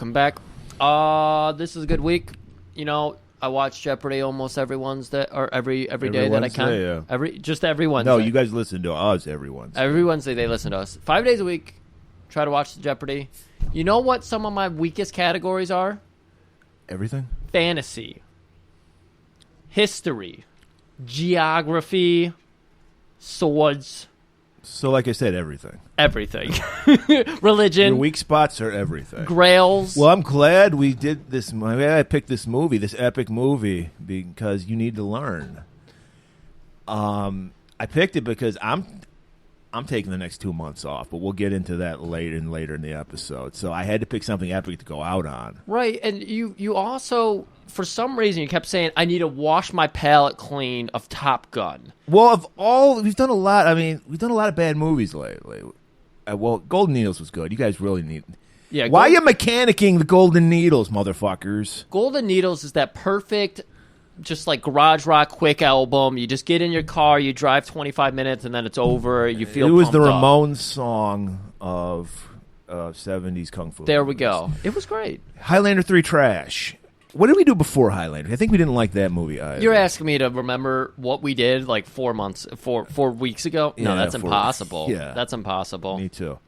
welcome back. This is a good week. You know, I watch Jeopardy almost every Wednesday or every day that I can. Yeah. Every Wednesday. No, you guys listen to us every Wednesday. Every Wednesday they listen to us. 5 days a week. Try to watch the Jeopardy. You know what some of my weakest categories are? Everything? Fantasy, history, geography, swords. So, like I said, everything. Everything. Religion. Your weak spots are everything. Grails. Well, I'm glad we did this. I picked this movie, this epic movie, because you need to learn. I picked it because I'm taking the next 2 months off, but we'll get into that later in the episode. So I had to pick something epic to go out on. Right, and you also, for some reason, you kept saying, I need to wash my palate clean of Top Gun. Well, we've done a lot. I mean, we've done a lot of bad movies lately. Well, Golden Needles was good. You guys really need... Yeah. Why are you mechanicking the Golden Needles, motherfuckers? Golden Needles is that perfect... just like garage rock quick album. You just get in your car, you drive 25 minutes, and then it's over. You feel it was the pumped up. Ramones song of 70s kung fu. There we go. It was great. Highlander 3 trash. What did we do before Highlander? I think we didn't like that movie either. You're asking me to remember what we did like 4 weeks ago? No, that's impossible. Yeah. That's impossible. Me too.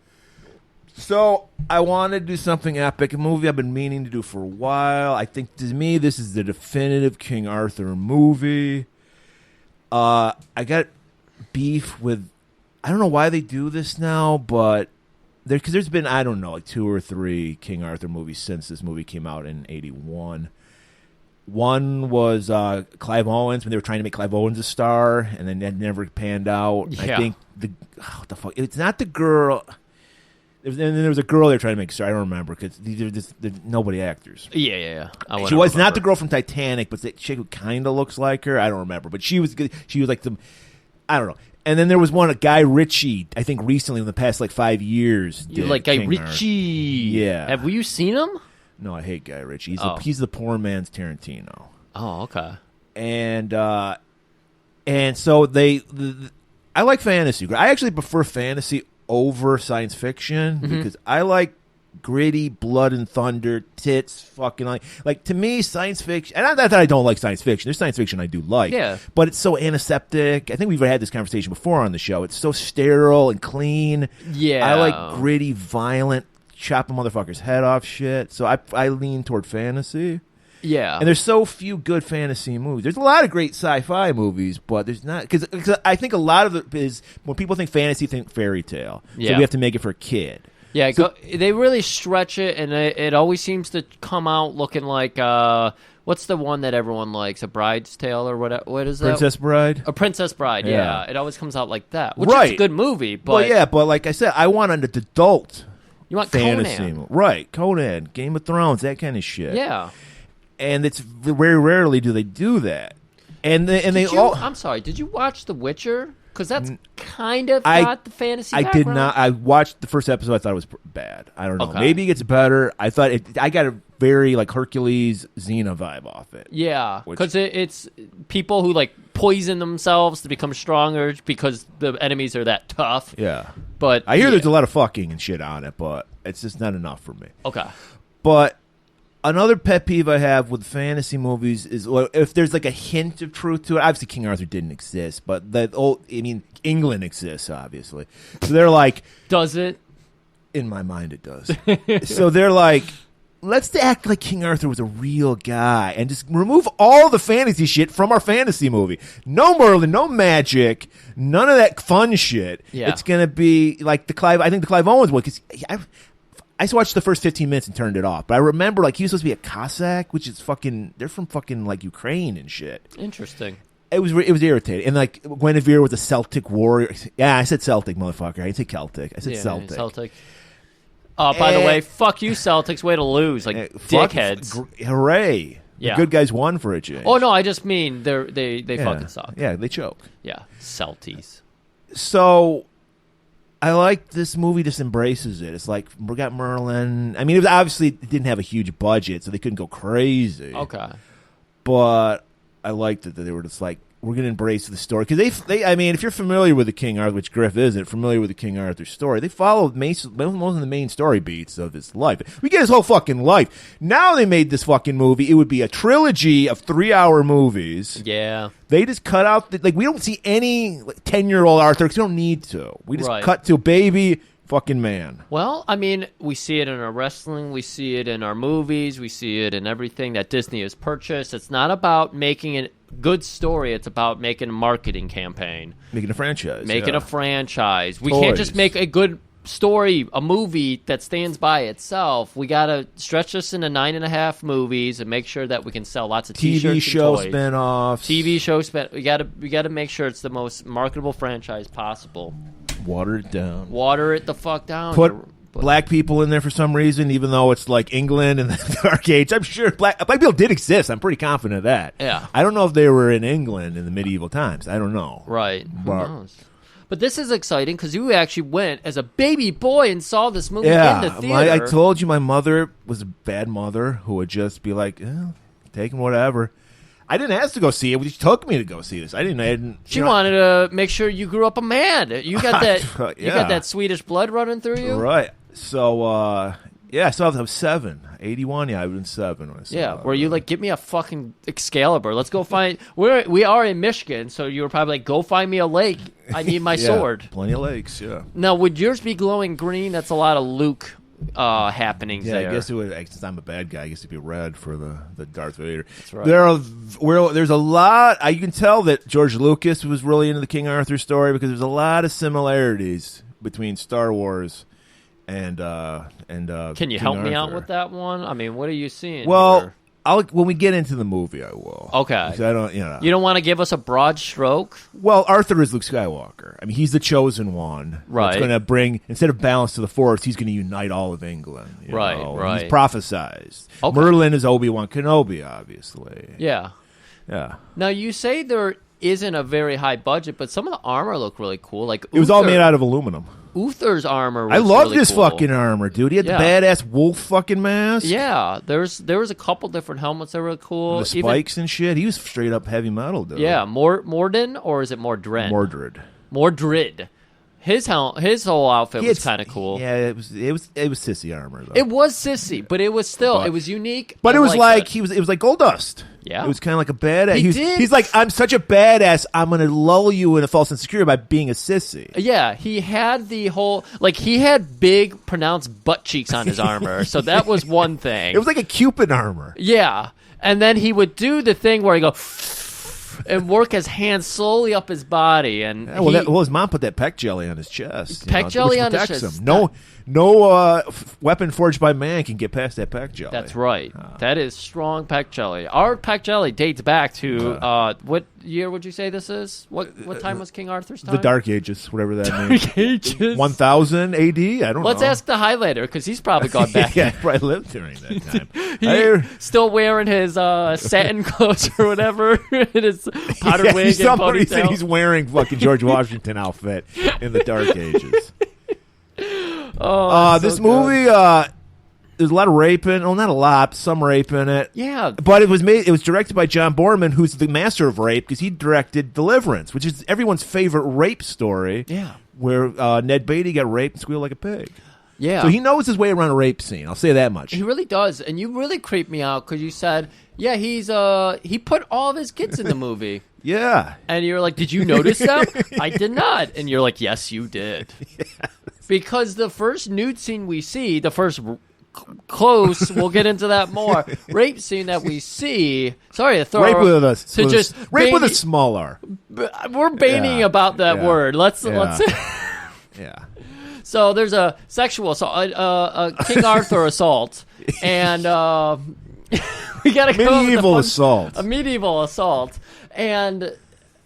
So I want to do something epic, a movie I've been meaning to do for a while. I think to me this is the definitive King Arthur movie. I got beef with, I don't know why they do this now, but because there's been, I don't know, like 2 or 3 King Arthur movies since this movie came out in 1981. One was Clive Owens, when they were trying to make Clive Owens a star, and then that never panned out. Yeah. I think what the fuck? It's not the girl. And then there was a girl they were trying to make a star. I don't remember because they're nobody actors. Yeah. She was not the girl from Titanic, but the chick who kind of looks like her. I don't remember, but she was good. She was like the, I don't know. And then there was one, a Guy Ritchie, I think recently in the past like 5 years. You like Guy Ritchie? Arthur. Yeah. Have you seen him? No, I hate Guy Ritchie. He's the poor man's Tarantino. Oh, okay. And so I like fantasy. I actually prefer fantasy over science fiction because I like gritty blood and thunder, tits, fucking like to me science fiction. And not that I don't like science fiction. There's science fiction I do like. Yeah. But it's so antiseptic. I think we've had this conversation before on the show. It's so sterile and clean. Yeah. I like gritty, violent, chop a motherfucker's head off shit. So I lean toward fantasy. Yeah. And there's so few good fantasy movies. There's a lot of great sci-fi movies, but there's not, because I think a lot of it is when people think fantasy, think fairy tale. Yeah. So we have to make it for a kid. Yeah, they really stretch it, and it always seems to come out looking like what's the one that everyone likes? A Bride's Tale or what? What is that? Princess Bride. A Princess Bride. Yeah. Yeah. It always comes out like that, which Right. is a good movie. But Well, yeah, but like I said, I want an adult you want fantasy Conan. movie. Right, Conan, Game of Thrones, that kind of shit. Yeah. And it's very rarely do they do that. And they all. I'm sorry. Did you watch The Witcher? Because that's kind of got the fantasy I background. did not. I watched the first episode. I thought it was bad. I don't know. Okay. Maybe it gets better. I thought I got a very like Hercules Xena vibe off it. Yeah, because it's people who like poison themselves to become stronger because the enemies are that tough. Yeah. But I hear there's a lot of fucking and shit on it, but it's just not enough for me. Okay. But another pet peeve I have with fantasy movies is if there's like a hint of truth to it. Obviously, King Arthur didn't exist, but England exists, obviously. So they're like, does it? In my mind, it does. So they're like, let's act like King Arthur was a real guy and just remove all the fantasy shit from our fantasy movie. No Merlin, no magic, none of that fun shit. Yeah. It's gonna be like I think the Clive Owens one, because I just watched the first 15 minutes and turned it off. But I remember, like, he was supposed to be a Cossack, which is they're from fucking, like, Ukraine and shit. Interesting. It was irritating. And, like, Guinevere was a Celtic warrior. Yeah, I said Celtic, motherfucker. I didn't say Celtic. I said Celtic. Celtic. By the way, fuck you, Celtics. Way to lose. Like, dickheads. Hooray. Yeah. The good guys won for a change. Oh, no, I just mean they fucking suck. Yeah, they choke. Yeah, Celties. So I like this movie just embraces it. It's like, we got Merlin. I mean, it didn't have a huge budget, so they couldn't go crazy. Okay. But I liked it that they were just like, we're going to embrace the story because I mean, if you're familiar with the King Arthur, which Griff isn't familiar with the King Arthur story, they follow most of the main story beats of his life. We get his whole fucking life. Now they made this fucking movie. It would be a trilogy of 3-hour movies. Yeah. They just cut out we don't see any 10-year-old Arthur because we don't need to. We just cut to a baby fucking man. Well, I mean, we see it in our wrestling, we see it in our movies, we see it in everything that Disney has purchased. It's not about making a good story, it's about making a marketing campaign. Making a franchise. Making a franchise. We can't just make a good story, a movie that stands by itself. We got to stretch this into 9.5 movies and make sure that we can sell lots of t-shirts TV show and toys. spinoffs. TV show we got to make sure it's the most marketable franchise possible. Water it down. Water it the fuck down. Put black people in there for some reason, even though it's like England and the Dark Age. I'm sure black people did exist. I'm pretty confident of that. Yeah. I don't know if they were in England in the medieval times. I don't know. Right. Who knows? But this is exciting because you actually went as a baby boy and saw this movie in the theater. I told you my mother was a bad mother who would just be like, taking whatever. I didn't ask to go see it. She took me to go see this. I didn't. She wanted to make sure you grew up a man. You got that. You got that Swedish blood running through you, right? So, I was 7, 81. Yeah, I was 7 when I saw that. Were you like, give me a fucking Excalibur? Let's go find. We are in Michigan, so you were probably like, go find me a lake. I need my sword. Plenty of lakes. Yeah. Now, would yours be glowing green? That's a lot of Luke happenings there. I guess it would. Since I'm a bad guy, I guess it'd be red for the Darth Vader. That's right. There's a lot. You can tell that George Lucas was really into the King Arthur story because there's a lot of similarities between Star Wars and Can you help me out with that one? I mean, what are you seeing? Well, when we get into the movie, I will. Okay. I don't. You don't want to give us a broad stroke. Well, Arthur is Luke Skywalker. I mean, he's the chosen one. Right. It's going to bring, instead of balance to the Force, he's going to unite all of England. Right. He's prophesized. Okay. Merlin is Obi-Wan Kenobi, obviously. Yeah. Yeah. Now, you say there isn't a very high budget, but some of the armor looked really cool. Like it was all made out of aluminum. Uther's armor was I loved really his cool. fucking armor, dude. He had the badass wolf fucking mask. Yeah, there was a couple different helmets that were really cool. The spikes and shit. He was straight up heavy metal, dude. Yeah, Morden, or is it Mordred? Mordred. His whole outfit was kind of cool. Yeah, it was sissy armor though. It was sissy, but it was still it was unique. But it was like it was like Gold Dust. Yeah, it was kind of like a badass. He's like, I'm such a badass. I'm gonna lull you in a false insecurity by being a sissy. Yeah, he had the whole he had big pronounced butt cheeks on his armor, so that was one thing. It was like a Cupid armor. Yeah, and then he would do the thing where he go and work his hands slowly up his body, and his mom put that peck jelly on his chest. Peck jelly on his chest. No weapon forged by man can get past that peck jelly. That's right. That is strong peck jelly. Our peck jelly dates back to what year would you say this is? What time was King Arthur's time? The Dark Ages, whatever that means. Dark Ages. 1000 AD? I don't know. Let's ask the highlighter because he's probably gone back. Yeah, probably lived during that time. He's still wearing his satin clothes or whatever, and his powder wig and ponytail. He's wearing fucking George Washington outfit in the Dark Ages. This movie, there's a lot of rape in it. Well, not a lot, some rape in it. Yeah. But it was directed by John Borman, who's the master of rape, because he directed Deliverance, which is everyone's favorite rape story. Yeah. Where Ned Beatty got raped and squealed like a pig. Yeah. So he knows his way around a rape scene. I'll say that much. He really does. And you really creeped me out because you said, yeah, he put all of his kids in the movie. Yeah. And you're like, did you notice them? I did not. And you're like, yes, you did. Yes. Because the first nude scene we see, the first close, we'll get into that more, rape scene that we see, sorry to throw rape with us. To just rape with a small R. We're banning about that word. Let's Yeah. So there's a sexual assault, a King Arthur assault, and we got to go medieval assault. A medieval assault, and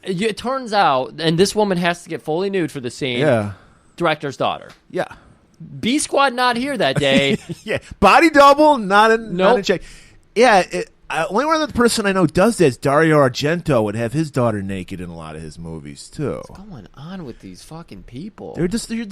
it turns out, and this woman has to get fully nude for the scene. Yeah. Director's daughter. Yeah. B Squad not here that day. Yeah. Body double, not in check. Yeah. only one other person I know does that is Dario Argento would have his daughter naked in a lot of his movies too. What's going on with these fucking people? They're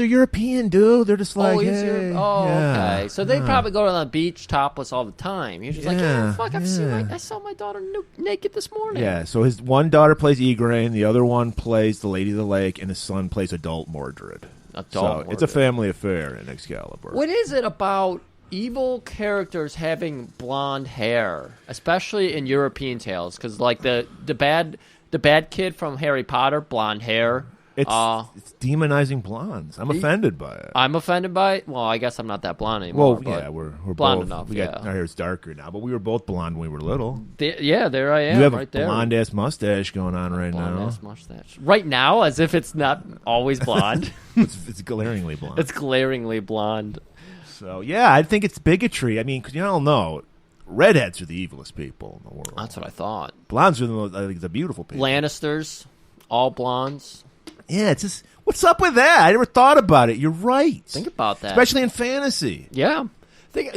European, dude. They're just like, okay. So they probably go to the beach topless all the time. You're just like, fuck, I saw my daughter naked this morning. Yeah. So his one daughter plays Igraine, the other one plays the Lady of the Lake, and his son plays Adult Mordred. It's a family affair in Excalibur. What is it about evil characters having blonde hair, especially in European tales? Because like the bad kid from Harry Potter, blonde hair. It's demonizing blondes. I'm offended by it. I'm offended by it. Well, I guess I'm not that blonde anymore. Well, yeah, we're blonde both, enough. Our hair's darker now, but we were both blonde when we were little. There I am. You have right a there. blonde ass mustache going on right now. Blonde ass mustache. Right now, as if it's not always blonde. It's glaringly blonde. It's glaringly blonde. So yeah, I think it's bigotry. I mean, because you all know, redheads are the evilest people in the world. That's what I thought. Blondes are the beautiful people. Lannisters, all blondes. Yeah, it's just, what's up with that? I never thought about it. You're right. Think about that. Especially in fantasy. Yeah.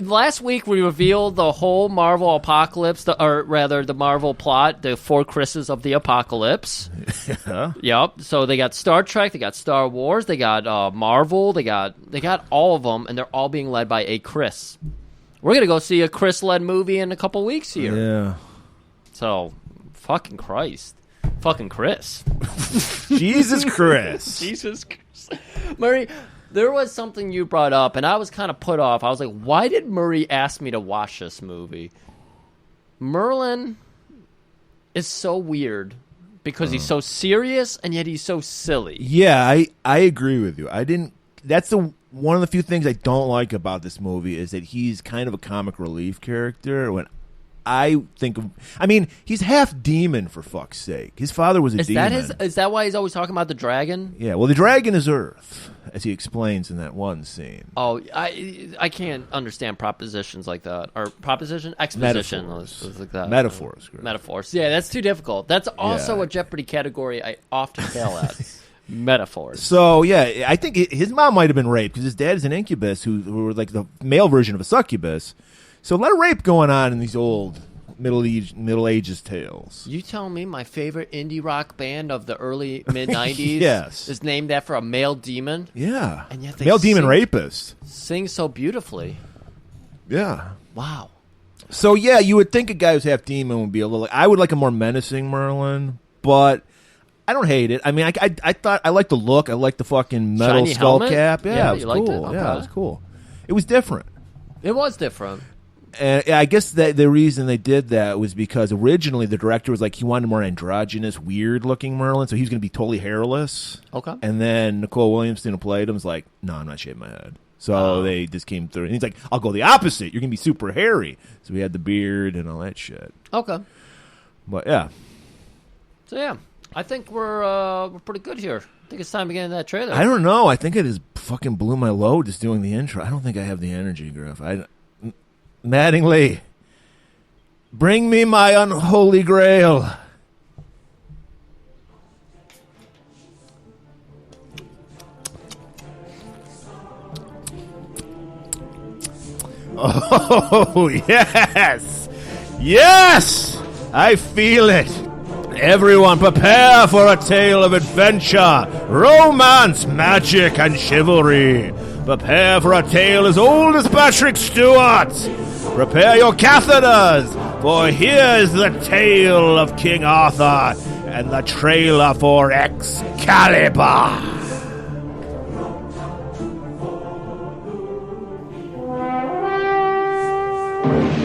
Last week we revealed the whole Marvel apocalypse, or rather the Marvel plot, the 4 Chris's of the apocalypse. Yeah. Yep. So they got Star Trek, they got Star Wars, they got Marvel, they got all of them, and they're all being led by a Chris. We're going to go see a Chris-led movie in a couple weeks here. Yeah. So, fucking Christ. Fucking Chris. Jesus Chris. Jesus Chris. Murray, there was something you brought up, and I was kind of put off. I was like, why did Murray ask me to watch this movie? Merlin is so weird because he's so serious, and yet he's so silly. Yeah, I agree with you. That's one of the few things I don't like about this movie is that he's kind of a comic relief character. When I think of, he's half demon, for fuck's sake. His father was a demon. Is that why he's always talking about the dragon? Yeah, well, the dragon is Earth, as he explains in that one scene. Oh, I can't understand propositions like that. Or exposition. Metaphors. Like that. Metaphors. Yeah, that's too difficult. That's also a Jeopardy category I often fail at. Metaphors. So, yeah, I think his mom might have been raped because his dad is an incubus who were like the male version of a succubus. So a lot of rape going on in these old Middle Ages tales. You telling me my favorite indie rock band of the early mid-90s yes. is named after a male demon? Yeah. And yet they male demon rapist. Sing so beautifully. Yeah. Wow. So, yeah, you would think a guy who's half demon would be a little... I would like a more menacing Merlin, but I don't hate it. I mean, I thought... I like the look. I like the fucking metal shiny skull helmet? cap. Yeah, it was liked cool. it? Yeah, Okay. it was cool. It was different. It was different. And I guess that the reason they did that was because originally the director was like, he wanted a more androgynous, weird-looking Merlin, so he was going to be totally hairless. Okay. And then Nicole Williamson, who played him, was like, no, I'm not shaving my head. So they just came through. And he's like, I'll go the opposite. You're going to be super hairy. So we had the beard and all that shit. Okay. But, yeah. So, yeah. I think we're pretty good here. I think it's time to get into that trailer. I don't know. I think I just fucking blew my load just doing the intro. I don't think I have the energy, Griff. Mattingly, bring me my unholy grail. Oh, yes. Yes, I feel it. Everyone prepare for a tale of adventure, romance, magic, and chivalry. Prepare for a tale as old as Patrick Stewart. Prepare your catheters, for here's the tale of King Arthur and the trailer for Excalibur.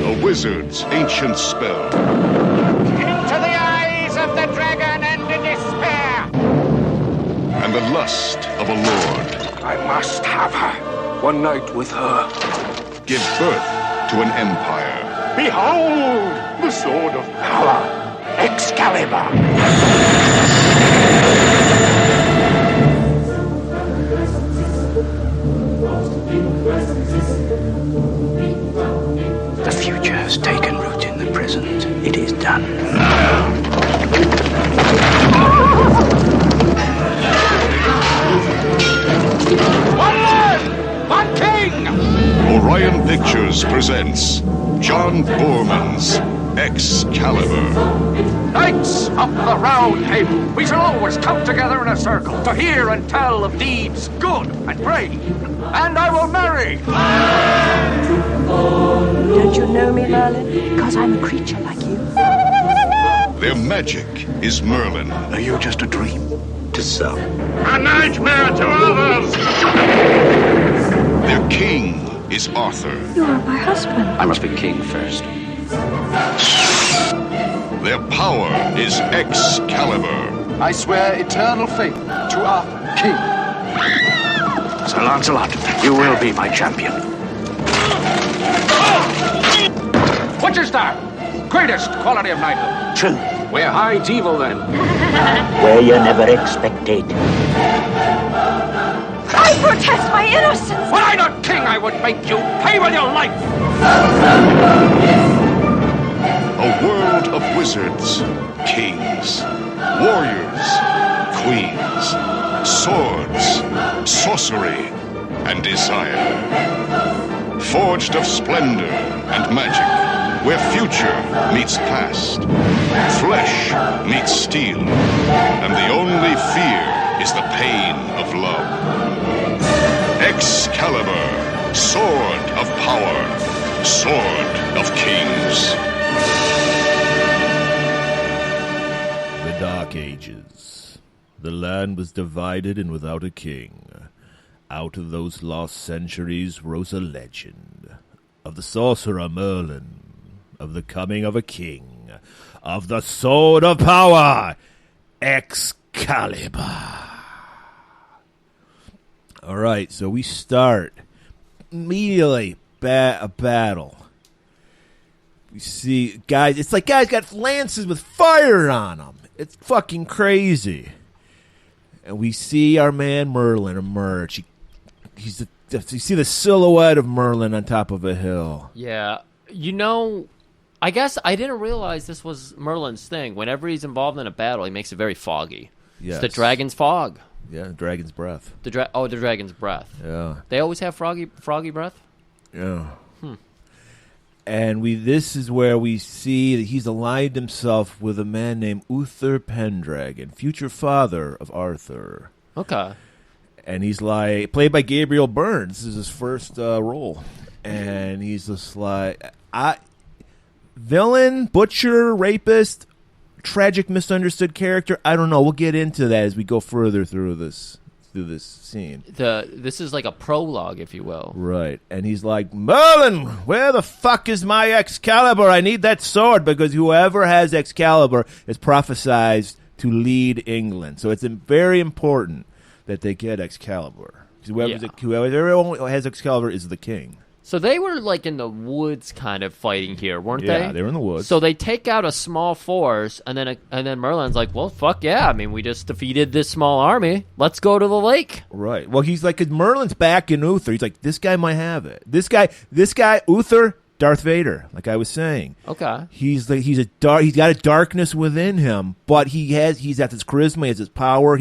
The wizard's ancient spell. Into the eyes of the dragon and in despair. And the lust of a lord. I must have her. One night with her. Give birth to an empire. Behold, the sword of power, Excalibur. The future has taken root in the present. It is done. One man, one king. Orion Pictures presents John Boorman's Excalibur. Knights of the Round Table, we shall always come together in a circle to hear and tell of deeds good and brave. And I will marry. Don't you know me, Merlin? Because I'm a creature like you. Their magic is Merlin. Are you just a dream? To some. A nightmare to others. Their king is Arthur. You are my husband. I must be king first. Their power is Excalibur. I swear eternal faith to Arthur, king. Sir Lancelot, you will be my champion. Witcher star, greatest quality of knighthood. True. We're hides evil then. Where you never expected. I protest my innocence. Were I not king, I would make you pay with your life. A world of wizards, kings, warriors, queens, swords, sorcery, and desire. Forged of splendor and magic, where future meets past, flesh meets steel, and the only fear is the pain of love. Excalibur, sword of power, sword of kings. The Dark Ages. The land was divided and without a king. Out of those lost centuries rose a legend of the sorcerer Merlin, of the coming of a king, of the sword of power, Excalibur. All right, so we start immediately a battle. We see guys. It's like guys got lances with fire on them. It's fucking crazy. And we see our man Merlin emerge. You see the silhouette of Merlin on top of a hill. Yeah. You know, I guess I didn't realize this was Merlin's thing. Whenever he's involved in a battle, he makes it very foggy. Yes. It's the dragon's fog. Yeah, dragon's breath. The dragon's breath. Yeah. They always have froggy breath? Yeah. And this is where we see that he's aligned himself with a man named Uther Pendragon, future father of Arthur. Okay. And he's like played by Gabriel Byrne. This is his first role, and he's just like villain, butcher, rapist, tragic, misunderstood character. I don't know. We'll get into that as we go further through this scene. This is like a prologue, if you will. Right. And he's like, Merlin, where the fuck is my Excalibur? I need that sword, because whoever has Excalibur is prophesized to lead England. So it's very important that they get Excalibur. Whoever has Excalibur is the king. So they were like in the woods kind of fighting here, weren't they? Yeah, they were in the woods. So they take out a small force, and then Merlin's like, well, fuck yeah. I mean, we just defeated this small army. Let's go to the lake. Right. Well, he's like, 'cause Merlin's back in Uther. He's like, this guy might have it. This guy, Uther, Darth Vader, like I was saying. Okay. He's got a darkness within him, but he's got this charisma, he has this power.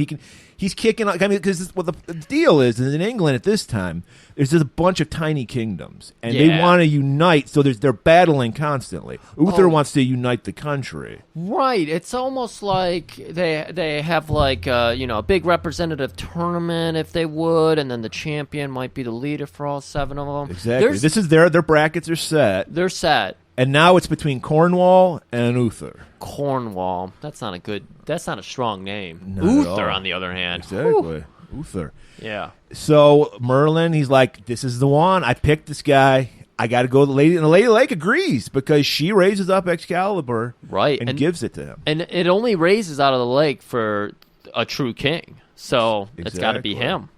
He's kicking. I mean, because what the deal is in England at this time, there's just a bunch of tiny kingdoms, and they want to unite. So they're battling constantly. Uther wants to unite the country. Right. It's almost like they have like a big representative tournament, if they would, and then the champion might be the leader for all 7 of them. Exactly. This is their brackets are set. They're set. And now it's between Cornwall and Uther. Cornwall. That's not a strong name. Not Uther, at all. on the other hand. Exactly. Uther. Yeah. So Merlin, he's like, this is the one. I picked this guy. I got to go to the lady. And the Lady Lake agrees because she raises up Excalibur and gives it to him. And it only raises out of the lake for a true king. So it's got to be him.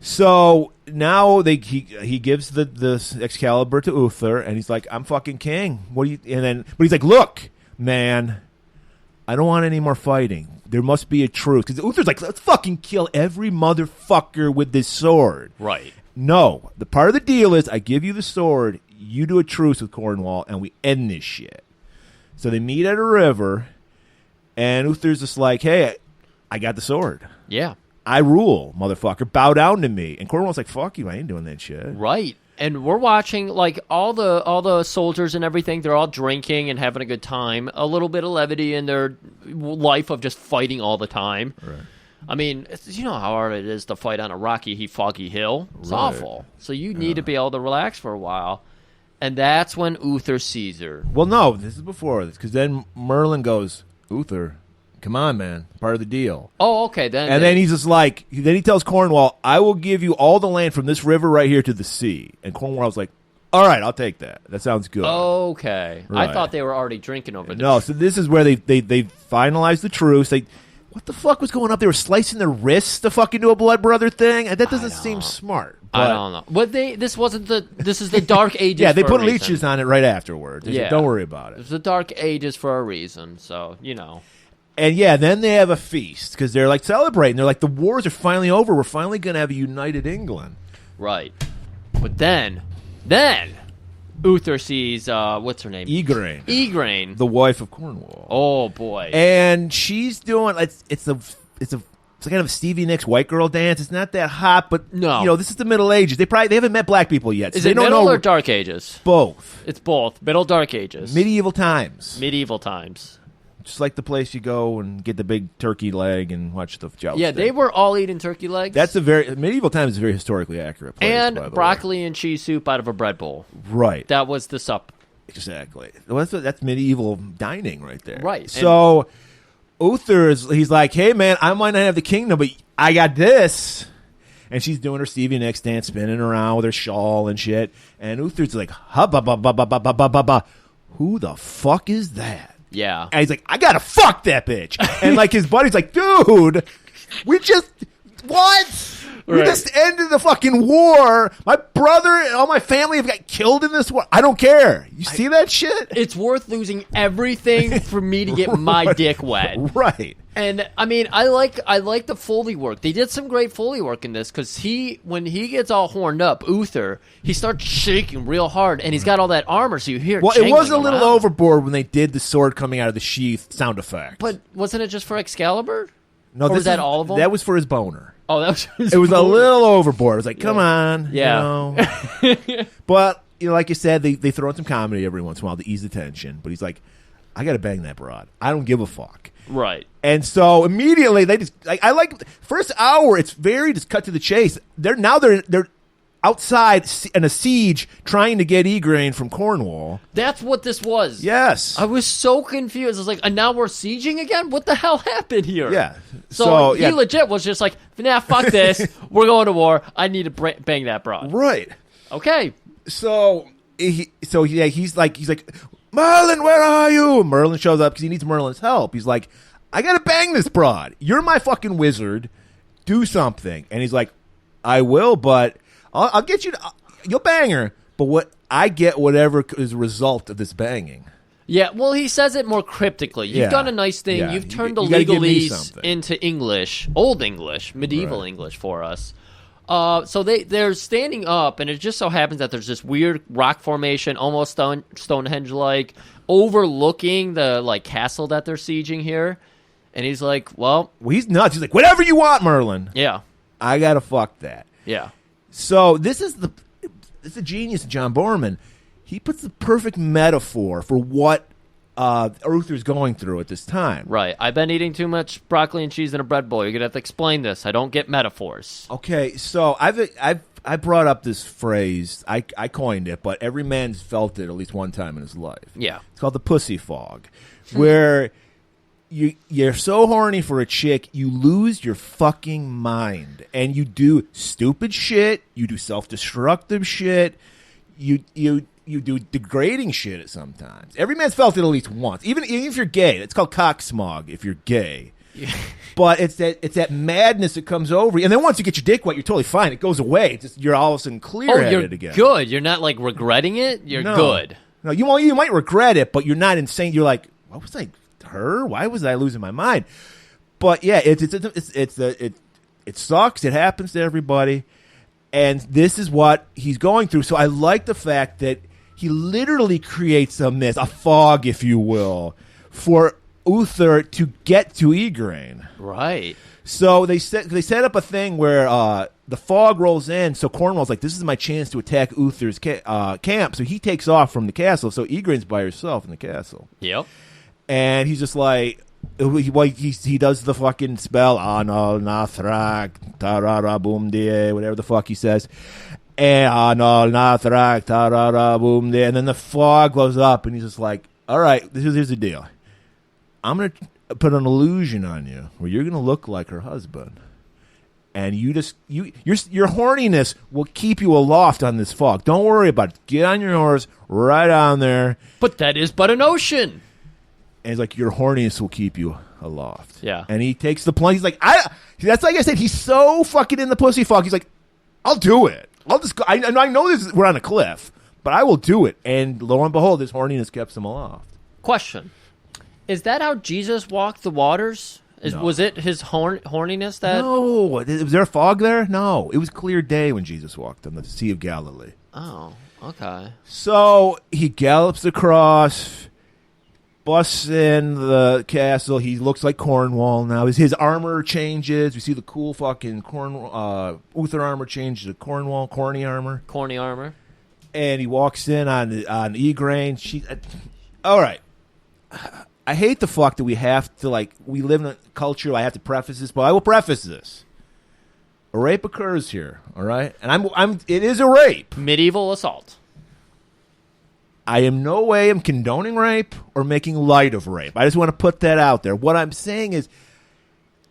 So now he gives the Excalibur to Uther, and he's like, I'm fucking king. But he's like, look, man, I don't want any more fighting. There must be a truce. Because Uther's like, let's fucking kill every motherfucker with this sword. Right. No. The part of the deal is I give you the sword, you do a truce with Cornwall, and we end this shit. So they meet at a river, and Uther's just like, hey, I got the sword. Yeah. I rule, motherfucker. Bow down to me. And Cornwall's like, fuck you, I ain't doing that shit. Right. And we're watching, like, all the soldiers and everything. They're all drinking and having a good time. A little bit of levity in their life of just fighting all the time. Right. I mean, you know how hard it is to fight on a rocky, foggy hill? It's awful. So you need to be able to relax for a while. And that's when Uther sees her. Well, no, this is before this, because then Merlin goes, Uther, come on, man, part of the deal. Oh, okay. Then he's just like, then he tells Cornwall, I will give you all the land from this river right here to the sea. And Cornwall's like, all right, I'll take that. That sounds good. Okay. Right. I thought they were already drinking over there. No, so this is where they finalize the truce. What the fuck was going up? They were slicing their wrists to fucking do a blood brother thing? And that doesn't seem smart. I don't know. But this is the Dark Ages. Yeah, they for put a leeches reason. on it right afterwards. Yeah. Don't worry about it. It's the Dark Ages for a reason, so, you know. And yeah, then they have a feast because they're like celebrating. They're like, the wars are finally over. We're finally going to have a united England. Right. But then Uther sees, what's her name? Igraine. The wife of Cornwall. Oh, boy. And she's doing, it's kind of a Stevie Nicks white girl dance. It's not that hot, but no. You know, this is the Middle Ages. They haven't met black people yet. So Is they it don't Middle know or Dark Ages? Both. It's both. Middle Dark Ages. Medieval times. Just like the place you go and get the big turkey leg and watch the jousting. Yeah, they were all eating turkey legs. Medieval times is a very historically accurate place. And by the broccoli way. and cheese soup out of a bread bowl. Right. That was the sup. Exactly. Well, that's medieval dining right there. Right. So Uther he's like, hey man, I might not have the kingdom, but I got this. And she's doing her Stevie Nicks dance, spinning around with her shawl and shit. And Uther's like, who the fuck is that? Yeah. And he's like, I gotta fuck that bitch. And like his buddy's like, dude, we just We just ended the fucking war. My brother and all my family have got killed in this war. I don't care. You see that shit? It's worth losing everything for me to get my dick wet. Right. And I mean, I like the Foley work. They did some great Foley work in this because when he gets all horned up, Uther, he starts shaking real hard, and he's got all that armor, so you hear. Well, it was a little around. overboard when they did the sword coming out of the sheath sound effect. But wasn't it just for Excalibur? No, or was that all of them? That was for his boner. Oh, that was. It was a little overboard. It was like, come on, yeah. You know? But you know, like you said, they throw in some comedy every once in a while to ease the tension. But he's like, I got to bang that broad. I don't give a fuck. Right. And so immediately they just I like first hour. It's very just cut to the chase. They're outside in a siege trying to get Igraine from Cornwall. That's what this was. Yes. I was so confused. I was like, and now we're sieging again? What the hell happened here? Yeah. So he legit was just like, nah, fuck this. We're going to war. I need to bang that broad. Right. Okay. So he's like, Merlin, where are you? Merlin shows up because he needs Merlin's help. He's like, I got to bang this broad. You're my fucking wizard. Do something. And he's like, I will, but I'll get you. You'll bang her, but I get whatever is a result of this banging. Yeah, well, he says it more cryptically. You've done a nice thing. Yeah. You've turned the you gotta give me legalese something. into English, Old English, medieval English for us. So they're standing up, and it just so happens that there's this weird rock formation, almost Stonehenge-like, overlooking the castle that they're sieging here. And he's like, well, he's nuts. He's like, whatever you want, Merlin. Yeah. I gotta fuck that. Yeah. So this is the genius of John Borman. He puts the perfect metaphor for what Uther's going through at this time. Right. I've been eating too much broccoli and cheese in a bread bowl. You're going to have to explain this. I don't get metaphors. Okay, so I brought up this phrase. I coined it, but every man's felt it at least one time in his life. Yeah. It's called the pussy fog, where you're so horny for a chick, you lose your fucking mind, and you do stupid shit. You do self-destructive shit. You do degrading shit at sometimes. Every man's felt it at least once. Even if you're gay, it's called cock smog if you're gay. Yeah. But it's that madness that comes over you, and then once you get your dick wet, you're totally fine. It goes away. It's just, you're all of a sudden clear-headed again. Good. You're not regretting it. You're good. No, you might regret it, but you're not insane. You're like, what was I? Her? Why was I losing my mind? But yeah, it sucks. It happens to everybody, and this is what he's going through. So I like the fact that he literally creates a mist, a fog, if you will, for Uther to get to Igraine. Right. So they set up a thing where the fog rolls in. So Cornwall's like, this is my chance to attack Uther's camp. So he takes off from the castle. So Igraine's by herself in the castle. Yep. And he's just like, he does the fucking spell, Anal Nathrak, Tarara Boom Die, whatever the fuck he says. Anal Nathrak, Tarara Boom Die. And then the fog glows up, and he's just like, all right, here's the deal. I'm going to put an illusion on you where you're going to look like her husband. And your horniness will keep you aloft on this fog. Don't worry about it. Get on your horse, right on there. But that is but an ocean. And he's like, your horniness will keep you aloft. Yeah. And he takes the plunge. He's like, that's like I said, he's so fucking in the pussy fog. He's like, I'll do it. I'll just go. I know we're on a cliff, but I will do it. And lo and behold, his horniness kept him aloft. Question. Is that how Jesus walked the waters? No. Was it his horniness that... No. Was there a fog there? No. It was clear day when Jesus walked on the Sea of Galilee. Oh, okay. So he gallops across, busts in the castle. He looks like Cornwall now. His armor changes. We see the cool fucking Uther armor change to Cornwall, corny armor. Corny armor. And he walks in on Igraine. All right. I hate the fuck that we have to, like, we live in a culture, I have to preface this, but I will preface this. A rape occurs here, all right? And it is a rape. Medieval assault. I am no way am condoning rape or making light of rape. I just want to put that out there. What I'm saying is,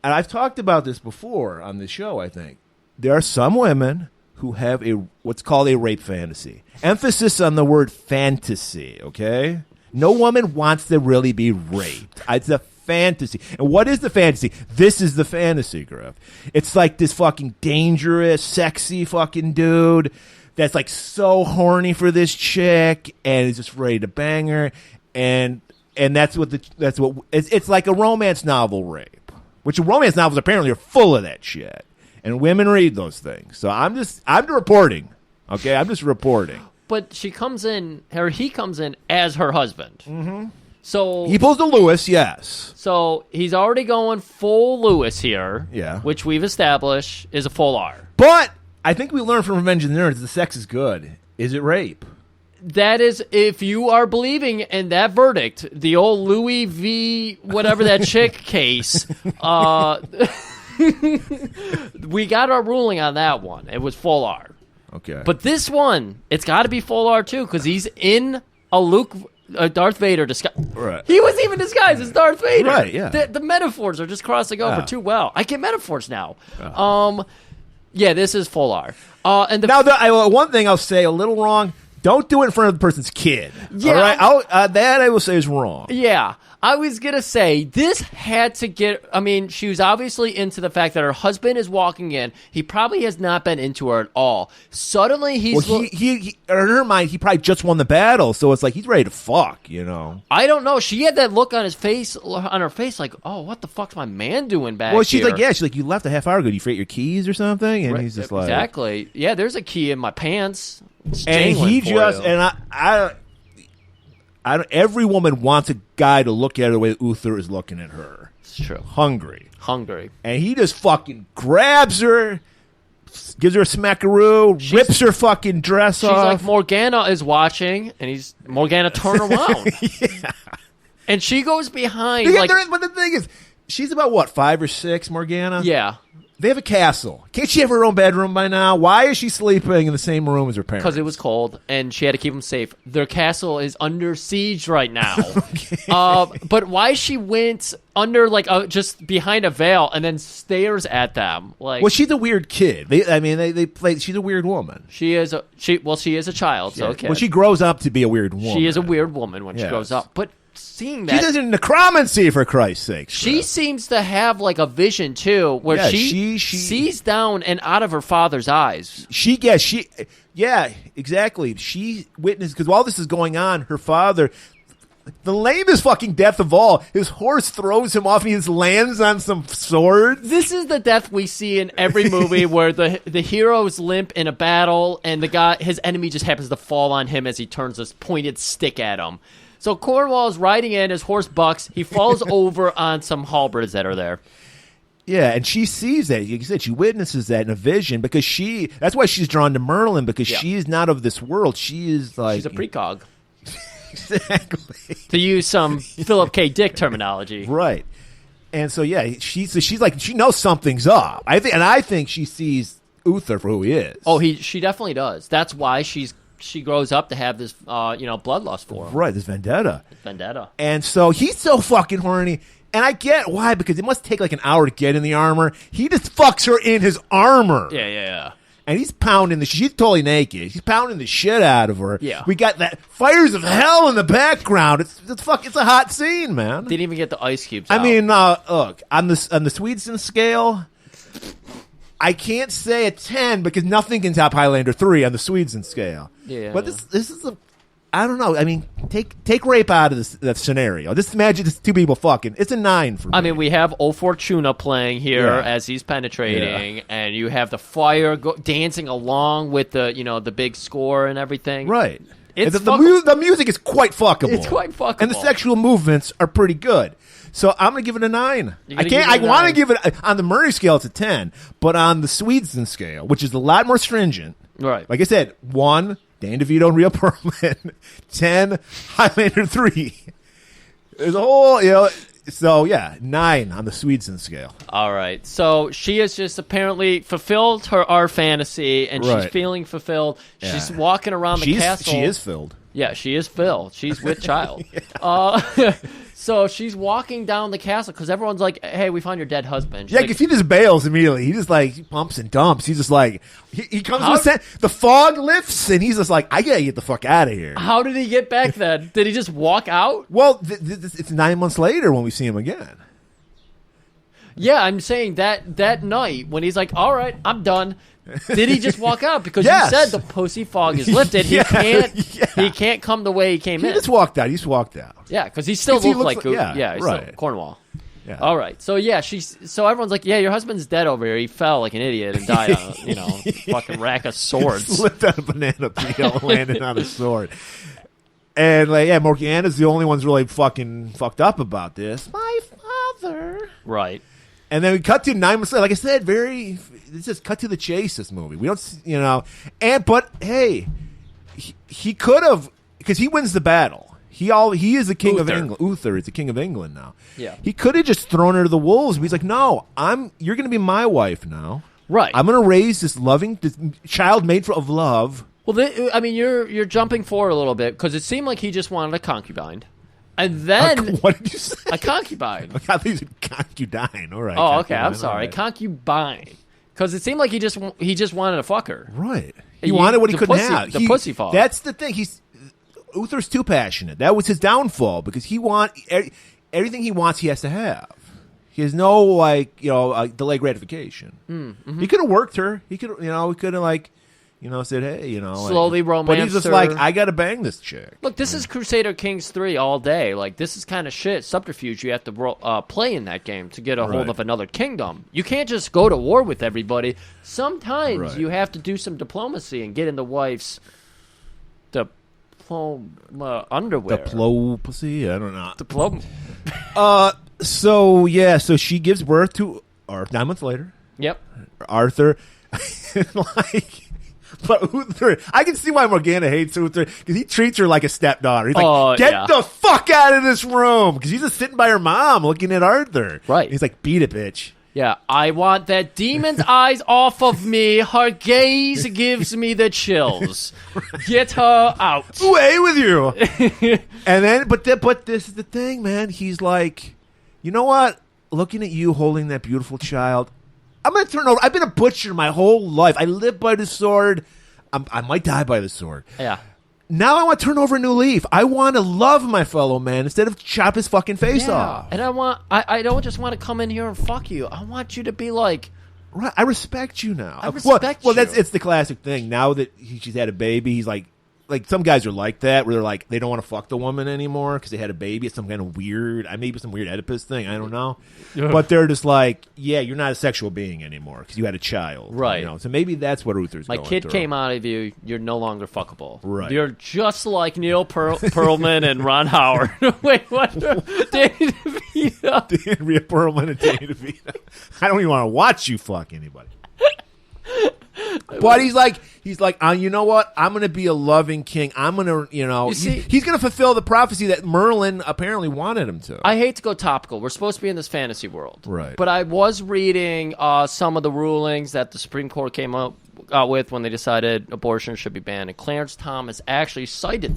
and I've talked about this before on the show, I think, there are some women who have what's called a rape fantasy. Emphasis on the word fantasy, okay? No woman wants to really be raped. It's a fantasy. And what is the fantasy? This is the fantasy, Griff. It's like this fucking dangerous, sexy fucking dude that's like so horny for this chick and is just ready to bang her. And that's what it's like a romance novel rape, which romance novels apparently are full of that shit. And women read those things. So I'm reporting. Okay, I'm just reporting. But he comes in as her husband. Mm-hmm. So he pulls the Lewis, yes. So he's already going full Lewis here. Yeah. Which we've established is a full R. But I think we learned from Revenge of the Nerds the sex is good. Is it rape? That is, if you are believing in that verdict, the old Louis V. whatever that chick case, we got our ruling on that one. It was full R. Okay. But this one, it's got to be full R too, because he's in a Darth Vader disguise. Right. He was even disguised as Darth Vader. Right, yeah. The metaphors are just crossing over too well. I get metaphors now. Oh. Yeah, this is full R. One thing I'll say a little wrong. Don't do it in front of the person's kid. Yeah. All right? That I will say is wrong. Yeah. I was going to say, this had to get... I mean, she was obviously into the fact that her husband is walking in. He probably has not been into her at all. Suddenly, he's... Well, he in her mind, he probably just won the battle, so it's like he's ready to fuck, you know? I don't know. She had that look on her face like, oh, what the fuck's my man doing back here? Well, she's like, you left a half hour ago. Did you forget your keys or something? And he's just like... Exactly. Yeah, there's a key in my pants. And he just... And every woman wants a guy to look at her the way Uther is looking at her. It's true. Hungry. And he just fucking grabs her, gives her a smackaroo, rips her fucking dress off. She's like, Morgana is watching, and Morgana, turn around. Yeah. And she goes behind. But the thing is, she's about, what, 5 or 6, Morgana? Yeah. They have a castle. Can't she have her own bedroom by now? Why is she sleeping in the same room as her parents? Because it was cold, and she had to keep them safe. Their castle is under siege right now. Okay. But why she went under, just behind a veil and then stares at them? Well, she's a weird kid. They play. She's a weird woman. She is a child. So okay. When she grows up to be a weird woman, she is a weird woman when she grows up. But seeing that, she does it in necromancy, for Christ's sake. She seems to have a vision too, where she sees down and out of her father's eyes. Yeah, exactly. She witnessed, because while this is going on, her father, the lamest fucking death of all, his horse throws him off and he just lands on some swords. This is the death we see in every movie where the hero's limp in a battle and his enemy just happens to fall on him as he turns this pointed stick at him. So Cornwall's riding in, his horse bucks. He falls over on some halberds that are there. Yeah, and she sees that. Like you said, she witnesses that in a vision because that's why she's drawn to Merlin, because she is not of this world. She is like... She's a precog. Exactly. To use some Philip K. Dick terminology. Right. And so, yeah, she's like, she knows something's up. I think she sees Uther for who he is. Oh, she definitely does. That's why she grows up to have this, bloodlust for him. Right, this vendetta. Vendetta. And so he's so fucking horny. And I get why, because it must take like an hour to get in the armor. He just fucks her in his armor. Yeah. And he's pounding she's totally naked. He's pounding the shit out of her. Yeah. We got that fires of hell in the background. It's a hot scene, man. Didn't even get the ice cubes I out. mean, look, on the Swedson scale, I can't say a 10 because nothing can top Highlander 3 on the Swedson scale. Yeah. But this is I don't know. I mean, take rape out of that scenario. Just imagine just two people fucking. It's a 9 for me. I mean, we have O Fortuna playing here as he's penetrating, and you have the fire dancing along with the big score and everything. Right. It's the music is quite fuckable. It's quite fuckable. And the sexual movements are pretty good. So I'm going to give it a 9. I want to give it on the Murray scale. It's a 10, but on the Swedson scale, which is a lot more stringent. Right. Like I said, 1. Dan DeVito and Rhea Perlman. 10, Highlander 3. There's a whole, so yeah, 9 on the Swedson scale. All right. So she has just apparently fulfilled our fantasy, and she's feeling fulfilled. Yeah. She's walking around the castle. She is filled. Yeah, she is filled. She's with child. So she's walking down the castle because everyone's like, hey, we found your dead husband. She's because he just bails immediately. He just he pumps and dumps. He's just like, he comes with the fog lifts, and he's just like, I gotta get the fuck out of here. How did he get back then? Did he just walk out? Well, it's 9 months later when we see him again. Yeah, I'm saying that night when he's like, all right, I'm done. Did he just walk out? Because you said the pussy fog is lifted. He can't come the way he came in. He just walked out. He just walked out. Yeah, because he still looks like he's right. still Cornwall. Yeah. All right. So so everyone's like, yeah, your husband's dead over here. He fell like an idiot and died on fucking rack of swords. Slipped on a banana peel, landed on a sword. And Morgana's the only one's really fucking fucked up about this. My father. Right. And then we cut to 9 months later. Like I said, it's just cut to the chase, this movie. We don't, but hey, he could have, because he wins the battle. He is the king of England. Uther is the king of England now. Yeah. He could have just thrown her to the wolves, but he's like, no, you're going to be my wife now. Right. I'm going to raise this child made of love. Well, you're jumping forward a little bit because it seemed like he just wanted a concubine. And then... what did you say? A concubine. I thought you said concubine. All right. Oh, okay. I'm sorry. Right. Concubine. Because it seemed like he just wanted to fuck her. Right. He wanted what he couldn't have. The pussy fog. That's the thing. Uther's too passionate. That was his downfall because everything he wants, he has to have. He has no delay gratification. Mm-hmm. He could have worked her. He could have said, hey, slowly romance. But he's just like, I got to bang this chick. Look, this is Crusader Kings 3 all day. Like, this is kind of subterfuge you have to play in that game to get a hold of another kingdom. You can't just go to war with everybody. Sometimes you have to do some diplomacy and get in the wife's underwear. Diplomacy? I don't know. So she gives birth to Arthur 9 months later. Yep. Arthur, but Uther, I can see why Morgana hates Uther because he treats her like a stepdaughter. He's like, get the fuck out of this room, because she's just sitting by her mom looking at Arthur. Right. He's like, beat it, bitch. Yeah, I want that demon's eyes off of me. Her gaze gives me the chills. Get her out. Away with you. And then, but this is the thing, man. He's like, you know what? Looking at you holding that beautiful child, I'm going to turn over. I've been a butcher my whole life. I live by the sword. I might die by the sword. Yeah. Now I want to turn over a new leaf. I want to love my fellow man instead of chop his fucking face off. And I don't just want to come in here and fuck you. I want you to be like... Right, I respect you now. I respect you. Well, it's the classic thing. Now that she's had a baby, he's like, like some guys are like that, where they're like they don't want to fuck the woman anymore because they had a baby. It's some kind of weird, maybe some weird Oedipus thing. I don't know, but they're just like, yeah, you're not a sexual being anymore because you had a child, right? You know? So maybe that's what Uther's. My going kid through. came out of you. You're no longer fuckable. Right. You're just like Neil Pearlman and Ron Howard. Wait, what? Danny DeVito. Rhea Perlman and Danny DeVito. I don't even want to watch you fuck anybody. But he's like, you know what? I'm going to be a loving king. I'm going to, he's going to fulfill the prophecy that Merlin apparently wanted him to. I hate to go topical. We're supposed to be in this fantasy world. Right. But I was reading some of the rulings that the Supreme Court came out with when they decided abortion should be banned. And Clarence Thomas actually cited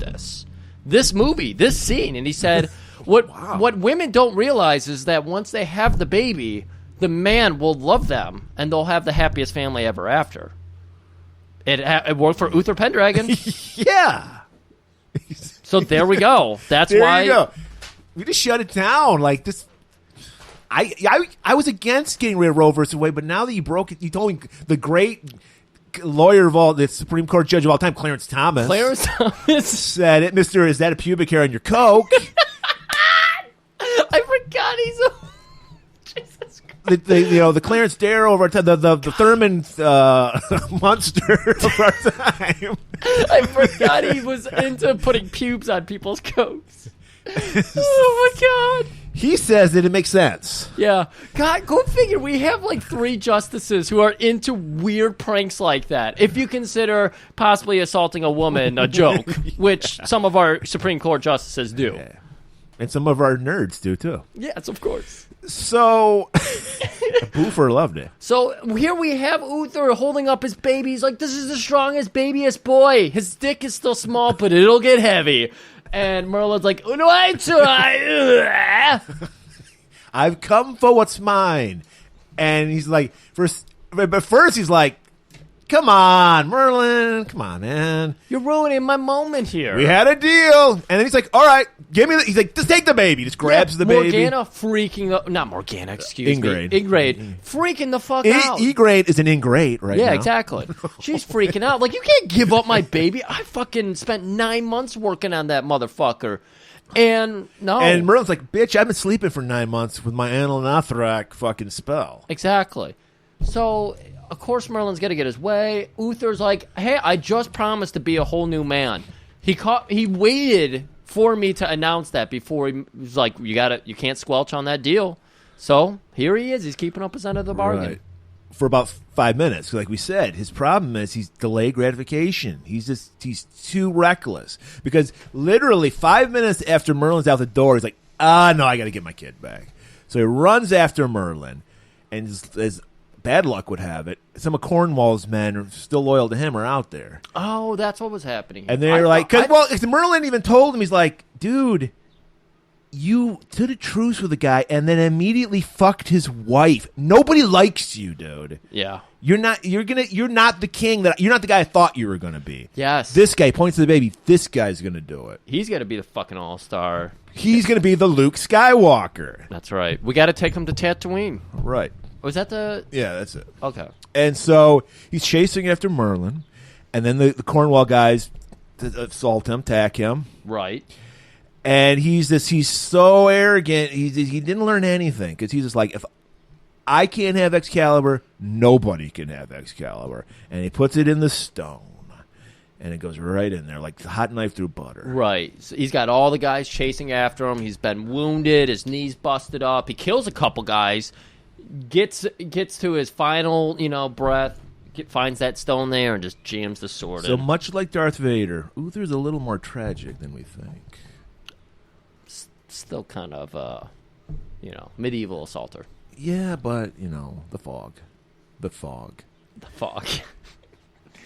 this movie, this scene. And he said, what women don't realize is that once they have the baby, the man will love them, and they'll have the happiest family ever after. It worked for Uther Pendragon. Yeah. So there we go. That's there why. You go. We just shut it down. Like this. I was against getting rid of Roe versus Wade, but now that you broke it, you told me the great lawyer of all, the Supreme Court judge of all time, Clarence Thomas said it. Mister, is that a pubic hair on your Coke? I forgot he's a... Jesus Christ. The Clarence Darrow of our time, the Thurman monster of our time. I forgot he was into putting pubes on people's coats. Oh my God. He says that it makes sense. Yeah. God, go figure. We have like 3 justices who are into weird pranks like that. If you consider possibly assaulting a woman a joke, which some of our Supreme Court justices do. Yeah. And some of our nerds do too. Yes, of course. So, Boofer loved it. So here we have Uther holding up his baby. He's like, this is the strongest, babyest boy. His dick is still small, but it'll get heavy. And Merlin's like, I've come for what's mine. And he's like, but first he's like, come on, Merlin. Come on, man. You're ruining my moment here. We had a deal. And then he's like, all right, give me he's like, just take the baby. Just grabs the baby. Morgana freaking not Morgana, excuse Ingrate. me. Ingrate. Freaking the fuck out. Ingrate is an ingrate right now. Yeah, exactly. She's freaking out. Like, you can't give up my baby. I fucking spent 9 months working on that motherfucker. And no. And Merlin's like, bitch, I've been sleeping for 9 months with my Anil fucking spell. Exactly. So, of course, Merlin's got to get his way. Uther's like, hey, I just promised to be a whole new man. He waited for me to announce that before he was like, you can't squelch on that deal. So here he is. He's keeping up his end of the bargain. Right. For about 5 minutes. Like we said, his problem is he's delayed gratification. He's too reckless. Because literally 5 minutes after Merlin's out the door, he's like, no, I got to get my kid back. So he runs after Merlin, and as bad luck would have it, some of Cornwall's men are still loyal to him are out there. Oh, that's what was happening. And they're because Merlin even told him, he's like, dude, you took a truce with the guy and then immediately fucked his wife. Nobody likes you, dude. Yeah. You're not the king you're not the guy I thought you were gonna be. Yes. This guy points to the baby, this guy's gonna do it. He's gonna be the fucking all-star. He's gonna be the Luke Skywalker. That's right. We gotta take him to Tatooine. Right. Was that the... Yeah, that's it. Okay. And so he's chasing after Merlin, and then the Cornwall guys assault him, attack him. Right. And he's so arrogant. He didn't learn anything because he's just like, if I can't have Excalibur, nobody can have Excalibur. And he puts it in the stone, and it goes right in there like the hot knife through butter. Right. So he's got all the guys chasing after him. He's been wounded. His knee's busted up. He kills a couple guys. Gets to his final, breath, finds that stone there, and just jams the sword in. So much like Darth Vader, Uther's a little more tragic than we think. Still kind of, medieval assaulter. Yeah, but, the fog. The fog.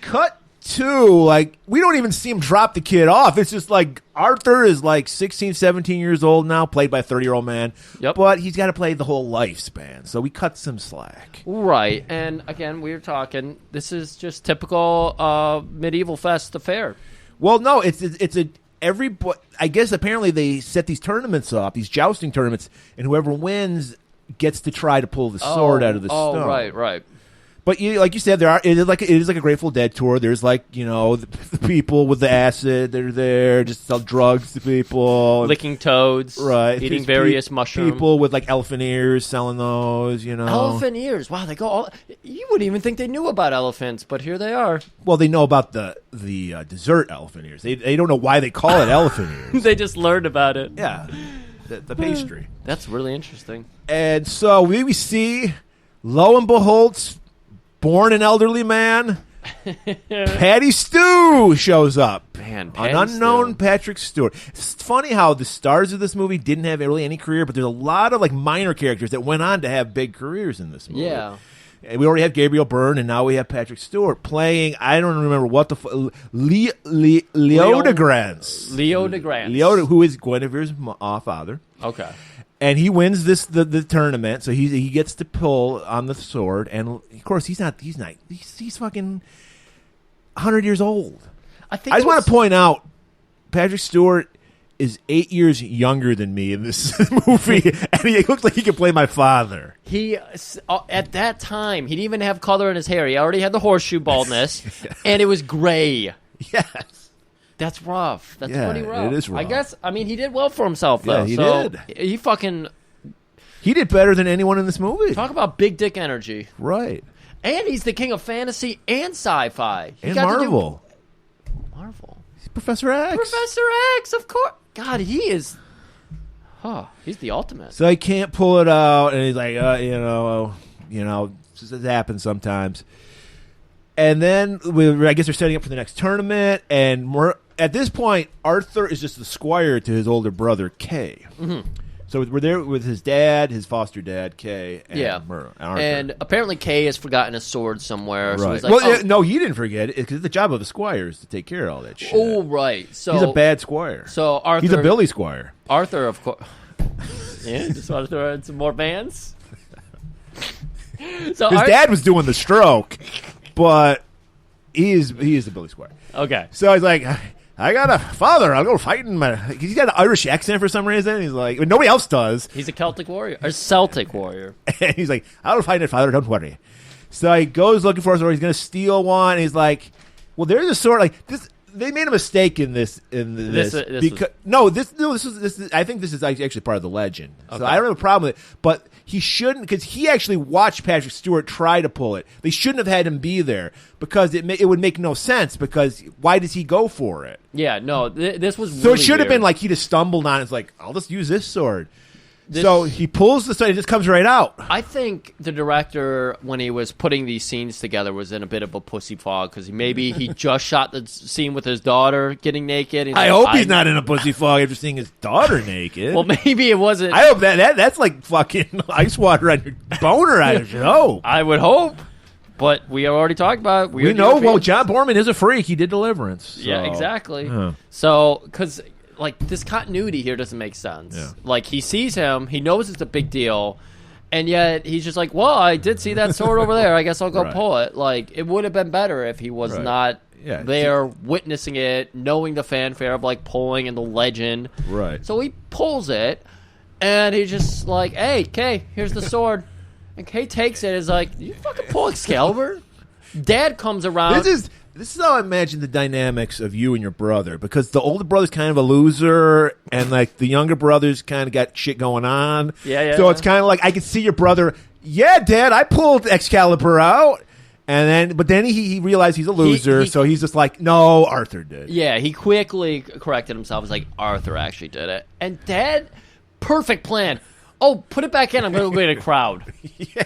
Cut to, we don't even see him drop the kid off. It's just Arthur is 16, 17 years old now, played by a 30-year-old man. Yep. But he's got to play the whole lifespan, so we cut some slack. Right. And, again, we were talking, this is just typical medieval fest affair. Well, no, I guess apparently they set these tournaments up, these jousting tournaments, and whoever wins gets to try to pull the sword out of the stone. Oh, right. But like you said, it is like a Grateful Dead tour. There's like the people with the acid. They're there just sell drugs to people, licking toads, right? Eating various mushrooms. People with like elephant ears selling those. Elephant ears. Wow, they go all. You wouldn't even think they knew about elephants, but here they are. Well, they know about the dessert elephant ears. They don't know why they call it elephant ears. They just learned about it. Yeah, the pastry. That's really interesting. And so we see, lo and behold, born an elderly man, Patty Stew shows up. Man, an unknown Patrick Stewart. It's funny how the stars of this movie didn't have really any career, but there's a lot of like minor characters that went on to have big careers in this movie. Yeah. And we already have Gabriel Byrne, and now we have Patrick Stewart playing, I don't remember what the Leo deGrance. Leo deGrance. Leo, who is Guinevere's father. Okay. And he wins the tournament, so he gets to pull on the sword, and of course he's fucking 100 years old. I just want to point out, Patrick Stewart is 8 years younger than me in this movie, and he looks like he could play my father. He at that time he didn't even have color in his hair. He already had the horseshoe baldness, and it was gray. Yes. That's rough. That's pretty rough. It is rough. I guess. I mean, he did well for himself, though. Yeah, he did. He did better than anyone in this movie. Talk about big dick energy. Right. And he's the king of fantasy and sci-fi. And Marvel. Marvel. He's Professor X. Professor X, of course. God, he is. He's the ultimate. So he can't pull it out, and he's like, it happens sometimes. And then I guess they're setting up for the next tournament, and at this point, Arthur is just the squire to his older brother, Kay. Mm-hmm. So we're there with his dad, his foster dad, Kay, and Arthur. And apparently Kay has forgotten his sword somewhere. Right. So he's like, no, he didn't forget it, because the job of the squire is to take care of all that shit. Oh, right. So he's a bad squire. So Arthur, he's a Billy squire. Arthur, of course. Yeah, just want to throw in some more bands. So his dad was doing the stroke. But he is the Billy Squire. Okay. So he's like, I got a father. I'll go fighting. He's got an Irish accent for some reason. He's like, nobody else does. He's a Celtic warrior. Or Celtic warrior. And he's like, I'll fight it, father. Don't worry. So he goes looking for a sword. He's going to steal one. And he's like, well, there's a sword like this. They made a mistake in this. I think this is actually part of the legend. Okay. So I don't have a problem with it. But he shouldn't, because he actually watched Patrick Stewart try to pull it. They shouldn't have had him be there, because it would make no sense. Because why does he go for it? Yeah, no, this was so really it should have weird. been like he just stumbled on it. It's like, I'll just use this sword. So he pulls the sword, it just comes right out. I think the director, when he was putting these scenes together, was in a bit of a pussy fog, because maybe he just shot the scene with his daughter getting naked. I hope he's not in a pussy fog after seeing his daughter naked. Well, maybe it wasn't. I hope that's like fucking ice water on your boner. I should hope. I would hope. But we already talked about it. We know. Well, John Borman is a freak. He did Deliverance. So. Yeah, exactly. So, because like this continuity here doesn't make sense. Yeah. Like he sees him, he knows it's a big deal, and yet he's just like, well, I did see that sword over there. I guess I'll go pull it. Like, it would have been better if he was not there witnessing it, knowing the fanfare of like pulling and the legend. Right. So he pulls it, and he's just like, hey, Kay, here's the sword. And Kay takes it and is like, you fucking pull Excalibur? Dad comes around. This is how I imagine the dynamics of you and your brother, because the older brother's kind of a loser, and like the younger brother's kind of got shit going on. Yeah. So it's kind of like I can see your brother. Yeah, Dad, I pulled Excalibur out, but then he realized he's a loser, so he's just like, no, Arthur did. Yeah, he quickly corrected himself. He's like, Arthur actually did it, and Dad, perfect plan. Oh, put it back in. I'm going to get a crowd. Yeah.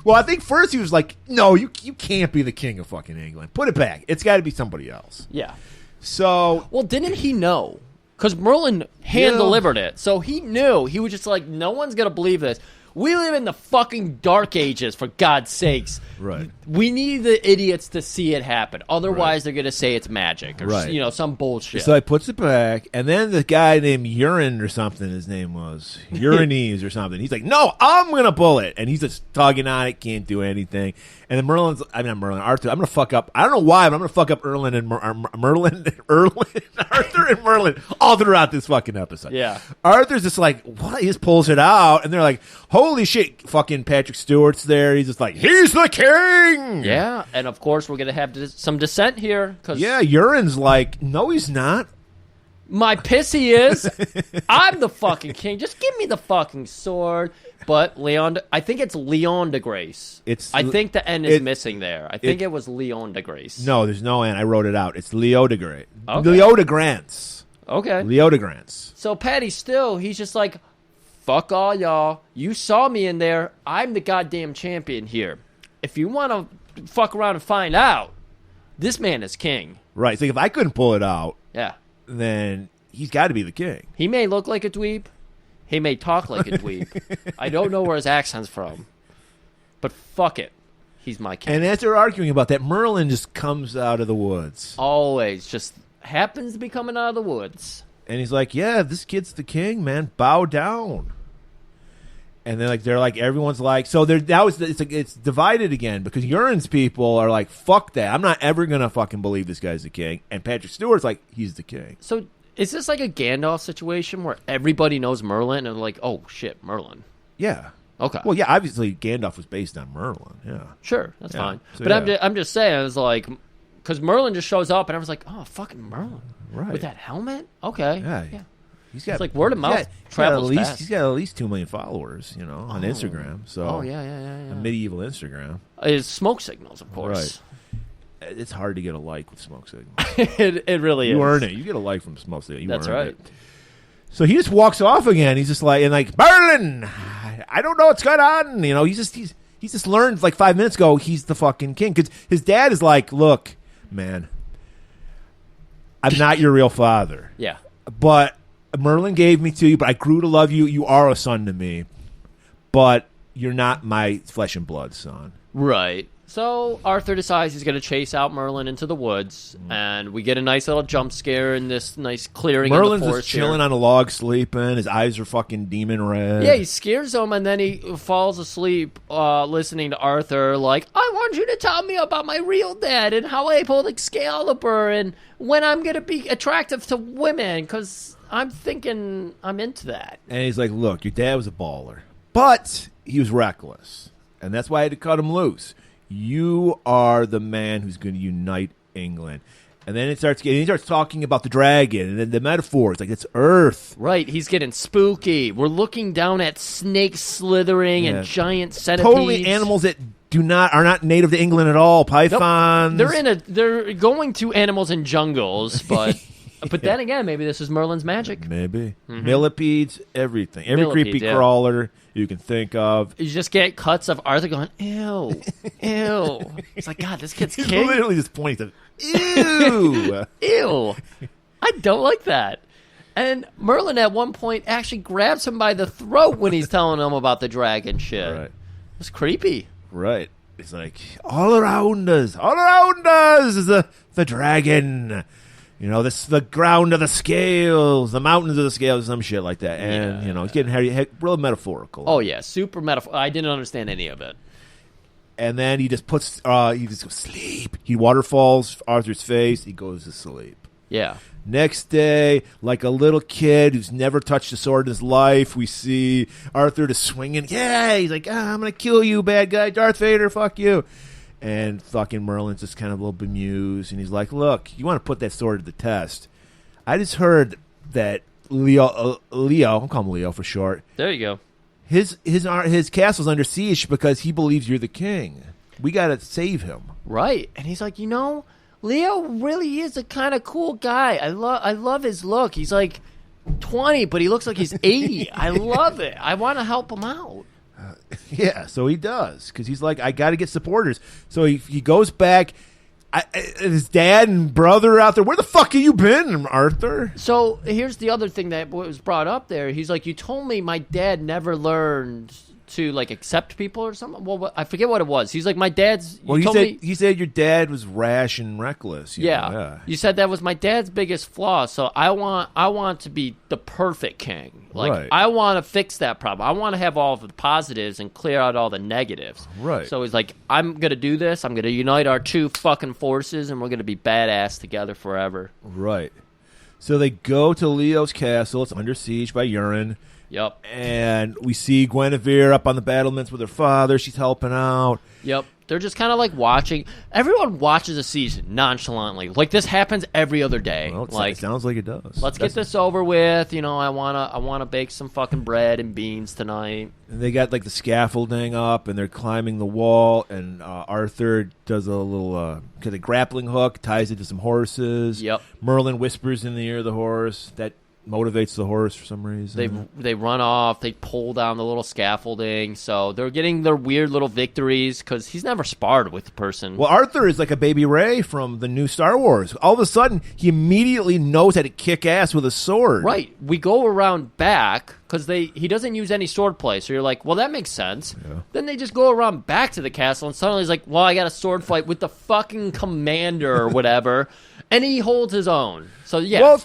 Well, I think first he was like, no, you can't be the king of fucking England. Put it back. It's got to be somebody else. Yeah. So. Well, didn't he know? Because Merlin hand-delivered it. So he knew. He was just like, no one's going to believe this. We live in the fucking dark ages, for God's sakes. Right. We need the idiots to see it happen. Otherwise, they're going to say it's magic or some bullshit. So he puts it back, and then the guy named Urine or something, his name was Urines or something. He's like, "No, I'm going to pull it," and he's just tugging on it, can't do anything. And then Arthur, I'm going to fuck up. I don't know why, but I'm going to fuck up Arthur and Merlin all throughout this fucking episode. Yeah. Arthur's just like, what? He just pulls it out, and they're like, holy shit, fucking Patrick Stewart's there. He's just like, he's the king! Yeah, and of course we're going to have some dissent here. Cause Yeah, Euron's like, no, he's not. my pissy is. I'm the fucking king. Just give me the fucking sword. But I think it's Leon de Grace. I think the N is missing there. I think it was Leon de Grace. No, there's no N. I wrote it out. It's Leo de Grace. Okay. Leo de Grance. Okay. Leo de Grance. So Patty Still, he's just like, fuck all y'all. You saw me in there. I'm the goddamn champion here. If you want to fuck around and find out, this man is king. Right. So if I couldn't pull it out, Yeah. then he's got to be the king. He may look like a dweeb. He may talk like a dweeb. I don't know where his accent's from. But fuck it. He's my king. And as they're arguing about that, Merlin just comes out of the woods. Always. Just happens to be coming out of the woods. And he's like, yeah, this kid's the king, man. Bow down. And then they're like, everyone's like, so it's divided again because Euron's people are like, fuck that. I'm not ever going to fucking believe this guy's the king. And Patrick Stewart's like, he's the king. So is this like a Gandalf situation where everybody knows Merlin and they're like, oh shit, Merlin? Yeah. Okay. Well, yeah, obviously Gandalf was based on Merlin. Yeah. Sure, that's Yeah. fine. So, but yeah. I'm just saying, I was like, because Merlin just shows up and I was like, oh, fucking Merlin. Right. With that helmet? Okay. Yeah. He's got, It's like word of mouth he's travels fast. He's got at least 2 million followers, on Instagram. So Oh, yeah. a medieval Instagram. It's smoke signals, of course. It's hard to get a like with smoke signals. It really is. You earn it. You get a like from smoke signals. That's earn right. It. So he just walks off again. He's just like, Merlin, I don't know what's going on. He's just learned like 5 minutes ago he's the fucking king. Because his dad is like, look, man, I'm not your real father. Yeah. But Merlin gave me to you, but I grew to love you. You are a son to me. But you're not my flesh and blood son. Right. So Arthur decides he's going to chase out Merlin into the woods, and we get a nice little jump scare in this nice clearing. Merlin's in the forest just chilling here. on a log, sleeping. His eyes are fucking demon red. Yeah, he scares him, and then he falls asleep listening to Arthur, like, I want you to tell me about my real dad and how I pulled Excalibur and when I'm going to be attractive to women, because I'm thinking I'm into that. And he's like, look, your dad was a baller, but he was reckless, and that's why I had to cut him loose. You are the man who's going to unite England. And then he starts talking about the dragon and then the metaphors, like it's Earth. Right, he's getting spooky. We're looking down at snakes slithering and giant centipedes. Totally animals that are not native to England at all. Pythons. Nope. They're going to animals in jungles, but but then again, maybe this is Merlin's magic. Maybe. Millipedes, everything. Every creepy yeah. crawler you can think of. You just get cuts of Arthur going, ew, ew. It's like, God, this kid's He's king. literally just pointing to, ew. Ew. I don't like that. And Merlin at one point actually grabs him by the throat when he's telling him about the dragon shit. Right. It's creepy. Right. It's like, all around us is the dragon. This the ground of the scales, the mountains of the scales, some shit like that. And, he's getting real metaphorical. Oh, yeah, super metaphor. I didn't understand any of it. And then he just puts, he just goes, sleep. He waterfalls Arthur's face. He goes to sleep. Yeah. Next day, like a little kid who's never touched a sword in his life, we see Arthur just swinging. Yeah, he's like, I'm going to kill you, bad guy. Darth Vader, fuck you. And fucking Merlin's just kind of a little bemused. And he's like, look, you want to put that sword to the test. I just heard that Leo, I'll call him Leo for short. There you go. His castle's under siege because he believes you're the king. We got to save him. Right. And he's like, Leo really is a kind of cool guy. I love his look. He's like 20, but he looks like he's 80. I love it. I want to help him out. Yeah, so he does because he's like, I got to get supporters. So he goes back. His dad and brother out there. Where the fuck have you been, Arthur? So here's the other thing that was brought up there. He's like, you told me my dad never learned to like accept people or something. Well, I forget what it was. He's like, my dad's. Well, he said your dad was rash and reckless. Yeah. You said that was my dad's biggest flaw. So I want to be the perfect king. Like Right. I want to fix that problem. I want to have all of the positives and clear out all the negatives. Right. So he's like, I'm gonna do this. I'm gonna unite our two fucking forces, and we're gonna be badass together forever. Right. So they go to Leo's castle. It's under siege by Euron. Yep. And we see Guinevere up on the battlements with her father. She's helping out. Yep. They're just kind of like watching. Everyone watches a season nonchalantly. Like this happens every other day. Well, like it sounds like it does. Let's get this over with. I wanna bake some fucking bread and beans tonight. And they got like the scaffolding up, and they're climbing the wall. And Arthur does a little grappling hook, ties it to some horses. Yep. Merlin whispers in the ear of the horse. That motivates the horse for some reason. They run off. They pull down the little scaffolding. So they're getting their weird little victories because he's never sparred with the person. Well, Arthur is like a baby Ray from the new Star Wars. All of a sudden, he immediately knows how to kick ass with a sword. Right. We go around back because he doesn't use any sword play. So you're like, well, that makes sense. Yeah. Then they just go around back to the castle, and suddenly he's like, well, I got a sword fight with the fucking commander or whatever, and he holds his own. So yeah. Well,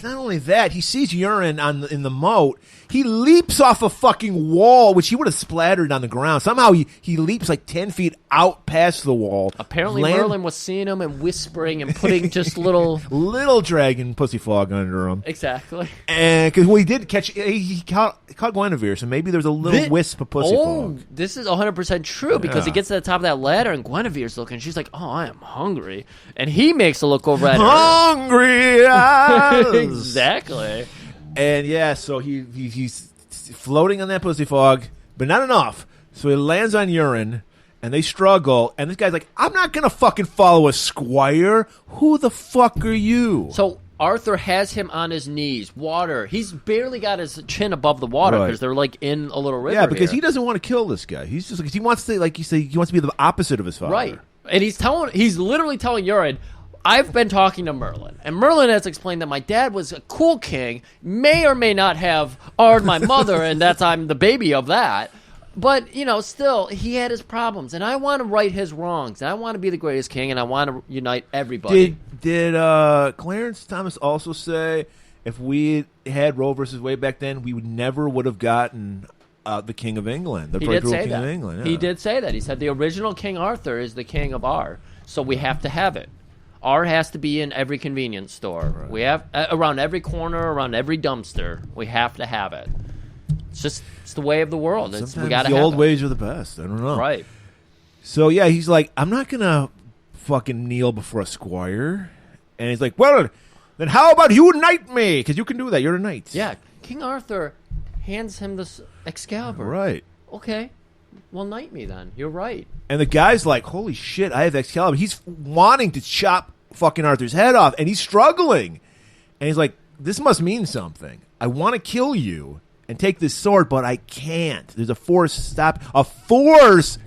not only that, he sees urine in the moat. He leaps off a fucking wall, which he would have splattered on the ground. Somehow he leaps like 10 feet out past the wall. Apparently Merlin was seeing him and whispering and putting just little dragon pussy fog under him. Exactly. And because he did catch, he caught Guinevere, so maybe there's a little wisp of pussy fog. This is 100% true because he gets to the top of that ladder and Guinevere's looking. She's like, "Oh, I am hungry," and he makes a look over at her. Hungry eyes. Exactly. And yeah, so he's floating on that pussy fog, but not enough. So he lands on urine, and they struggle. And this guy's like, "I'm not gonna fucking follow a squire. Who the fuck are you?" So Arthur has him on his knees, water. He's barely got his chin above the water because they're like in a little river. Yeah, because here. he doesn't want to kill this guy. He's just like, he wants to, like you say, he wants to be the opposite of his father. Right. And he's literally telling Urine, I've been talking to Merlin, and Merlin has explained that my dad was a cool king, may or may not have R my mother, and I'm the baby of that. But, still, he had his problems, and I want to right his wrongs, and I want to be the greatest king, and I want to unite everybody. Did Clarence Thomas also say if we had Roe versus Wade back then, we would have gotten the King of England, the first King of England? Yeah. He did say that. He said the original King Arthur is the king of R, so we have to have it. R has to be in every convenience store. Right. We have around every corner, around every dumpster. We have to have it. It's the way of the world. Sometimes we gotta the have old it. ways are the best. I don't know. Right. So yeah, he's like, I'm not gonna fucking kneel before a squire. And he's like, well, then how about you knight me? Because you can do that. You're a knight. Yeah. King Arthur hands him this Excalibur. Right. Okay. Well, knight me then. You're right. And the guy's like, holy shit, I have Excalibur. He's wanting to chop fucking Arthur's head off, and he's struggling. And he's like, this must mean something. I want to kill you and take this sword, but I can't. There's a force,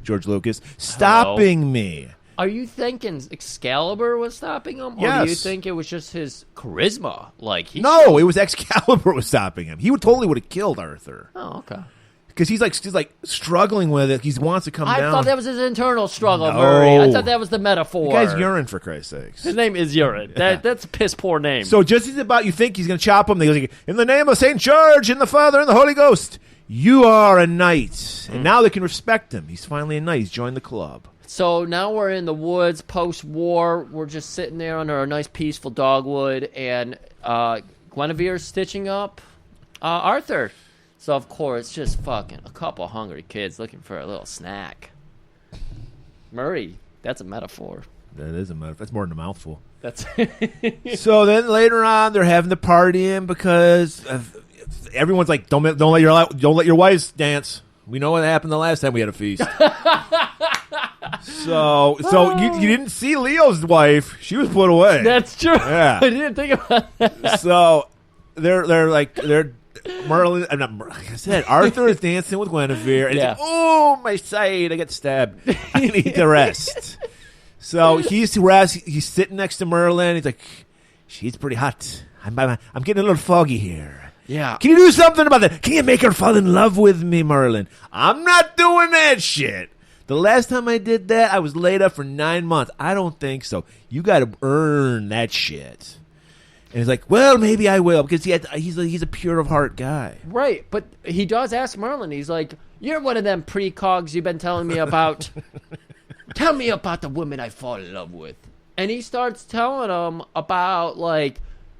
George Lucas, stopping me. Are you thinking Excalibur was stopping him? Yes. Or do you think it was just his charisma? No, it was Excalibur was stopping him. He totally would have killed Arthur. Oh, okay. Because he's like struggling with it. He wants to come down. I thought that was his internal struggle, No. Murray. I thought that was the metaphor. The guy's urine, for Christ's sakes. His name is Urine. That's a piss poor name. So just as about you think he's going to chop him, they go, in the name of St. George and the Father and the Holy Ghost, you are a knight. And now they can respect him. He's finally a knight. He's joined the club. So now we're in the woods post-war. We're just sitting there under a nice peaceful dogwood, and Guinevere's stitching up Arthur. So, of course, just fucking a couple hungry kids looking for a little snack. Murray, that's a metaphor. That is a metaphor. That's more than a mouthful. That's So then later on, they're having the party in because everyone's like, don't let your wives dance. We know what happened the last time we had a feast. So you didn't see Leo's wife. She was put away. That's true. Yeah. I didn't think about that. So they're Merlin, like I said, Arthur is dancing with Guinevere, and he's like, oh, my side, I got stabbed. I need to rest. So he's sitting next to Merlin. He's like, she's pretty hot. I'm getting a little foggy here. Yeah. Can you do something about that? Can you make her fall in love with me, Merlin? I'm not doing that shit. The last time I did that, I was laid up for 9 months. I don't think so. You got to earn that shit. And he's like, well, maybe I will, because he's a pure of heart guy. Right, but he does ask Merlin. He's like, you're one of them precogs you've been telling me about. Tell me about the woman I fall in love with. And he starts telling him about,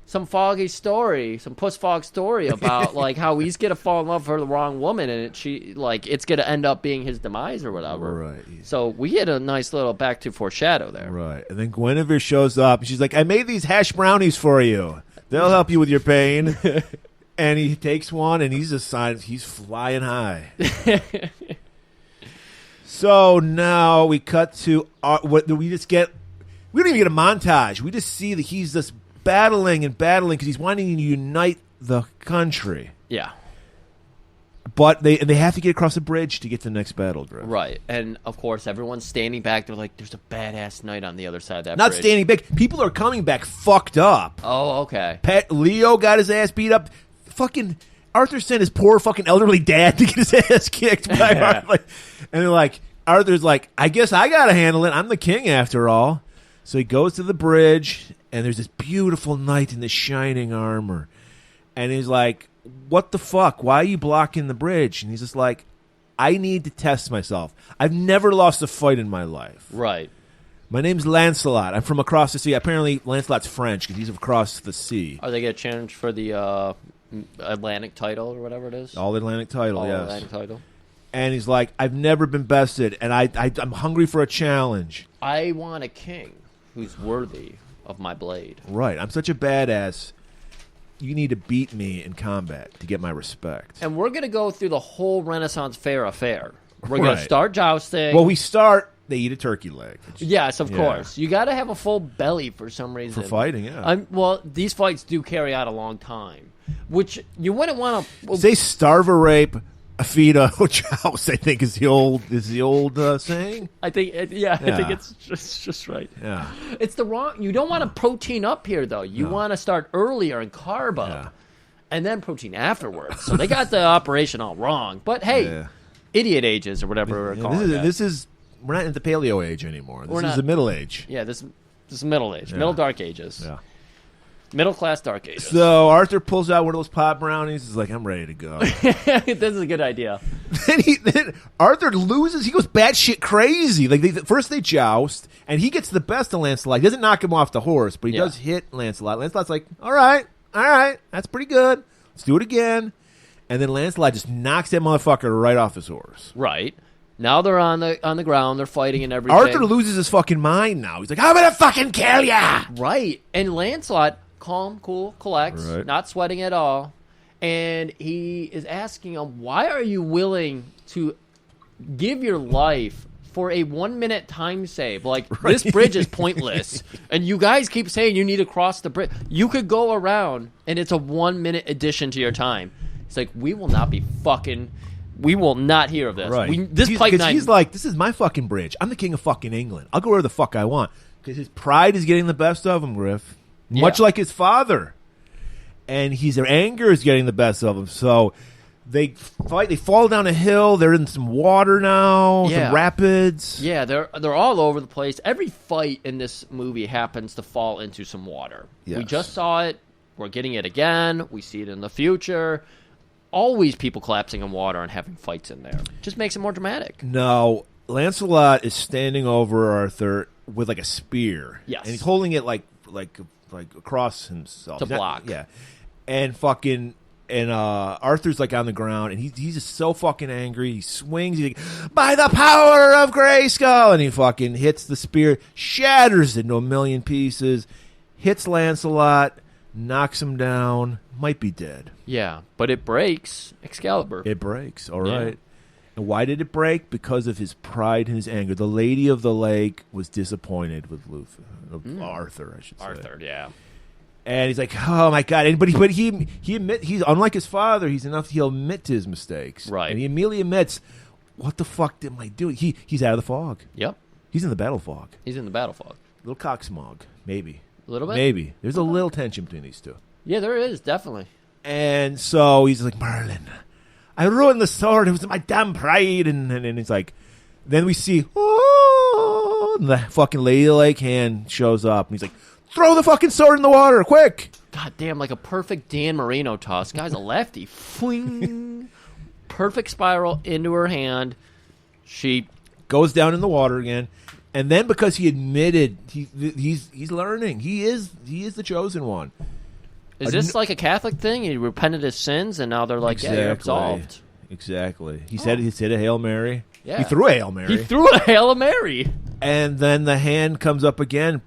some foggy story, some puss fog story about like how he's gonna fall in love for the wrong woman, and it's gonna end up being his demise or whatever. Right. So we get a nice little back to foreshadow there. Right. And then Guinevere shows up, and she's like, I made these hash brownies for you. They'll help you with your pain. And he takes one, and he's flying high. So now we cut to we don't even get a montage. We just see that he's just battling because he's wanting to unite the country. Yeah. But they have to get across the bridge to get to the next battle, Griff. Right. And, of course, everyone's standing back. They're like, there's a badass knight on the other side of that Not bridge. standing back. People are coming back fucked up. Oh, okay. Leo got his ass beat up. Fucking Arthur sent his poor fucking elderly dad to get his ass kicked by Arthur. And they're like, Arthur's like, I guess I got to handle it. I'm the king after all. So he goes to the bridge, and there's this beautiful knight in this shining armor. And he's like, what the fuck? Why are you blocking the bridge? And he's just like, I need to test myself. I've never lost a fight in my life. Right. My name's Lancelot. I'm from across the sea. Apparently, Lancelot's French because he's across the sea. Are they going to challenge for the Atlantic title or whatever it is? All Atlantic title, yes. Atlantic title. And he's like, I've never been bested, and I'm hungry for a challenge. I want a king who's worthy of my blade. Right. I'm such a badass. You need to beat me in combat to get my respect. And we're going to go through the whole Renaissance Fair affair. We're going to Right. start jousting. Well, they eat a turkey leg. Yes, of course. You got to have a full belly for some reason. For fighting, yeah. Well, these fights do carry out a long time, which you wouldn't want to... Say starve or rape, feed a joust, I think is the old saying. I think, I think it's just right. Yeah. It's the wrong... You don't want to protein up here, though. You want to start earlier and carb up, and then protein afterwards. So they got the operation all wrong. But hey, idiot ages or whatever we're calling it. We're not in the paleo age anymore. This is the middle age. Yeah, this is middle age. Middle dark ages. Yeah. Middle class dark ages. So Arthur pulls out one of those pot brownies. He's like, I'm ready to go. This is a good idea. Then Arthur loses. He goes batshit crazy. Like first they joust, and he gets the best of Lancelot. He doesn't knock him off the horse, but he does hit Lancelot. Lancelot's like, all right, that's pretty good. Let's do it again. And then Lancelot just knocks that motherfucker right off his horse. Right. Now they're on the ground. They're fighting and everything. Arthur loses his fucking mind now. He's like, I'm going to fucking kill ya! Right. And Lancelot, calm, cool, collects, not sweating at all. And he is asking him, why are you willing to give your life for a 1 minute time save? Like, this bridge is pointless. And you guys keep saying you need to cross the bridge. You could go around, and it's a 1 minute addition to your time. It's like, we will not hear of this. Right. He's like, this is my fucking bridge. I'm the king of fucking England. I'll go where the fuck I want. Because his pride is getting the best of him, Griff. Much like his father. And his anger is getting the best of him. So they fight. They fall down a hill. They're in some water now. Some rapids. Yeah, they're all over the place. Every fight in this movie happens to fall into some water. Yes. We just saw it. We're getting it again. We see it in the future. Always people collapsing in water and having fights in there. Just makes it more dramatic. No, Lancelot is standing over Arthur with like a spear. Yes. And he's holding it like across himself. To block. And Arthur's like on the ground, and he's just so fucking angry. He swings, he's like, by the power of Grayskull, and he fucking hits the spear, shatters it into a million pieces, hits Lancelot, knocks him down, might be dead. Yeah, but it breaks Excalibur. It breaks, all right. And why did it break? Because of his pride and his anger. The Lady of the Lake was disappointed with Arthur, I should say. Arthur, yeah. And he's like, oh my god! But he's unlike his father. He'll admit to his mistakes, right? And he immediately admits, what the fuck am I doing? He's out of the fog. Yep, he's in the battle fog. He's in the battle fog. Little cock smog, maybe. A little bit, maybe. There's a little tension between these two. Yeah, there is definitely. And so he's like, Merlin, I ruined the sword. It was my damn pride. And he's like, then we see, and the fucking Lady of the Lake hand shows up, and he's like, throw the fucking sword in the water, quick! God damn, like a perfect Dan Marino toss. Guy's a lefty. Fling. Perfect spiral into her hand. She goes down in the water again. And then because he admitted he's learning. He is the chosen one. Is this like a Catholic thing? He repented his sins, and now they're like, yeah, you're absolved. Exactly. He said a Hail Mary. Yeah. He threw a Hail Mary. He threw a Hail Mary. And then the hand comes up again,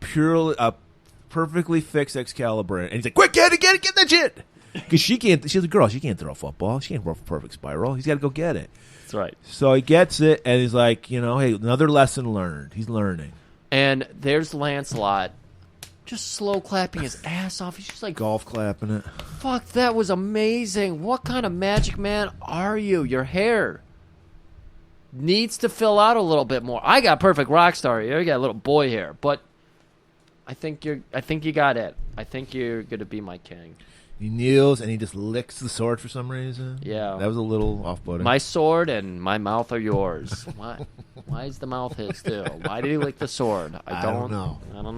perfectly fixed Excalibur. And he's like, quick, get that shit. Because she's a girl. She can't throw a football. She can't throw a perfect spiral. He's got to go get it. That's right. So he gets it, and he's like, hey, another lesson learned. He's learning. And there's Lancelot just slow clapping his ass off. He's just like... golf clapping it. Fuck, that was amazing. What kind of magic man are you? Your hair needs to fill out a little bit more. I got perfect rock star here. You got a little boy hair. But I think you got it. I think you're going to be my king. He kneels and he just licks the sword for some reason. Yeah. That was a little off-putting. My sword and my mouth are yours. Why is the mouth his too? Why did he lick the sword? I don't know. I don't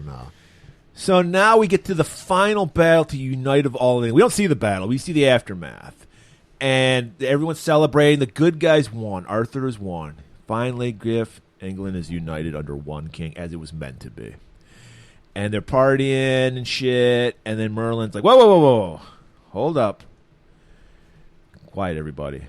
know. So now we get to the final battle to unite of all. We don't see the battle. We see the aftermath. And everyone's celebrating. The good guys won. Arthur has won. Finally, Griff, England is united under one king, as it was meant to be. And they're partying and shit. And then Merlin's like, whoa. Hold up. Quiet, everybody.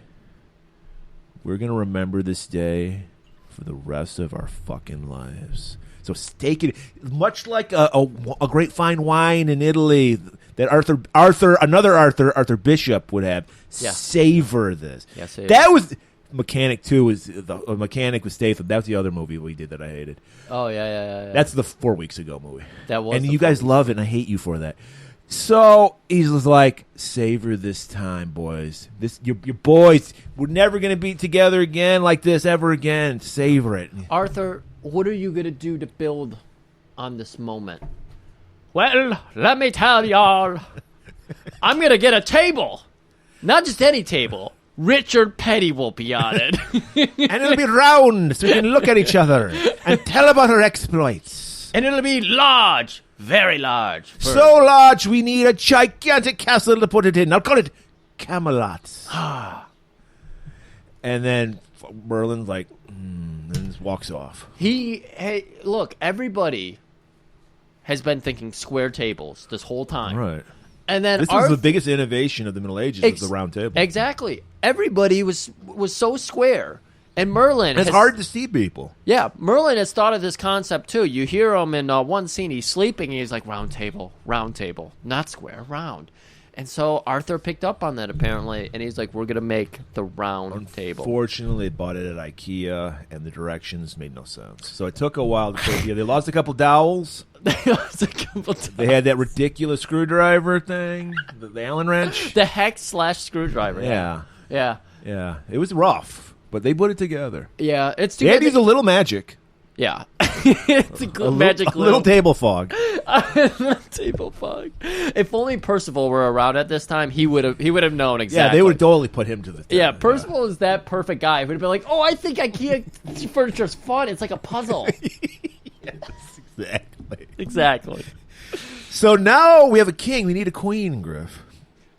We're going to remember this day for the rest of our fucking lives. So stake it, much like a great fine wine in Italy that Arthur Bishop would have. Yeah. Savor this. Yeah, that was... Mechanic 2 was the Mechanic with Statham. That was the other movie we did that I hated. Oh yeah. That's the 4 weeks ago movie. That was, and you guys love it, and I hate you for that. So he's like, savor this time, boys. Your boys. We're never gonna be together again like this ever again. Savor it, Arthur. What are you gonna do to build on this moment? Well, let me tell y'all, I'm gonna get a table, not just any table. Richard Petty will be on it. And it'll be round so we can look at each other and tell about our exploits. And it'll be large, very large. So large we need a gigantic castle to put it in. I'll call it Camelot. And then Merlin's like, and just walks off. Look, everybody has been thinking square tables this whole time. Right. And then this is the biggest innovation of the Middle Ages, was the round table. Exactly. Everybody was so square. And Merlin... It's hard to see people. Yeah, Merlin has thought of this concept, too. You hear him in one scene, he's sleeping, and he's like, round table, not square, round. And so Arthur picked up on that, apparently, and he's like, we're going to make the round table. Unfortunately, they bought it at IKEA, and the directions made no sense. So it took a while to put it together. They lost a couple dowels. They had that ridiculous screwdriver thing, the Allen wrench. The hex/screwdriver. Yeah. It was rough, but they put it together. Yeah, it's too They had to use a little magic. Yeah. It's a good magic little table fog. Table fog. If only Percival were around at this time, he would have known exactly. Yeah, they would have totally put him to the table. Yeah, Percival is that perfect guy. He would have been like, oh, I think IKEA furniture's fun. It's like a puzzle. Yes, Exactly. So now we have a king. We need a queen, Griff.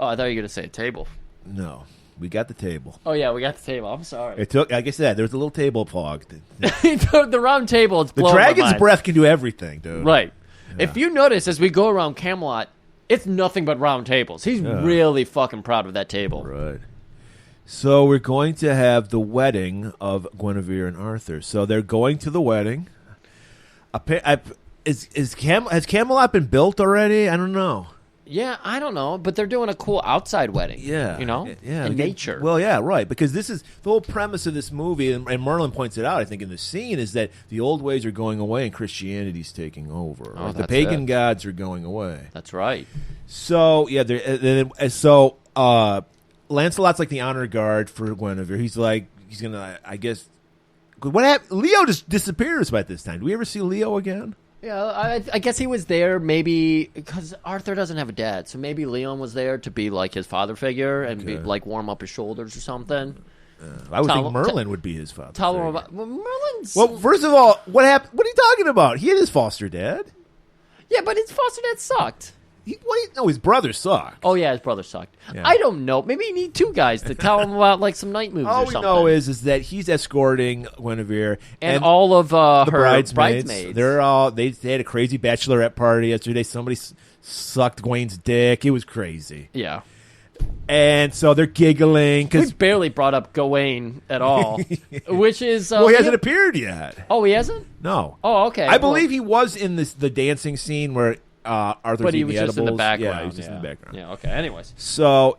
Oh, I thought you were going to say a table. No. We got the table. Oh, yeah, we got the table. I'm sorry. It took, like I said, there was a little table fog. The round table, it's blowing the dragon's my mind. breath can do everything, dude. Right. Yeah. If you notice, as we go around Camelot, it's nothing but round tables. He's really fucking proud of that table. Right. So we're going to have the wedding of Guinevere and Arthur. So they're going to the wedding. Has Camelot been built already? I don't know. Yeah, I don't know, but they're doing a cool outside wedding. Yeah. You know? Yeah. In nature. Well, yeah, right. Because this is the whole premise of this movie, and Merlin points it out, I think, in the scene, is that the old ways are going away and Christianity's taking over. Oh, the pagan gods are going away. That's right. So, yeah, Lancelot's like the honor guard for Guinevere. He's going to, I guess, what happened? Leo just disappears by this time. Do we ever see Leo again? Yeah, I guess he was there maybe because Arthur doesn't have a dad, so maybe Leon was there to be like his father figure and be, like warm up his shoulders or something. I would think Merlin would be his father. Tell him about Merlin's. Well, first of all, what happened? What are you talking about? He had his foster dad. Yeah, but his foster dad sucked. No, his brother sucked. Oh yeah, his brother sucked. Yeah. I don't know. Maybe you need two guys to tell him about like some night moves All or we something. know is that he's escorting Guinevere and all of the her bridesmaids. They're all they had a crazy bachelorette party yesterday. Somebody sucked Gwen's dick. It was crazy. Yeah. And so they're giggling We because barely brought up Gawain at all, which is he hasn't appeared yet. Oh, he hasn't. No. Oh, okay. I believe he was in the dancing scene where Arthur's but he eating was the just in the edibles. background. Yeah, he was just in the background. Yeah. Okay. Anyways, So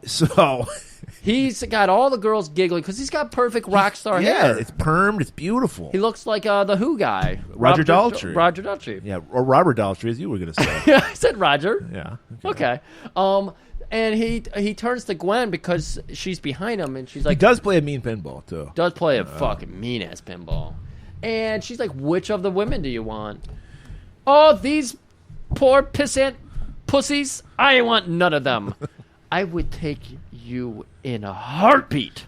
he's got all the girls giggling because he's got perfect rock star hair. it's permed. It's beautiful. He looks like the Who guy, Roger Daltrey. Roger Daltrey. Yeah, or Robert Daltrey, as you were going to say. I said Roger. Yeah. Okay. And he turns to Gwen because she's behind him, and she's He like, does play a mean pinball too. does play a fucking mean ass pinball. And she's like, which of the women do you want? Oh, these poor pissant pussies. I want none of them. I would take you in a heartbeat.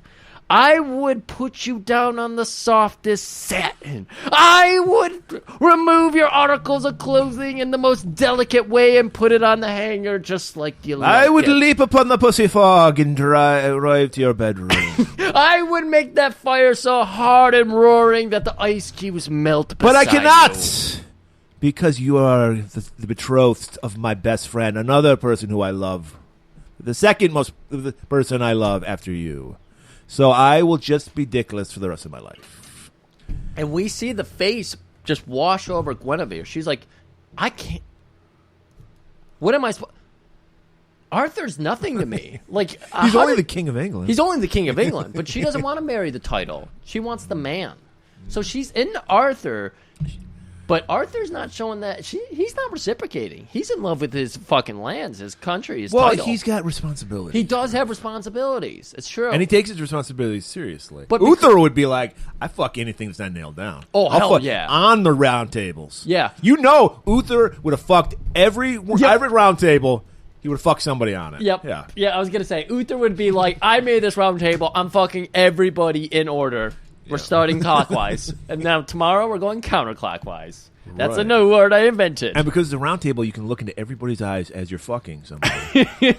I would put you down on the softest satin. I would remove your articles of clothing in the most delicate way and put it on the hanger just like you like I would it. leap upon the pussy fog and arrive to your bedroom. I would make that fire so hard and roaring that the ice cubes melt But I beside cannot! you. Because you are the betrothed of my best friend, another person who I love. The second most the person I love after you. So I will just be dickless for the rest of my life. And we see the face just wash over Guinevere. She's like, I can't. What am I supposed? Arthur's nothing to me. Like He's only the king of England. He's only the king of England, but she doesn't want to marry the title. She wants the man. So she's into Arthur, but Arthur's not showing that. He's not reciprocating. He's in love with his fucking lands, his country, his title. He's got responsibility. He does have responsibilities. It's true. And he takes his responsibilities seriously. But Uther would be like, I fuck anything that's not nailed down. Oh, I'll hell fuck yeah. On the round tables. Yeah. You know Uther would have fucked every round table. He would have fucked somebody on it. Yep. Yeah, I was going to say, Uther would be like, I made this round table. I'm fucking everybody in order. We're starting clockwise. And now tomorrow we're going counterclockwise. That's a new word I invented. And because it's a round table, you can look into everybody's eyes as you're fucking somebody.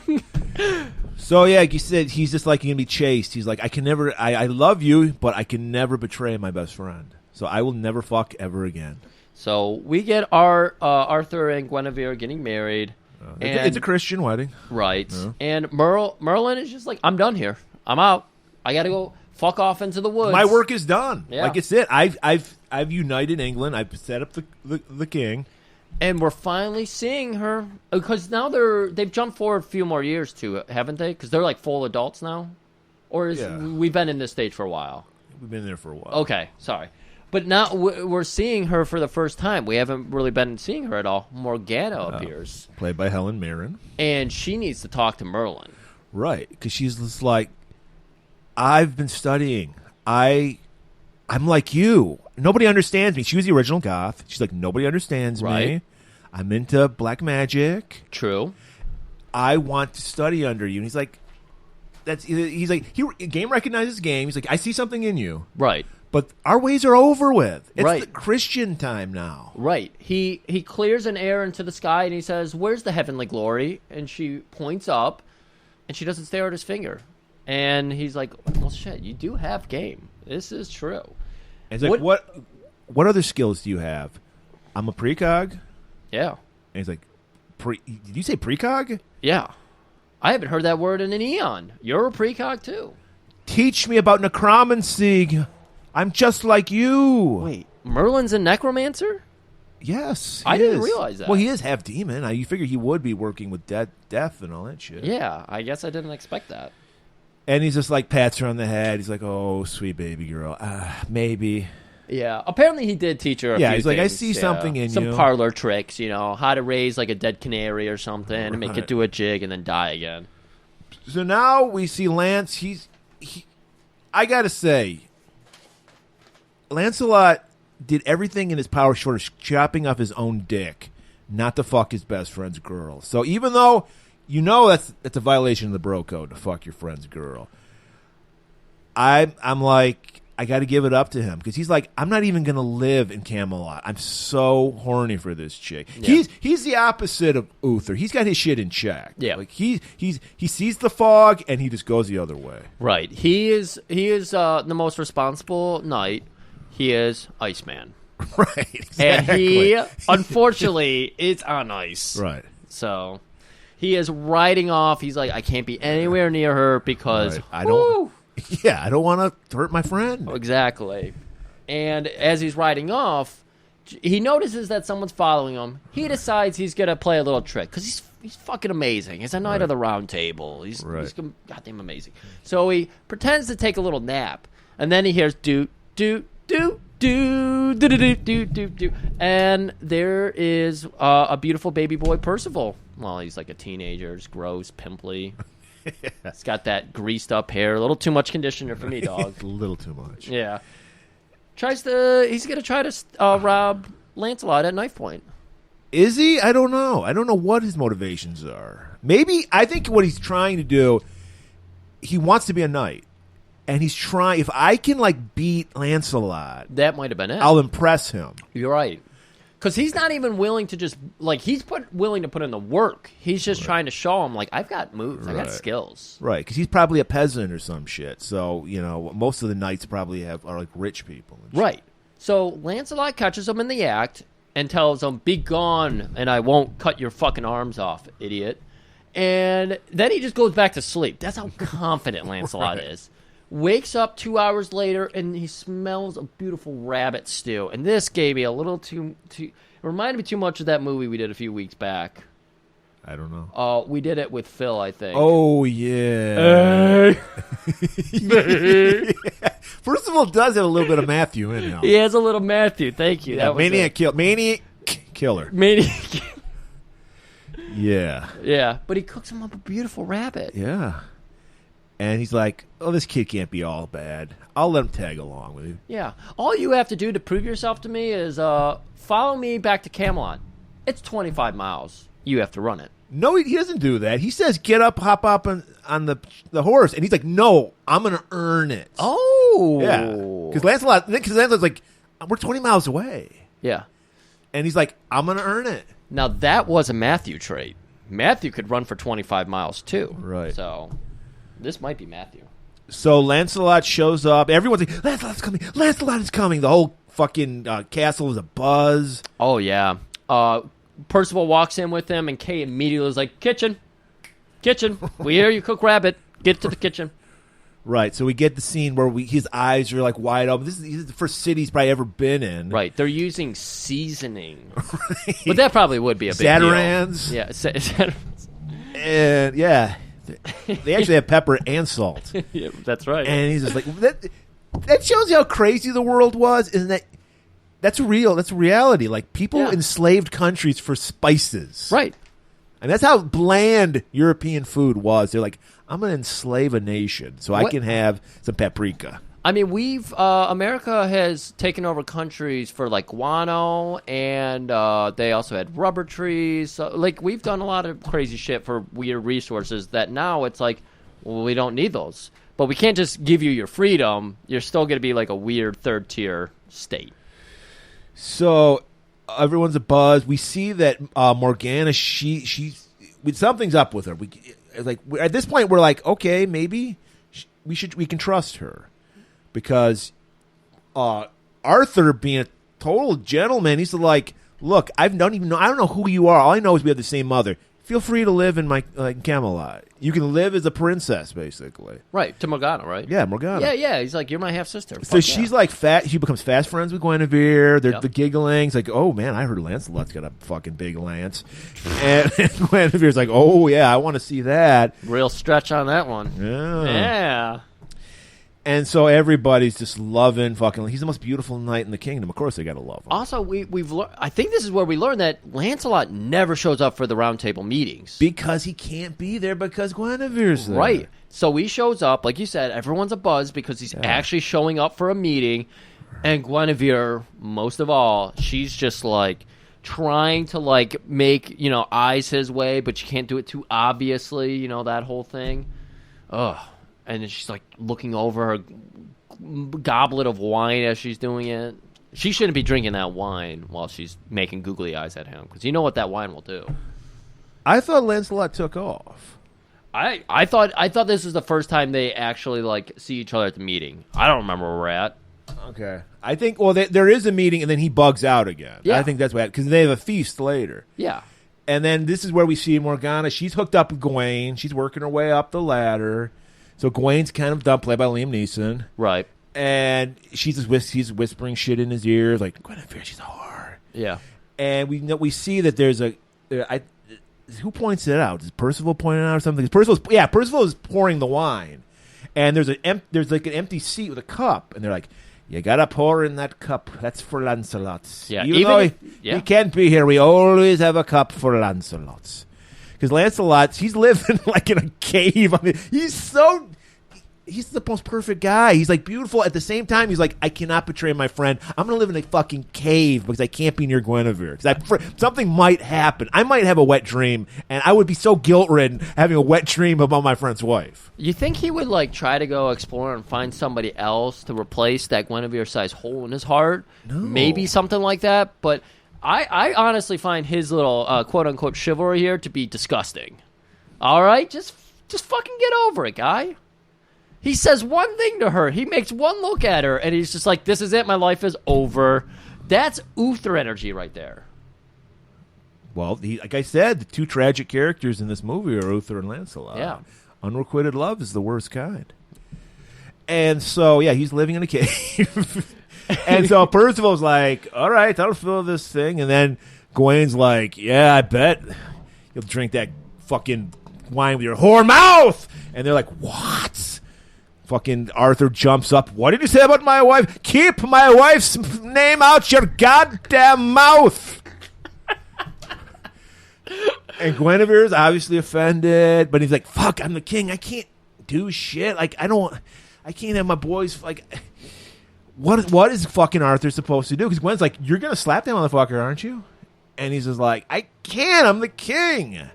So, yeah, like you said, he's just like, you're going to be chased. He's like, I love you, but I can never betray my best friend. So I will never fuck ever again. So we get our Arthur and Guinevere getting married. It's a Christian wedding. Right. Yeah. And Merlin is just like, I'm done here. I'm out. I got to go fuck off into the woods. My work is done. Yeah. Like it's it. I've united England. I've set up the king. And we're finally seeing her because now they've jumped forward a few more years too, haven't they? Because they're like full adults now, or we've been in this stage for a while. We've been there for a while. Okay, sorry, but now we're seeing her for the first time. We haven't really been seeing her at all. Morgana appears, played by Helen Mirren, and she needs to talk to Merlin. Right, because she's just like, I've been studying. I'm like you. Nobody understands me. She was the original goth. She's like, nobody understands me. I'm into black magic. True. I want to study under you. And he's like, game recognizes game. He's like, I see something in you. Right. But our ways are over with. It's Right. the Christian time now. Right. He clears an air into the sky and he says, "Where's the heavenly glory?" And she points up, and she doesn't stare at his finger. And he's like, "Well, shit, you do have game. This is true." And he's like, what other skills do you have? I'm a precog. Yeah. And he's like, did you say precog? Yeah. I haven't heard that word in an eon. You're a precog too. Teach me about necromancy. I'm just like you. Wait, Merlin's a necromancer? Yes, I didn't realize that. Well, he is half demon. You figure he would be working with death and all that shit. Yeah, I guess I didn't expect that. And he's just like pats her on the head. He's like, "Oh, sweet baby girl, maybe." Yeah, apparently he did teach her a few he's like, I things. see something in some you. Some parlor tricks, how to raise like a dead canary or something and make it do a jig and then die again. So now we see Lance. I got to say, Lancelot did everything in his power short of chopping off his own dick not to fuck his best friend's girl. So even though that's a violation of the bro code to fuck your friend's girl, I'm like, I got to give it up to him because he's like, I'm not even going to live in Camelot. I'm so horny for this chick. Yeah. He's the opposite of Uther. He's got his shit in check. Yeah. Like he sees the fog and he just goes the other way. Right. He is the most responsible knight. He is Iceman. Right. Exactly. And he, unfortunately, is on ice. Right. So he is riding off. He's like, I can't be anywhere near her because Right. I don't want to hurt my friend. Exactly. And as he's riding off, he notices that someone's following him. He decides he's going to play a little trick because he's fucking amazing. He's a knight of the round table. He's goddamn amazing. So he pretends to take a little nap. And then he hears doot, doot, doot, doot, doot, doot, doot, doot, doot. And there is a beautiful baby boy, Percival. Well, he's like a teenager. Just gross, pimply. He's got that greased up hair. A little too much conditioner for me, dog. A little too much. Yeah. He's going to try to rob Lancelot at knife point. Is he? I don't know. I don't know what his motivations are. Maybe, I think what he's trying to do, he wants to be a knight. And he's trying, if I can, like, beat Lancelot, That might have been it. I'll impress him. You're right. Because he's not even willing to just, like, willing to put in the work. He's just trying to show him, like, I've got moves. I got skills. Right, because he's probably a peasant or some shit. So, most of the knights probably are, like, rich people. And shit. Right. So Lancelot catches him in the act and tells him, be gone, and I won't cut your fucking arms off, idiot. And then he just goes back to sleep. That's how confident Lancelot is. Wakes up 2 hours later, and he smells a beautiful rabbit stew. And this gave me a little too it reminded me too much of that movie we did a few weeks back. I don't know. We did it with Phil, I think. Oh, yeah. First of all, it does have a little bit of Matthew in it. He has a little Matthew. Thank you. Yeah, That was Maniac Killer. Maniac. Yeah. Yeah, but he cooks him up a beautiful rabbit. Yeah. And he's like, oh, this kid can't be all bad. I'll let him tag along with you. Yeah. All you have to do to prove yourself to me is follow me back to Camelot. It's 25 miles. You have to run it. No, he doesn't do that. He says, get up, hop up on the horse. And he's like, no, I'm going to earn it. Oh. Yeah. Because Lancelot's like, we're 20 miles away. Yeah. And he's like, I'm going to earn it. Now, that was a Matthew trait. Matthew could run for 25 miles, too. Right. So, this might be Matthew. So Lancelot shows up. Everyone's like, Lancelot's coming. Lancelot is coming. The whole fucking castle is a buzz. Oh, yeah. Percival walks in with him, and Kay immediately is like, kitchen. We hear you cook rabbit. Get to the kitchen. Right. So we get the scene where his eyes are like wide open. This is the first city he's probably ever been in. Right. They're using seasoning. Right. But that probably would be a big Zatarans. deal. Yeah. Zatarans. And, yeah. They actually have pepper and salt. Yeah, that's right. And he's just like, that shows you how crazy the world was. Isn't that? That's real. That's reality. Like, people enslaved countries for spices. Right. And that's how bland European food was. They're like, I'm going to enslave a nation so I can have some paprika. I mean, America has taken over countries for, like, guano, and they also had rubber trees. So, like, we've done a lot of crazy shit for weird resources that now it's like, well, we don't need those. But we can't just give you your freedom. You're still going to be, like, a weird third-tier state. So everyone's a buzz. We see that Morgana, something's up with her. At this point, we're like, okay, maybe we can trust her. Because Arthur, being a total gentleman, he's like, look, I don't know who you are. All I know is we have the same mother. Feel free to live in my Camelot. You can live as a princess, basically. Right, to Morgana, right? Yeah, Morgana. Yeah. He's like, you're my half sister. So she's like she becomes fast friends with Guinevere. They're giggling. It's like, oh man, I heard Lancelot's got a fucking big lance. And Guinevere's like, oh yeah, I want to see that. Real stretch on that one. Yeah. And so everybody's just loving fucking. He's the most beautiful knight in the kingdom. Of course, they gotta love him. Also, we've learned. I think this is where we learned that Lancelot never shows up for the round table meetings because he can't be there because Guinevere's there. Right. So he shows up, like you said. Everyone's a buzz because he's actually showing up for a meeting, and Guinevere, most of all, she's just like trying to like make eyes his way, but she can't do it too obviously. That whole thing. Ugh. And then she's like looking over her goblet of wine as she's doing it. She shouldn't be drinking that wine while she's making googly eyes at him, because you know what that wine will do. I thought Lancelot took off. I thought this was the first time they actually like see each other at the meeting. I don't remember where we're at. Okay. I think, well, there is a meeting, and then he bugs out again. Yeah. I think that's what, because they have a feast later. Yeah. And then this is where we see Morgana. She's hooked up with Gawain. She's working her way up the ladder. So Gawain's kind of done, played by Liam Neeson. Right. And she's whispering shit in his ear, like, Guinevere, she's a whore. Yeah. And we see that there's who points it out? Does Percival point it out or something? Percival is pouring the wine. And there's like an empty seat with a cup. And they're like, you gotta pour in that cup. That's for Lancelot's. Yeah, Even though he can't be here, we always have a cup for Lancelot's. Because Lancelot, he's living like in a cave. I mean, he's the most perfect guy. He's like beautiful. At the same time, he's like, I cannot betray my friend. I'm going to live in a fucking cave because I can't be near Guinevere. Because something might happen. I might have a wet dream, and I would be so guilt-ridden having a wet dream about my friend's wife. You think he would like try to go explore and find somebody else to replace that Guinevere-sized hole in his heart? No. Maybe something like that. But I honestly find his little quote-unquote chivalry here to be disgusting. All right? Just fucking get over it, guy. He says one thing to her. He makes one look at her, and he's just like, this is it. My life is over. That's Uther energy right there. Well, like I said, the two tragic characters in this movie are Uther and Lancelot. Yeah. Unrequited love is the worst kind. And so, yeah, he's living in a cave. And so Percival's like, all right, I'll fill this thing. And then Gawain's like, yeah, I bet you'll drink that fucking wine with your whore mouth. And they're like, what? Fucking Arthur jumps up. What did you say about my wife? Keep my wife's name out your goddamn mouth. And Guinevere's obviously offended, but he's like, fuck, I'm the king. I can't do shit. Like, I can't have my boys, like, what is fucking Arthur supposed to do? Because Gwen's like, you're going to slap that motherfucker, aren't you? And he's just like, I can't. I'm the king.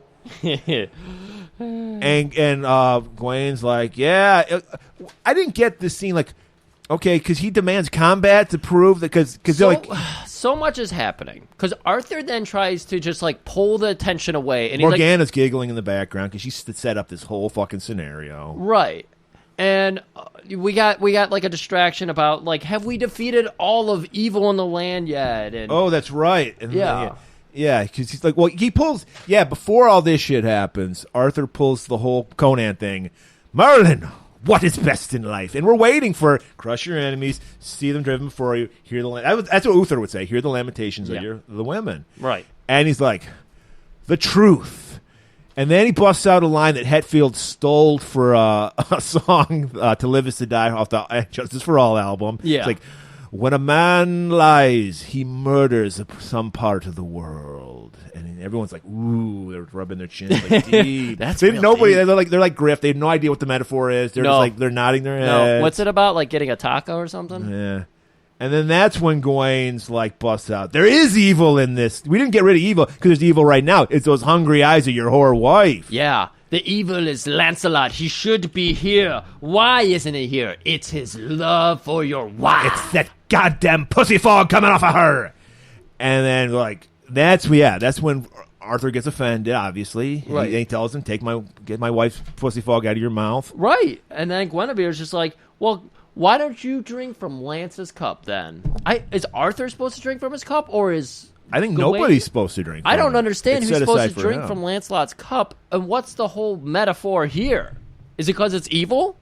And Gawain's like, yeah, I didn't get this scene. Like, okay, because he demands combat to prove that, because they're like, so much is happening. Because Arthur then tries to just like pull the attention away, and he's Morgana's giggling in the background because she's set up this whole fucking scenario, right? And we got like a distraction about like, have we defeated all of evil in the land yet? And oh, that's right. And yeah. Yeah, because he's like, well, he pulls, before all this shit happens, Arthur pulls the whole Conan thing. Merlin, what is best in life? And we're waiting for crush your enemies, see them driven before you, hear the that's what Uther would say, hear the lamentations of the women. Right. And he's like, the truth. And then he busts out a line that Hetfield stole for a song, To Live Is To Die, off the Justice for All album. Yeah. It's like, when a man lies, he murders some part of the world, and everyone's like, "Ooh!" They're rubbing their chins like deep. That's they're deep. They're like Griff. They have no idea what the metaphor is. They're just like they're nodding their heads. No, what's it about? Like getting a taco or something? Yeah. And then that's when Gawain's like busts out. There is evil in this. We didn't get rid of evil because there's evil right now. It's those hungry eyes of your whore wife. Yeah. The evil is Lancelot. He should be here. Why isn't he here? It's his love for your wife. It's that goddamn pussy fog coming off of her. And then, like, that's when Arthur gets offended, obviously. Right. He tells him, get my wife's pussy fog out of your mouth. Right. And then Guinevere's just like, well, why don't you drink from Lance's cup then? Is Arthur supposed to drink from his cup, or is... I think Gawain? nobody's supposed to drink from I don't it. understand It's who's set supposed aside to for drink him. from Lancelot's cup, and what's the whole metaphor here? Is it because it's evil?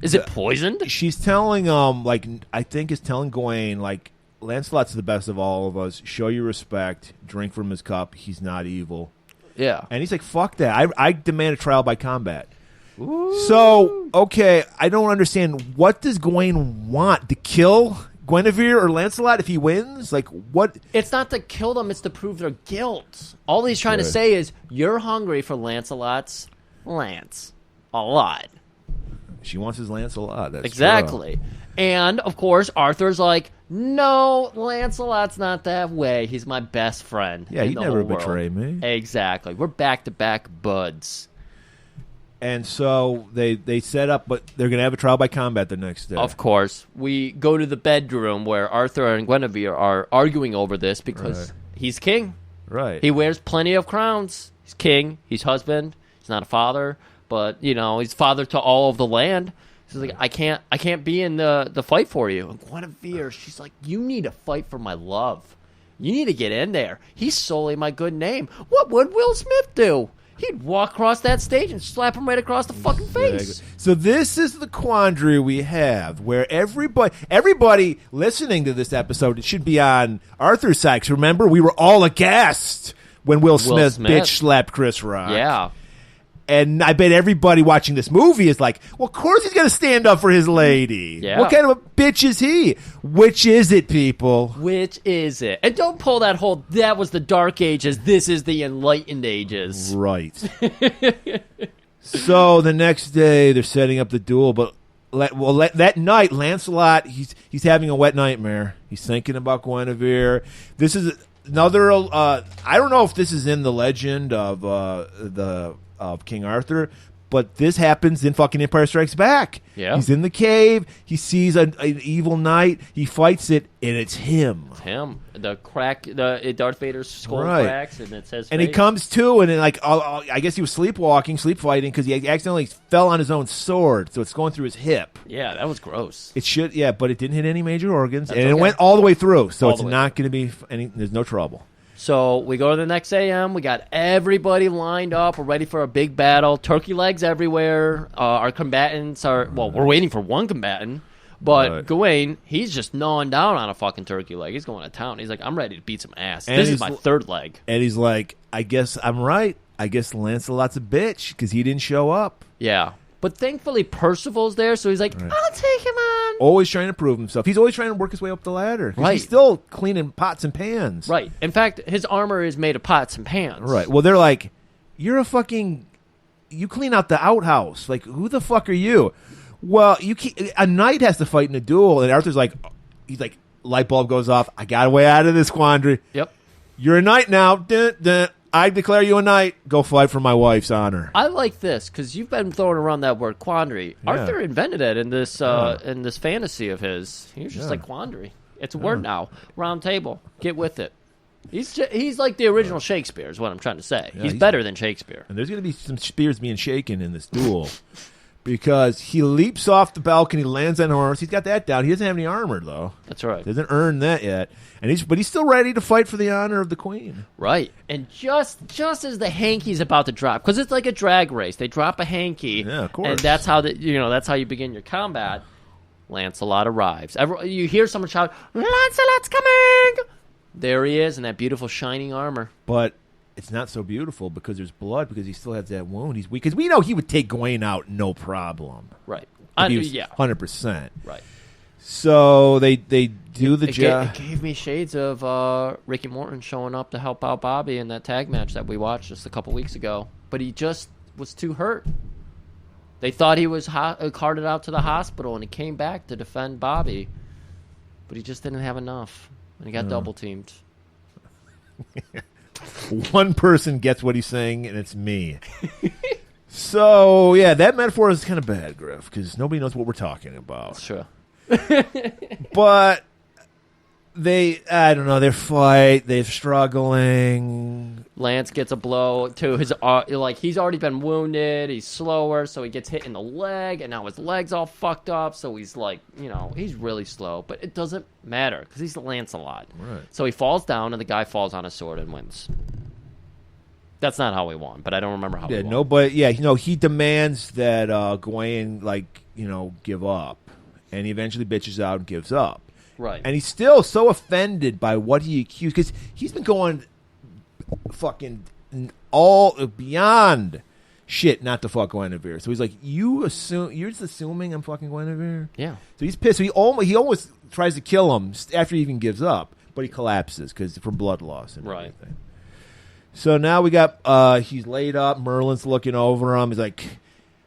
Is it poisoned? She's telling, I think is telling Gawain, like, Lancelot's the best of all of us. Show your respect. Drink from his cup. He's not evil. Yeah. And he's like, fuck that. I demand a trial by combat. Ooh. So, okay, I don't understand. What does Gawain want? To kill Guinevere or Lancelot if he wins? Like, what? It's not to kill them, it's to prove their guilt. All he's trying to say is, you're hungry for Lancelot's Lance. A lot. She wants his Lancelot. That's exactly. true. And, of course, Arthur's like, no, Lancelot's not that way. He's my best friend. Yeah, he'd never betray me. Exactly. We're back-to-back buds. And so they set up, but they're going to have a trial by combat the next day. Of course. We go to the bedroom where Arthur and Guinevere are arguing over this because he's king. Right. He wears plenty of crowns. He's king. He's husband. He's not a father, but, he's father to all of the land. He's like, I can't be in the fight for you. And Guinevere, she's like, you need to fight for my love. You need to get in there. He's sullying my good name. What would Will Smith do? He'd walk across that stage and slap him right across the fucking face. So this is the quandary we have, where everybody listening to this episode should be on Arthur's side. 'Cause remember, we were all aghast when Will Smith bitch slapped Chris Rock. Yeah. And I bet everybody watching this movie is like, well, of course he's going to stand up for his lady. Yeah. What kind of a bitch is he? Which is it, people? Which is it? And don't pull that whole, that was the Dark Ages, this is the Enlightened Ages. Right. So the next day, they're setting up the duel, but that night, Lancelot, he's having a wet nightmare. He's thinking about Guinevere. This is another, I don't know if this is in the legend of King Arthur, but this happens in fucking Empire Strikes Back. Yeah. He's in the cave. He sees an evil knight. He fights it, and it's him. It's him. The Darth Vader's skull Right. cracks, and it says And he face. comes to, and I guess he was sleep fighting, because he accidentally fell on his own sword, so it's going through his hip. Yeah, that was gross. It should, yeah, but it didn't hit any major organs, That's and it okay. went all the way through, so All it's the way not going to be there's no trouble. So we go to the next AM. We got everybody lined up. We're ready for a big battle. Turkey legs everywhere. Our combatants are, we're waiting for one combatant. But Right. Gawain, he's just gnawing down on a fucking turkey leg. He's going to town. He's like, I'm ready to beat some ass. And This is he's my third leg. And he's like, I guess I'm right. I guess Lancelot's a bitch, because he didn't show up. Yeah. But thankfully Percival's there, so he's like, I'll take him on. Always trying to prove himself. He's always trying to work his way up the ladder. 'Cause Right. He's still cleaning pots and pans. Right. In fact, his armor is made of pots and pans. Right. Well, they're like, you clean out the outhouse. Like, who the fuck are you? Well, a knight has to fight in a duel, and Arthur's like, light bulb goes off. I got a way out of this quandary. Yep. You're a knight now. Dun, dun. I declare you a knight. Go fight for my wife's honor. I like this because you've been throwing around that word quandary. Yeah. Arthur invented it in this fantasy of his. He was just like quandary. It's a word now. Round table. Get with it. He's like the original Shakespeare is what I'm trying to say. Yeah, he's better than Shakespeare. And there's going to be some spears being shaken in this duel. Because he leaps off the balcony, lands on a horse. He's got that down. He doesn't have any armor, though. That's right. Doesn't earn that yet. But he's still ready to fight for the honor of the queen. Right. And just as the hanky's about to drop, because it's like a drag race. They drop a hanky. Yeah, of course. And that's how that's how you begin your combat. Lancelot arrives. You hear someone shout, "Lancelot's coming!" There he is in that beautiful shining armor. But it's not so beautiful because there's blood, because he still has that wound. He's weak. Because we know he would take Gawain out no problem. Right. Yeah. 100%. Right. So they do the job. It gave me shades of Ricky Morton showing up to help out Bobby in that tag match that we watched just a couple weeks ago. But he just was too hurt. They thought he was carted out to the hospital, and he came back to defend Bobby. But he just didn't have enough, and he got double teamed. One person gets what he's saying, and it's me. So, yeah, that metaphor is kind of bad, Griff, because nobody knows what we're talking about. Sure. But I don't know, they're struggling. Lance gets a blow to his he's already been wounded. He's slower, so he gets hit in the leg, and now his leg's all fucked up. So he's he's really slow, but it doesn't matter because he's Lancelot. Right. So he falls down, and the guy falls on his sword and wins. That's not how he won, but I don't remember how he won. He demands that Gawain give up, and he eventually bitches out and gives up. Right. And he's still so offended by what he accused, because he's been going fucking all beyond shit not to fuck Guinevere. So he's like, you're just assuming I'm fucking Guinevere? Yeah. So he's pissed. So he almost tries to kill him after he even gives up, but he collapses from blood loss and right. everything. So now we got he's laid up. Merlin's looking over him. He's like,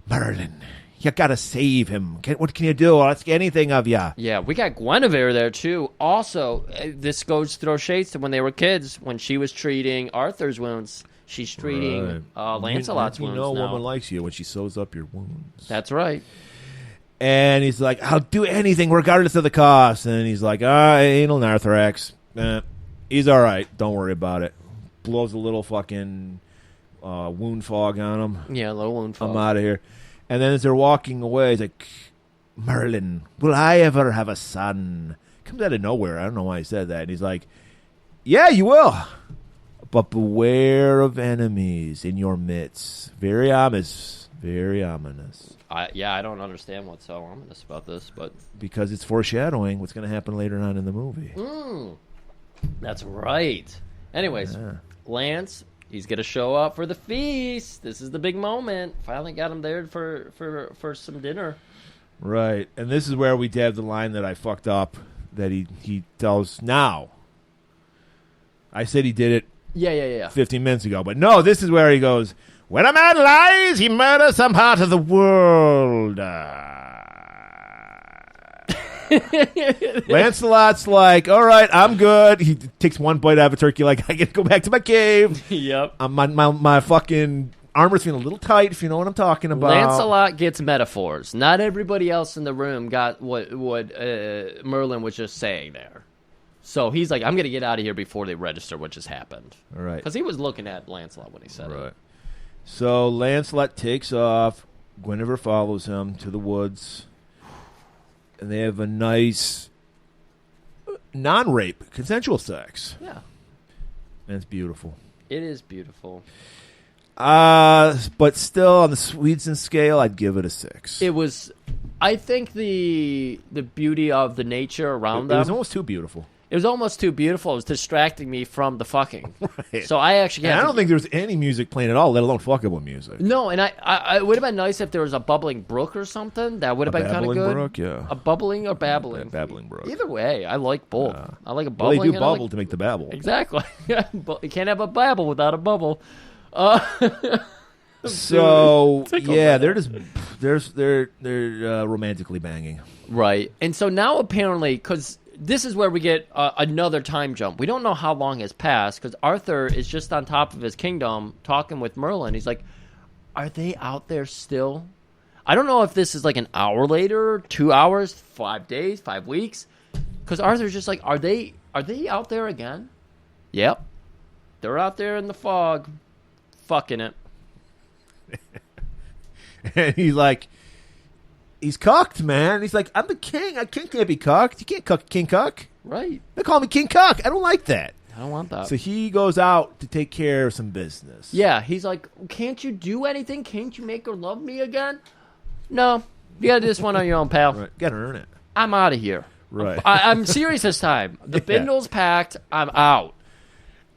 Merlin, you gotta save him. What can you do? I'll ask anything of ya. Yeah, we got Guinevere there too. Also, this goes through shades to when they were kids. When she was treating Arthur's wounds, she's treating Lancelot's wounds no now. woman likes you when she sews up your wounds. That's right. And he's like, I'll do anything regardless of the cost. And he's like, anal narthrax. He's all right. Don't worry about it. Blows a little fucking wound fog on him. Yeah, a little wound fog. I'm out of here. And then as they're walking away, he's like, Merlin, will I ever have a son? Comes out of nowhere. I don't know why he said that. And he's like, yeah, you will. But beware of enemies in your midst. Very ominous. Very ominous. I don't understand what's so ominous about this, but because it's foreshadowing what's going to happen later on in the movie. That's right. Anyways, Lance, he's going to show up for the feast. This is the big moment. Finally got him there for some dinner. Right. And this is where we have the line that I fucked up that he tells now. I said he did it Yeah. 15 minutes ago, but no, this is where he goes, when a man lies, he murders some part of the world. Lancelot's like, all right, I'm good. He takes one bite out of a turkey, like, I get to go back to my cave. Yep. My fucking armor's feeling a little tight, if you know what I'm talking about. Lancelot gets metaphors. Not everybody else in the room got what Merlin was just saying there. So he's like, I'm going to get out of here before they register what just happened. All right. Because he was looking at Lancelot when he said it. So Lancelot takes off. Guinevere follows him to the woods. And they have a nice non-rape, consensual sex. Yeah. And it's beautiful. It is beautiful. But still, on the Swedes scale, I'd give it a 6. It was, I think the beauty of the nature around them. It was almost too beautiful. It was almost too beautiful. It was distracting me from the fucking. Right. So I actually I don't think there was any music playing at all, let alone fuckable music. No, and I it would have been nice if there was a bubbling brook or something. That would have been kind of good. Brook, yeah. A bubbling or babbling? A babbling brook. Either way, I like both. I like a Well, bubbling. they do bubble to make the babble. Exactly. You can't have a babble without a bubble. So yeah, they're romantically banging. Right, and so now apparently, because this is where we get another time jump. We don't know how long has passed because Arthur is just on top of his kingdom talking with Merlin. He's like, "Are they out there still?" I don't know if this is like an hour later, 2 hours, 5 days, 5 weeks. Because Arthur's just like, "Are they out there again?" Yep, they're out there in the fog, fucking it. And he's like, he's cucked, man. He's like, I'm the king. A king can't be cucked. You can't cuck King Cuck. Right. They call me King Cuck. I don't like that. I don't want that. So he goes out to take care of some business. Yeah, he's like, can't you do anything? Can't you make her love me again? No. You gotta do this one on your own, pal. Right. Gotta earn it. I'm out of here. Right. I'm serious this time. The bindle's packed. I'm out.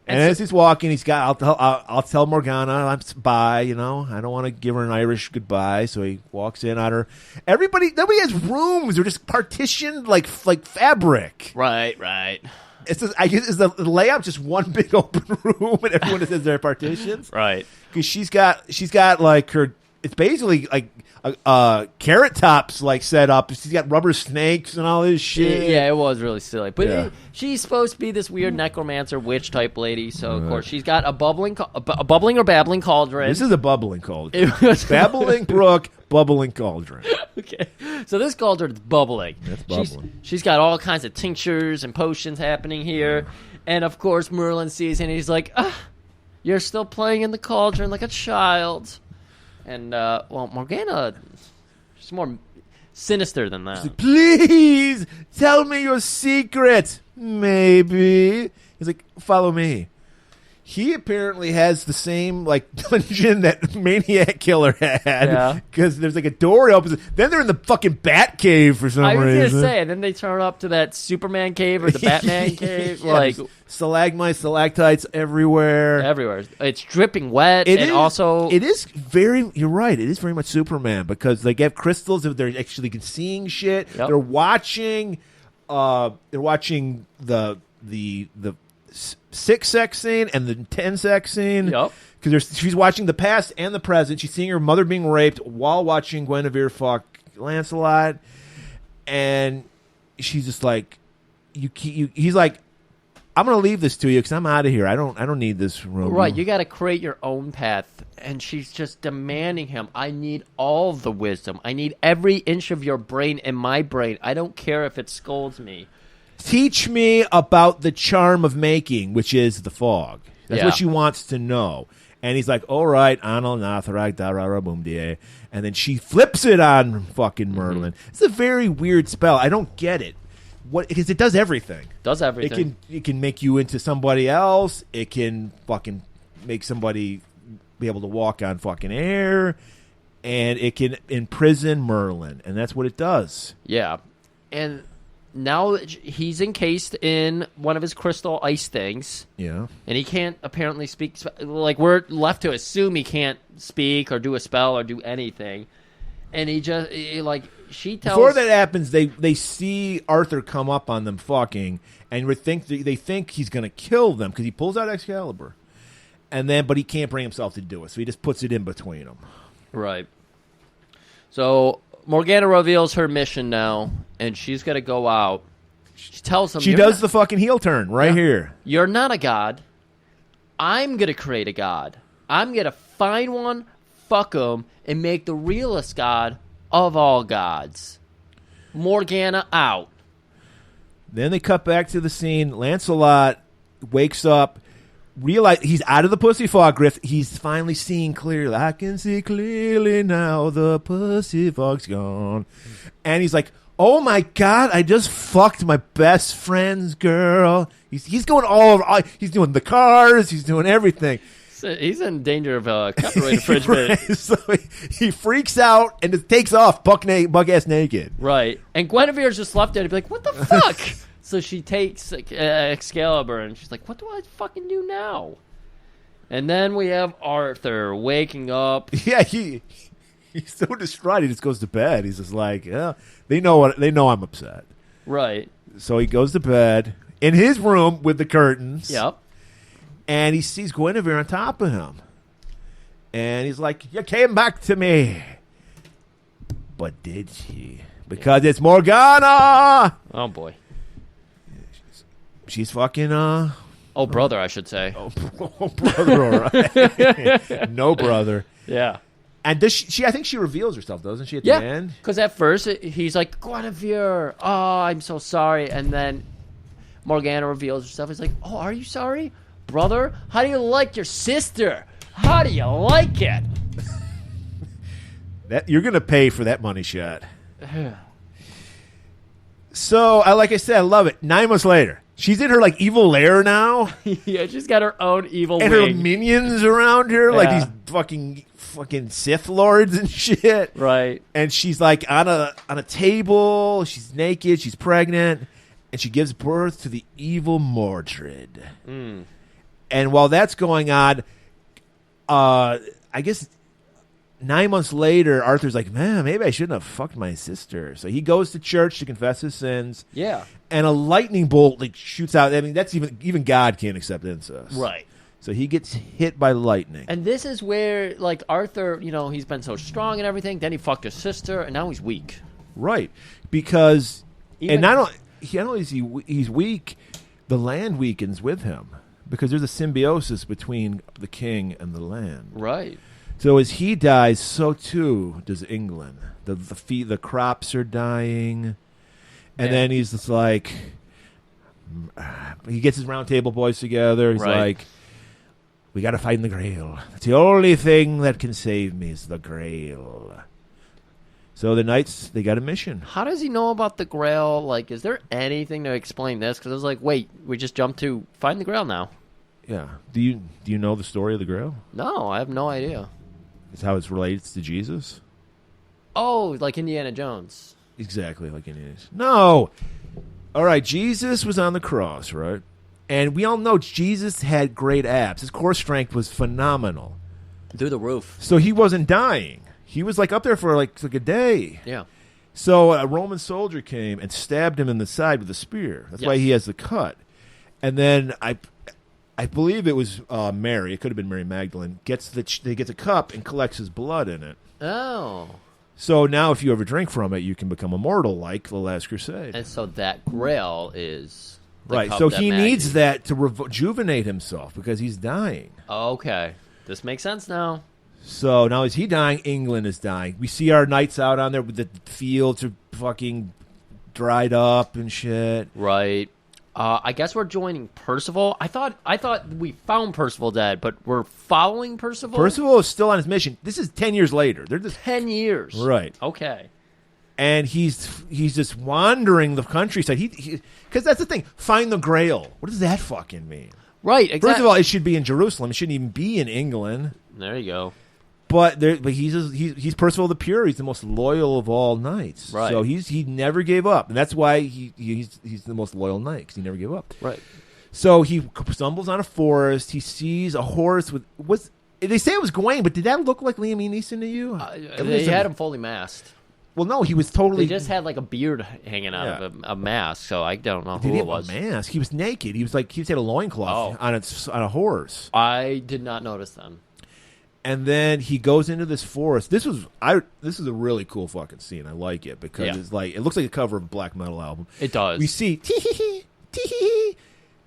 And as he's walking, he's got, I'll tell Morgana, I'm bye, I don't want to give her an Irish goodbye. So he walks in on her. Nobody has rooms. They're just partitioned like fabric. Right. It's just, I guess, is the layout just one big open room and everyone says they're partitions? Right. Because she's got like her, it's basically like Carrot Top's like set up. She's got rubber snakes and all this shit. Yeah, it was really silly. But she's supposed to be this weird necromancer witch type lady. So of course she's got a bubbling or babbling cauldron. This is a bubbling cauldron. Babbling brook, bubbling cauldron. Okay, so this cauldron is bubbling. That's bubbling. She's got all kinds of tinctures and potions happening here, and of course Merlin sees it and he's like, "You're still playing in the cauldron like a child." And, Morgana, she's more sinister than that. She's like, please, tell me your secret. Maybe. He's like, follow me. He apparently has the same, like, dungeon that Maniac Killer had. Yeah. Because there's, like, a door he opens. Then they're in the fucking Bat Cave for some reason. I was going to say, and then they turn up to that Superman cave or the Batman cave. Yeah, like stalagmites, stalactites everywhere. Everywhere. It's dripping wet. You're right. It is very much Superman because they have crystals. They're actually seeing shit. Yep. They're watching the 6 sex scene and the 10 sex scene. Yep. Because she's watching the past and the present. She's seeing her mother being raped while watching Guinevere fuck Lancelot, and she's just like, he's like, I'm going to leave this to you because I'm out of here. I don't need this room. Right, you got to create your own path. And she's just demanding him. I need all the wisdom. I need every inch of your brain in my brain. I don't care if it scolds me. Teach me about the charm of making, which is the fog. That's what she wants to know. And he's like, all right, Anal Natharak Dararabumdie. And then she flips it on fucking Merlin. It's a very weird spell. I don't get it. Because it does everything. Does everything. It can make you into somebody else. It can fucking make somebody be able to walk on fucking air. And it can imprison Merlin. And that's what it does. Yeah. And now he's encased in one of his crystal ice things. Yeah. And he can't apparently speak. Like, we're left to assume he can't speak or do a spell or do anything. And she tells... Before that happens, they see Arthur come up on them fucking, and they think he's going to kill them because he pulls out Excalibur. But he can't bring himself to do it, so he just puts it in between them. Right. So Morgana reveals her mission now, and she's going to go out. She tells him... She does the fucking heel turn right here. You're not a god. I'm going to create a god. I'm going to find one, fuck him, and make the realest god of all gods. Morgana out. Then they cut back to the scene. Lancelot wakes up, realize he's out of the pussy fog grift. He's finally seeing clearly. I can see clearly now. The pussy fog's gone. And he's like, oh my God, I just fucked my best friend's girl. He's going all over. He's doing the cars. He's doing everything. He's in danger of copyright infringement. So he freaks out and just takes off buck-ass naked. Right. And Guinevere's just left there to be like, what the fuck? So she takes Excalibur and she's like, what do I fucking do now? And then we have Arthur waking up. Yeah, he's so distraught he just goes to bed. He's just like, yeah, they know I'm upset. Right. So he goes to bed in his room with the curtains. Yep. And he sees Guinevere on top of him. And he's like, you came back to me. But did she? Because it's Morgana. Oh, boy. She's fucking, Oh, brother, I should say. Oh, brother, all right. No brother. Yeah. And does she, I think she reveals herself, doesn't she, at the end? Because at first, he's like, Guinevere, oh, I'm so sorry. And then Morgana reveals herself. He's like, oh, are you sorry? Brother, how do you like your sister? How do you like it? You're going to pay for that money shot. So, like I said, I love it. 9 months later, she's in her like evil lair now. Yeah, she's got her own evil and wing. her minions around her, like these fucking Sith lords and shit. Right. And she's like on a table. She's naked. She's pregnant, and she gives birth to the evil Mordred. Mm. And while that's going on, I guess 9 months later, Arthur's like, man, maybe I shouldn't have fucked my sister. So he goes to church to confess his sins. Yeah. And a lightning bolt like shoots out. I mean, that's even God can't accept incest. Right. So he gets hit by lightning. And this is where, like, Arthur, he's been so strong and everything. Then he fucked his sister, and now he's weak. Right. Because, not only is he's weak, the land weakens with him. Because there's a symbiosis between the king and the land. Right. So as he dies, so too does England. The crops are dying. And then he's just like, he gets his round table boys together. He's like, we got to find the Grail. It's the only thing that can save me is the Grail. So the knights, they got a mission. How does he know about the Grail? Like, is there anything to explain this? Because I was like, wait, we just jumped to find the Grail now. Yeah. Do you know the story of the Grail? No, I have no idea. It's how it relates to Jesus? Oh, like Indiana Jones. Exactly like Indiana Jones. No. All right, Jesus was on the cross, right? And we all know Jesus had great abs. His core strength was phenomenal. Through the roof. So he wasn't dying. He was like up there for like a day. Yeah. So a Roman soldier came and stabbed him in the side with a spear. That's why he has the cut. And then I believe it was Mary. It could have been Mary Magdalene. Gets a cup and collects his blood in it. Oh. So now if you ever drink from it, you can become immortal like the Last Crusade. And so that Grail is Right. cup So that he Maggie- needs that to rejuvenate himself because he's dying. Okay, this makes sense now. So now is he dying? England is dying. We see our knights out on there with the fields are fucking dried up and shit. Right. I guess we're joining Percival. I thought we found Percival dead, but we're following Percival. Percival is still on his mission. This is 10 years later. They're just 10 years. right. Okay. And he's just wandering the countryside. Because that's the thing. Find the Grail. What does that fucking mean? Right. Exactly. First of all, it should be in Jerusalem. It shouldn't even be in England. There you go. But he's Percival the Pure. He's the most loyal of all knights. Right. So he never gave up, and that's why he's the most loyal knight because he never gave up. Right. So he stumbles on a forest. He sees a horse with they say it was Gawain, but did that look like Liam Neeson to you? They had him fully masked. Well, no, he was totally. They just had like a beard hanging out of a mask, so I don't know Did who he it have was. a mask? He was naked. He had a loincloth on a horse. I did not notice them. And then he goes into this forest. This is a really cool fucking scene. I like it because it's like it looks like a cover of a black metal album. It does. We see tee-hee-hee,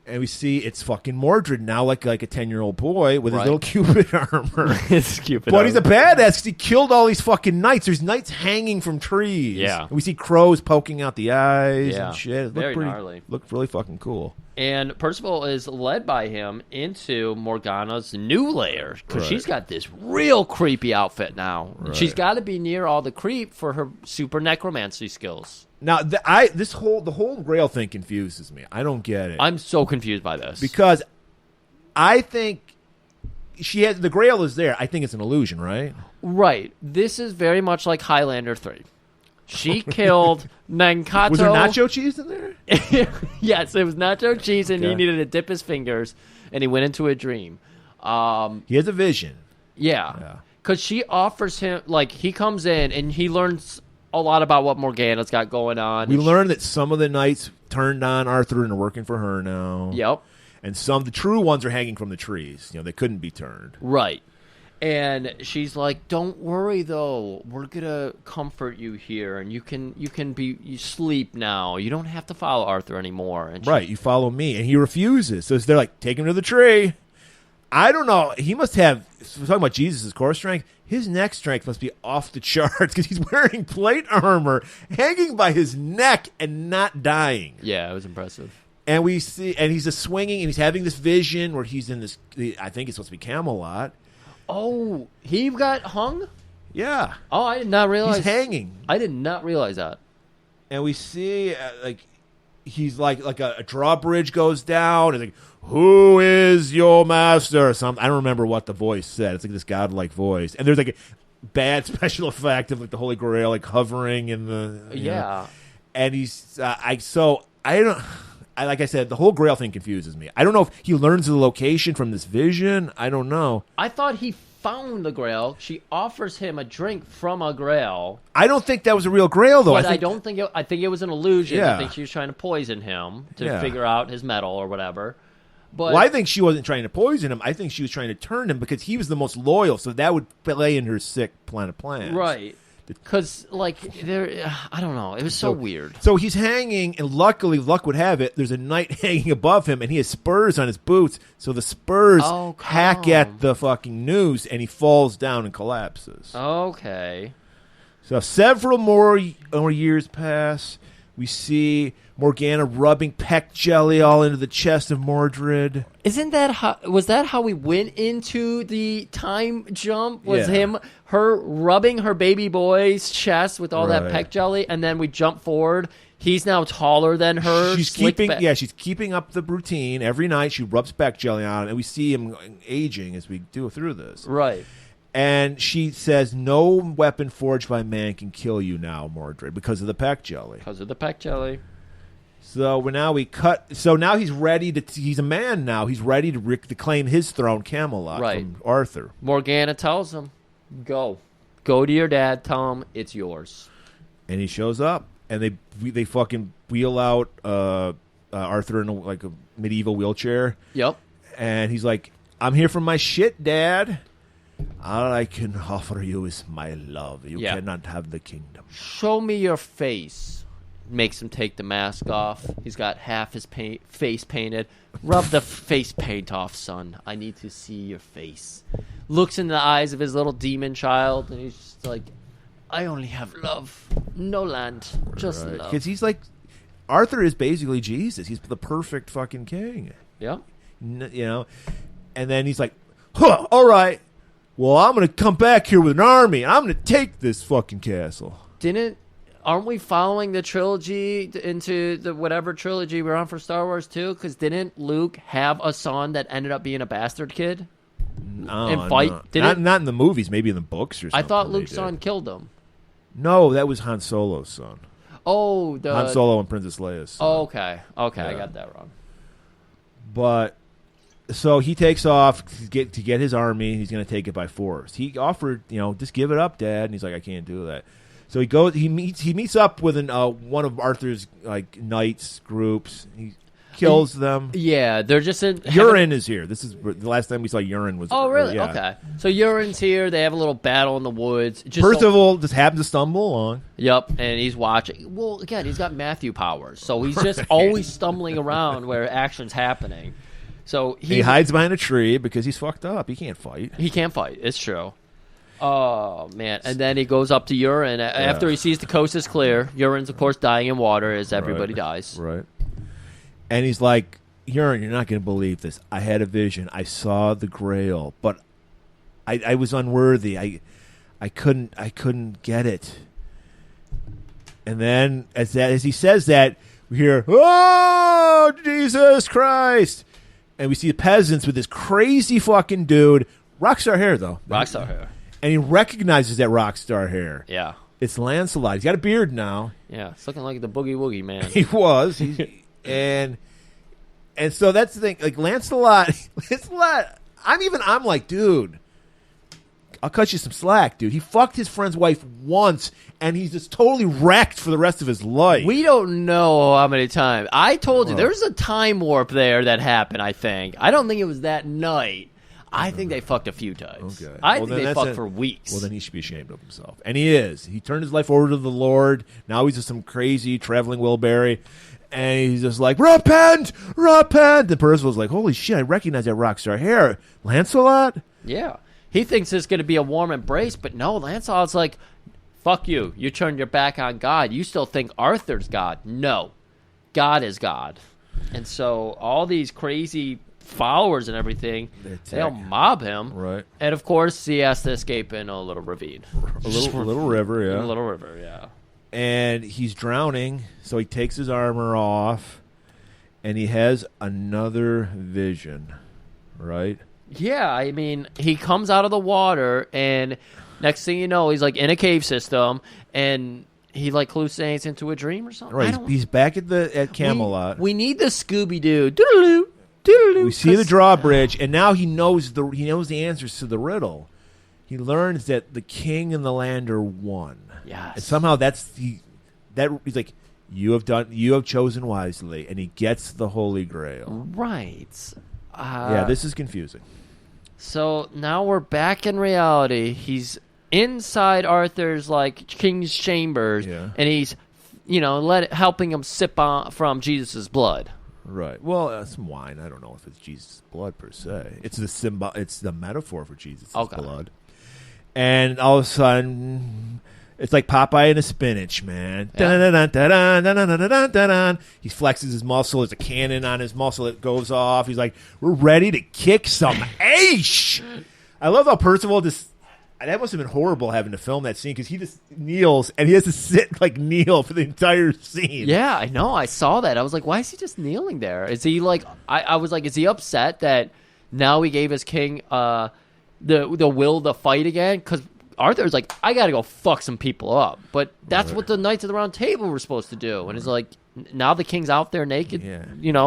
and we see it's fucking Mordred now, like a 10-year-old boy with his little Cupid armor. It's Cupid. But he's a badass because he killed all these fucking knights. There's knights hanging from trees. Yeah. And we see crows poking out the eyes and shit. It Very gnarly. Looked really fucking cool. And Percival is led by him into Morgana's new lair because she's got this real creepy outfit now. Right. She's got to be near all the creep for her super necromancy skills. Now, the whole Grail thing confuses me. I don't get it. I'm so confused by this because I think the Grail is there. I think it's an illusion, right? Right. This is very much like Highlander 3. She killed Nankato. Was there nacho cheese in there? Yes, it was nacho cheese, and he Okay. needed to dip his fingers, and he went into a dream. He has a vision. Yeah. Because she offers him, like, he comes in, and he learns a lot about what Morgana's got going on. We learned that some of the knights turned on Arthur and are working for her now. Yep. And the true ones are hanging from the trees. They couldn't be turned. Right. And she's like, "Don't worry, though. We're gonna comfort you here, and you sleep now. You don't have to follow Arthur anymore." And Right, you follow me. And he refuses. So they're like, take him to the tree. I don't know. He must have, we're talking about Jesus' core strength. His neck strength must be off the charts because he's wearing plate armor, hanging by his neck and not dying. Yeah, it was impressive. And we see, and he's just swinging, and he's having this vision where he's in this, I think it's supposed to be Camelot. Oh, he got hung? Yeah. Oh, I did not realize. He's hanging. I did not realize that. And we see, he's like a drawbridge goes down, and like, who is your master? Or something. I don't remember what the voice said. It's like this godlike voice. And there's like a bad special effect of like the Holy Grail like hovering in the. You know. And he's, like I said, the whole Grail thing confuses me. I don't know if he learns the location from this vision. I don't know. I thought he found the Grail. She offers him a drink from a Grail. I don't think that was a real Grail, though. But I think it was an illusion. Yeah. I think she was trying to poison him to Yeah. figure out his metal or whatever. But Well, I think she wasn't trying to poison him. I think she was trying to turn him because he was the most loyal. So that would play in her sick planet plans. right. Because, like, I don't know. It was so weird. So he's hanging, and luckily, luck would have it, there's a knight hanging above him, and he has spurs on his boots. So the spurs hack at the fucking noose, and he falls down and collapses. Okay. So several more years pass. We see Morgana rubbing peck jelly all into the chest of Mordred. Was that how we went into the time jump? Was Yeah. her rubbing her baby boy's chest with all that Right. peck jelly, and then we jump forward. He's now taller than her. She's keeping up the routine. Every night she rubs peck jelly on him, and we see him aging as we do through this. Right. And she says, no weapon forged by man can kill you now, Mordred, because of the peck jelly. Because of the peck jelly. So now now he's ready he's a man now. He's ready to claim his throne, Camelot, from Arthur. Morgana tells him, go to your dad, tell him it's yours. And he shows up, and they fucking wheel out Arthur in a medieval wheelchair. Yep. And he's like, I'm here for my shit, Dad. All I can offer you is my love. You cannot have the kingdom. Show me your face. makes him take the mask off. He's got half his face painted. Rub the face paint off, son. I need to see your face. Looks in the eyes of his little demon child, and he's just like, I only have love. No land. Just love. Because he's like, Arthur is basically Jesus. He's the perfect fucking king. Yeah. You know? And then he's like, huh, all right. Well, I'm going to come back here with an army, and I'm going to take this fucking castle. Aren't we following the trilogy into the whatever trilogy we're on for Star Wars too? Because didn't Luke have a son that ended up being a bastard kid? No, fight? No. Not in the movies, maybe in the books or something. I thought Luke's son killed him. No, that was Han Solo's son. Oh, Han Solo and Princess Leia's son. Oh, okay. Yeah. I got that wrong. But so he takes off to get his army. He's going to take it by force. He offered, just give it up, Dad, and he's like, I can't do that. So he goes. He meets up with one of Arthur's knights groups. He kills them. Yeah, they're just in. Urine is here. This is the last time we saw Urine was. Oh, really? Yeah. Okay. So Urine's here. They have a little battle in the woods. Percival just happens to stumble along. Yep, and he's watching. Well, again, he's got Matthew powers, so he's just always stumbling around where action's happening. So he hides behind a tree because he's fucked up. He can't fight. He can't fight. It's true. Oh, man. And then he goes up to Urine. After he sees the coast is clear, Urine's, of course, dying in water as everybody dies. Right. And he's like, Urine, you're not going to believe this. I had a vision. I saw the Grail, but I was unworthy. I couldn't get it. And then as he says that, we hear, oh, Jesus Christ. And we see the peasants with this crazy fucking dude. Rockstar hair, though. Rockstar hair. And he recognizes that rockstar hair. Yeah. It's Lancelot. He's got a beard now. Yeah, it's looking like the Boogie Woogie Man. He was. And so that's the thing. Like, Lancelot, I'm like, dude, I'll cut you some slack, dude. He fucked his friend's wife once, and he's just totally wrecked for the rest of his life. We don't know how many times. I told you, there's a time warp there that happened, I think. I don't think it was that night. I think they fucked a few times. Okay. I think they fucked for weeks. Well, then he should be ashamed of himself. And he is. He turned his life over to the Lord. Now he's just some crazy traveling Wilbury. And he's just like, repent! Repent! And Percival's like, holy shit, I recognize that rockstar hair. Lancelot? Yeah. He thinks it's going to be a warm embrace, but no, Lancelot's like, fuck you. You turned your back on God. You still think Arthur's God. No. God is God. And so all these crazy followers and everything, they'll mob him. Right. And, of course, he has to escape in a little ravine. A little river, yeah. A little river, yeah. And he's drowning, so he takes his armor off, and he has another vision, right? Yeah, I mean, he comes out of the water, and next thing you know, he's, like, in a cave system, and he, like, hallucinates into a dream or something. Right, he's back at Camelot. We need the Scooby-Doo. Doodaloo. We see the drawbridge, and now he knows the answers to the riddle. He learns that the king and the land are one. Yes. And somehow he's like, you have chosen wisely, and he gets the Holy Grail. Right. Yeah, this is confusing. So now we're back in reality. He's inside Arthur's king's chambers, and he's helping him sip from Jesus' blood. Right. Well, some wine. I don't know if it's Jesus' blood per se. It's the symbol. It's the metaphor for Jesus' blood. And all of a sudden, it's like Popeye and a spinach, man. Yeah. He flexes his muscle. There's a cannon on his muscle. It goes off. He's like, we're ready to kick some ash. I love how Percival just... That must have been horrible having to film that scene because he just kneels and he has to kneel for the entire scene. Yeah, I know. I saw that. I was like, why is he just kneeling there? Is he I was like, is he upset that now he gave his king the will to fight again? Because Arthur's like, I got to go fuck some people up. But that's what the Knights of the Round Table were supposed to do. And it's like, now the king's out there naked,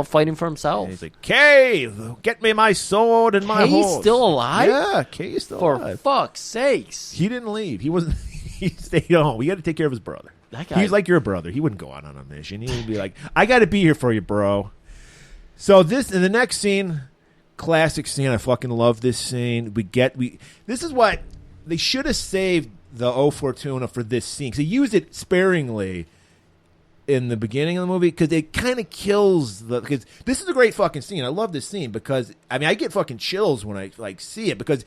fighting for himself. And he's like, Kay, get me my sword and my horse. Kay's still alive? Yeah, Kay's still alive. For fuck's sakes. He didn't leave. He wasn't. He stayed home. We got to take care of his brother. That guy. He's like your brother. He wouldn't go out on a mission. He would be like, I got to be here for you, bro. So in the next scene, classic scene. I fucking love this scene. This is what they should have saved the O Fortuna for this scene because they used it sparingly. in the beginning of the movie because it kind of kills the. Because this is a great fucking scene. I love this scene because I mean I get fucking chills when I like see it because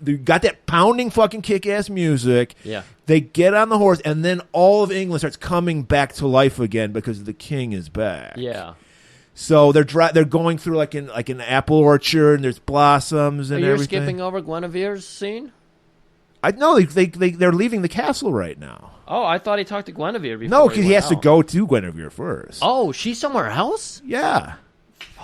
they got that pounding fucking kick ass music. Yeah, they get on the horse and then all of England starts coming back to life again because the king is back. Yeah. So they're going through like an apple orchard and there's blossoms and You're everything. skipping over Guinevere's scene? I know they're leaving the castle right now. Oh, I thought he talked to Guinevere before. No, because he has to out. go to Guinevere first. Oh, she's somewhere else? Yeah.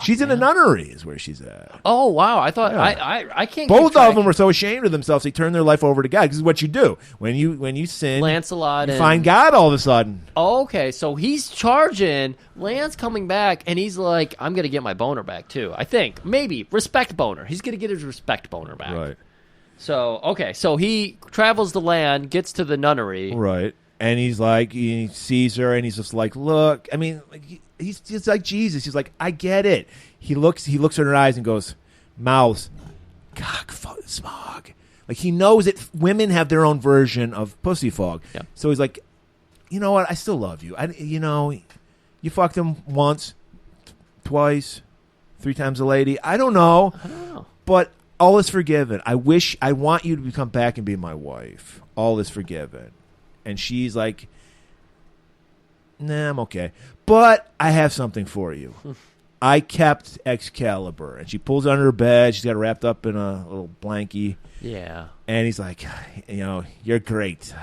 She's in a nunnery is where she's at. Oh, wow. I thought Yeah. I can't Both keep of them track. were so ashamed of themselves they turned their life over to God. This is what you do. When you sin, Lancelot you and find God all of a sudden. Oh, okay, so he's charging. Lance coming back, and he's like, "I'm gonna get my boner back too." I think maybe respect boner. He's gonna get his respect boner back. Right. So okay, so he travels the land, gets to the nunnery. Right. And he's like, he sees her, and he's just like, look. I mean, he's just like Jesus. He's like, I get it. He looks in her eyes and goes, mouth, cock, smog. Like he knows that women have their own version of pussy fog. Yeah. So he's like, you know what? I still love you. You fucked him once, twice, 3 times a lady. I don't know. But all is forgiven. I want you to come back and be my wife. All is forgiven. And she's like, nah, I'm okay. But I have something for you. I kept Excalibur. And she pulls it under her bed. She's got it wrapped up in a little blankie. Yeah. And he's like, you're great.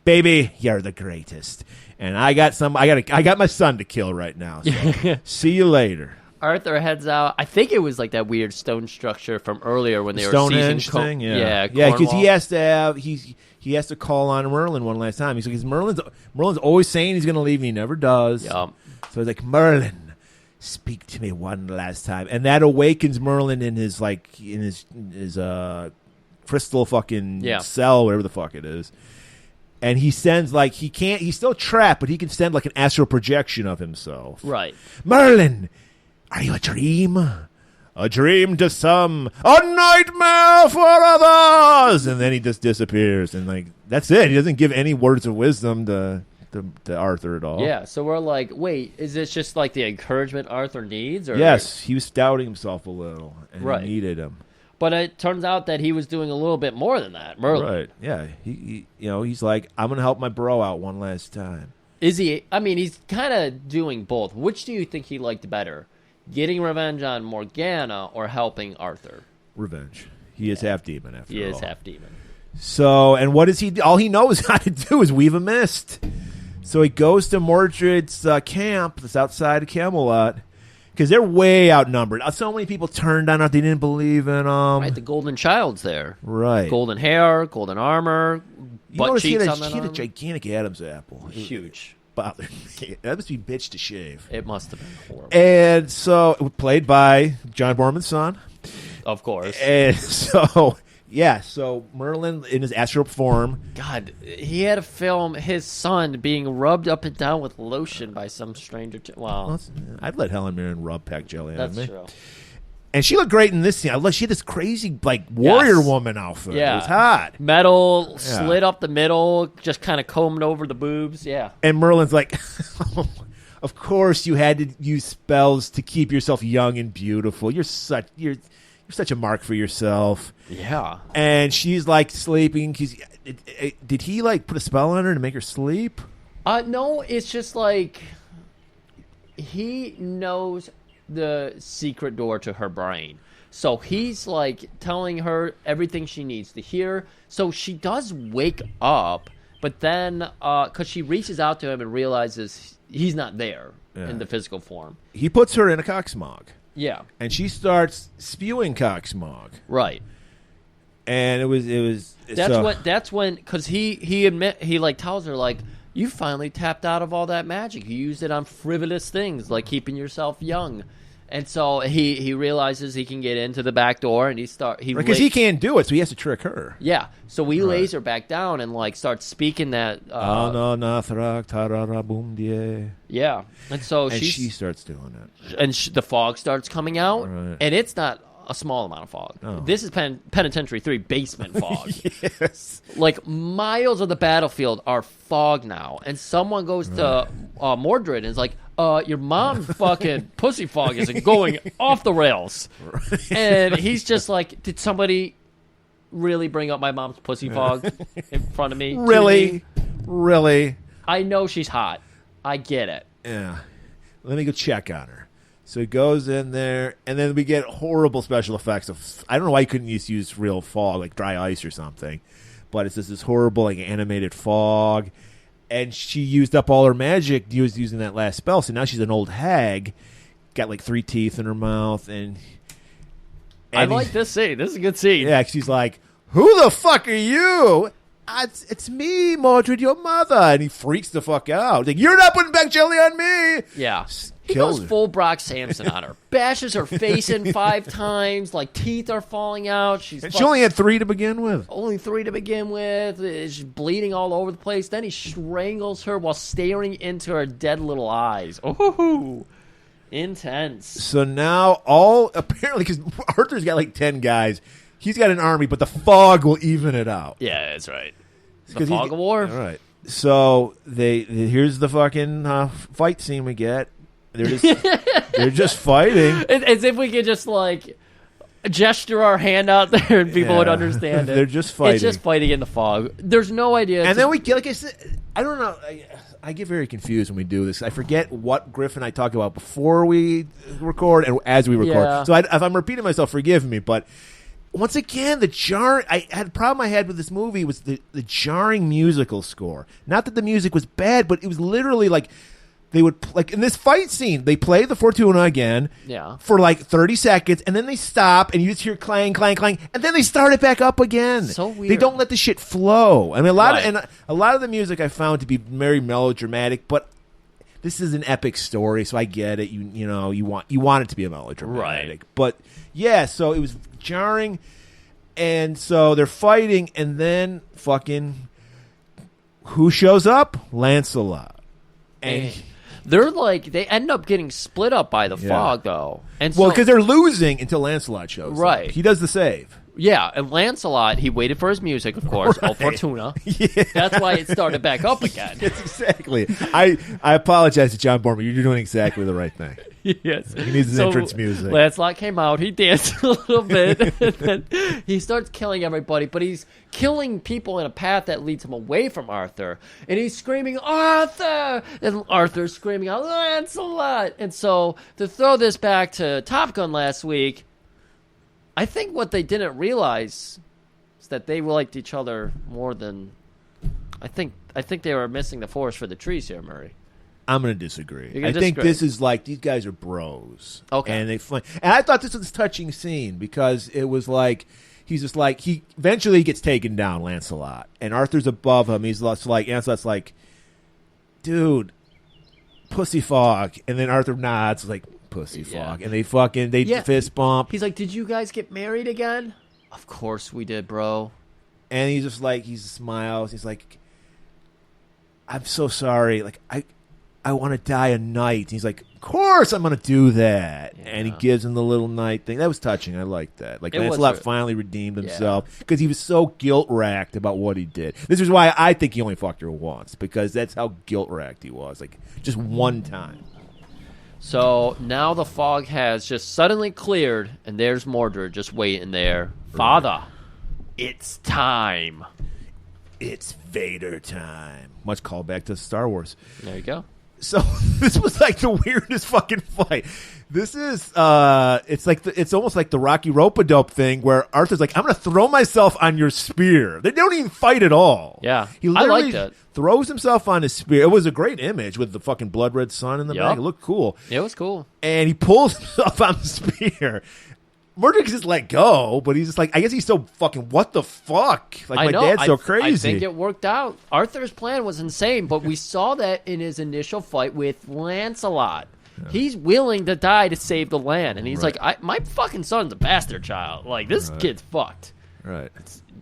Baby, you're the greatest. And I got my son to kill right now. So see you later. Arthur heads out. I think it was like that weird stone structure from earlier when they were Stonehenge seizing thing. yeah, Because Cornwall. he has to have he has to call on Merlin one last time. He's like, Merlin's always saying he's going to leave, and he never does. Yup. So he's like, Merlin, speak to me one last time, and that awakens Merlin in his crystal fucking cell, whatever the fuck it is. And he sends he's still trapped, but he can send like an astral projection of himself. Right. Merlin, are you a dream? A dream to some, a nightmare for others. And then he just disappears, and that's it. He doesn't give any words of wisdom to Arthur at all. Yeah, so we're like, wait, is this just like the encouragement Arthur needs? Or Yes, he was doubting himself a little, and Right. he needed him. But it turns out that he was doing a little bit more than that, Merlin. Right? Yeah. He's like, I'm gonna help my bro out one last time. Is he? I mean, he's kind of doing both. Which do you think he liked better? Getting revenge on Morgana or helping Arthur? Revenge. He is half demon after all. He is half demon. So, and what does he do? All he knows how to do is weave a mist. So he goes to Mordred's camp that's outside of Camelot because they're way outnumbered. So many people turned on Arthur. They didn't believe in him. Right, the Golden Child's there. Right. Golden hair, golden armor, You butt notice cheeks he on that had a armor. gigantic Adam's apple. Huge. Bothered me. That must be bitch to shave. It must have been horrible. And so, played by John Borman's son. Of course. And so, so Merlin in his astral form. God, he had to film his son being rubbed up and down with lotion by some stranger. Wow. I'd let Helen Mirren rub pack jelly on me. That's true. And she looked great in this scene. She had this crazy, warrior woman outfit. Yeah. It was hot. Metal, slit up the middle, just kind of combed over the boobs. Yeah. And Merlin's like, of course you had to use spells to keep yourself young and beautiful. You're such a mark for yourself. Yeah. And she's like sleeping. Did he put a spell on her to make her sleep? No, it's just like he knows the secret door to her brain. So he's telling her everything she needs to hear. So she does wake up, but then because she reaches out to him and realizes he's not there in the physical form. He puts her in a cocksmog. Yeah. And she starts spewing cocksmog. Right. And it was that's when because he tells her you finally tapped out of all that magic. You used it on frivolous things like keeping yourself young. And so he realizes he can get into the back door, and because he can't do it, so he has to trick her. Yeah, so he lays her back down and starts speaking that. Yeah, and so she starts doing it, and the fog starts coming out, right. and it's not a small amount of fog. Oh. This is Penitentiary 3 basement fog. Yes. Like, miles of the battlefield are fog now. And someone goes to Mordred and is like, your mom's fucking pussy fog is going off the rails. Right. And he's just like, did somebody really bring up my mom's pussy fog in front of me? Really? Really? I know she's hot. I get it. Yeah. Let me go check on her. So he goes in there, and then we get horrible special effects of. I don't know why you couldn't use real fog, like dry ice or something, but it's just this horrible, like animated fog. And she used up all her magic using that last spell, so now she's an old hag, got like 3 teeth in her mouth, and I like this scene. This is a good scene. Yeah, she's like, "Who the fuck are you?" It's me, Mordred, your mother. And he freaks the fuck out. Like, you're not putting back jelly on me. Yeah. He goes full Brock Samson on her. Bashes her face in 5 times. Like, teeth are falling out. She only had 3 to begin with. Only 3 to begin with. She's bleeding all over the place. Then he strangles her while staring into her dead little eyes. Ooh. Intense. So now apparently, because Arthur's got like 10 guys, he's got an army, but the fog will even it out. Yeah, that's right. The fog of war. All right. So here's the fucking fight scene we get. They're just fighting. As if we could just like gesture our hand out there and people would understand it. They're just fighting. It's just fighting in the fog. There's no idea. And then we get, like I said, I don't know. I get very confused when we do this. I forget what Griff and I talk about before we record and as we record. Yeah. So if I'm repeating myself, forgive me. But once again, the problem I had with this movie was the jarring musical score. Not that the music was bad, but it was literally like they would, like in this fight scene, they play the Fortuna again for like 30 seconds, and then they stop, and you just hear clang, clang, clang, and then they start it back up again. So weird. They don't let the shit flow. I mean, a lot of the music I found to be very melodramatic, but this is an epic story, so I get it. You want it to be a melodramatic, right? But yeah, so it was jarring, and so they're fighting, and then fucking who shows up? Lancelot, and they end up getting split up by the fog, though. And because they're losing until Lancelot shows up. Right. He does the save. Yeah, and Lancelot, he waited for his music, of course. Right. Oh, Fortuna. Yeah. That's why it started back up again. Yes, exactly. I apologize to John Borman. You're doing exactly the right thing. Yes. He needs his entrance music. Lancelot came out. He danced a little bit. And then he starts killing everybody, but he's killing people in a path that leads him away from Arthur. And he's screaming, Arthur! And Arthur's screaming out, Lancelot! And so, to throw this back to Top Gun last week, I think what they didn't realize is that they liked each other more than... I think they were missing the forest for the trees here, Murray. I'm going to disagree. I think this is like, these guys are bros. Okay. And I thought this was a touching scene because it was like, he's just like, he eventually gets taken down, Lancelot. And Arthur's above him. He's like, Lancelot's like, dude, pussy fog. And then Arthur nods, like, pussy fog. And they fist bump. He's like, did you guys get married again? Of course we did, bro. And he's just like, he smiles. He's like, I'm so sorry. Like, I want to die a knight. He's like, of course I'm going to do that. Yeah. And he gives him the little knight thing. That was touching. I liked that. Like, Lancelot finally redeemed himself because he was so guilt-racked about what he did. This is why I think he only fucked her once, because that's how guilt-racked he was. Like, just one time. So now the fog has just suddenly cleared, and there's Mordred just waiting there. Father, it's time. It's Vader time. Much callback to Star Wars. There you go. So this was like the weirdest fucking fight. This is it's almost like the Rocky Rope-a-Dope thing where Arthur's like, I'm going to throw myself on your spear. They don't even fight at all. Yeah, he literally I liked it. Throws himself on his spear. It was a great image with the fucking blood red sun in the back. It looked cool. It was cool. And he pulls himself on the spear. Mordred just let go, but he's just like, I guess he's so fucking, what the fuck? Like, my dad's so crazy. I think it worked out. Arthur's plan was insane, but we saw that in his initial fight with Lancelot. Yeah. He's willing to die to save the land, and he's like, my fucking son's a bastard child. Like, this kid's fucked. Right.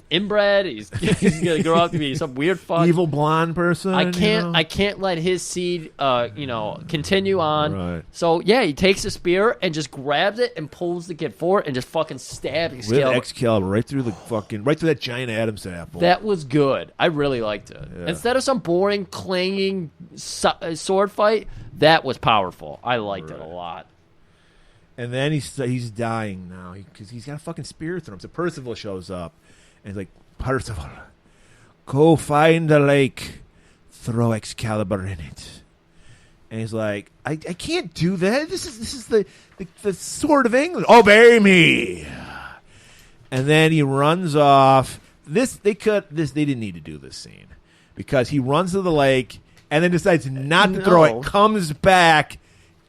inbred. He's gonna grow up to be some weird fuck. Evil blonde person. I can't. You know? I can't let his seed, continue on. Right. So yeah, he takes a spear and just grabs it and pulls the kid forward and just fucking stabs With Excalibur. Excalibur right through that giant Adam's apple. That was good. I really liked it. Yeah. Instead of some boring, clanging sword fight, that was powerful. I liked it a lot. And then he's dying now because he's got a fucking spear through him. So Percival shows up and he's like, Percival, go find the lake, throw Excalibur in it. And he's like, I can't do that. This is the sword of England. Obey me. And then he runs off. They didn't need to do this scene because he runs to the lake and then decides not to throw it. Comes back.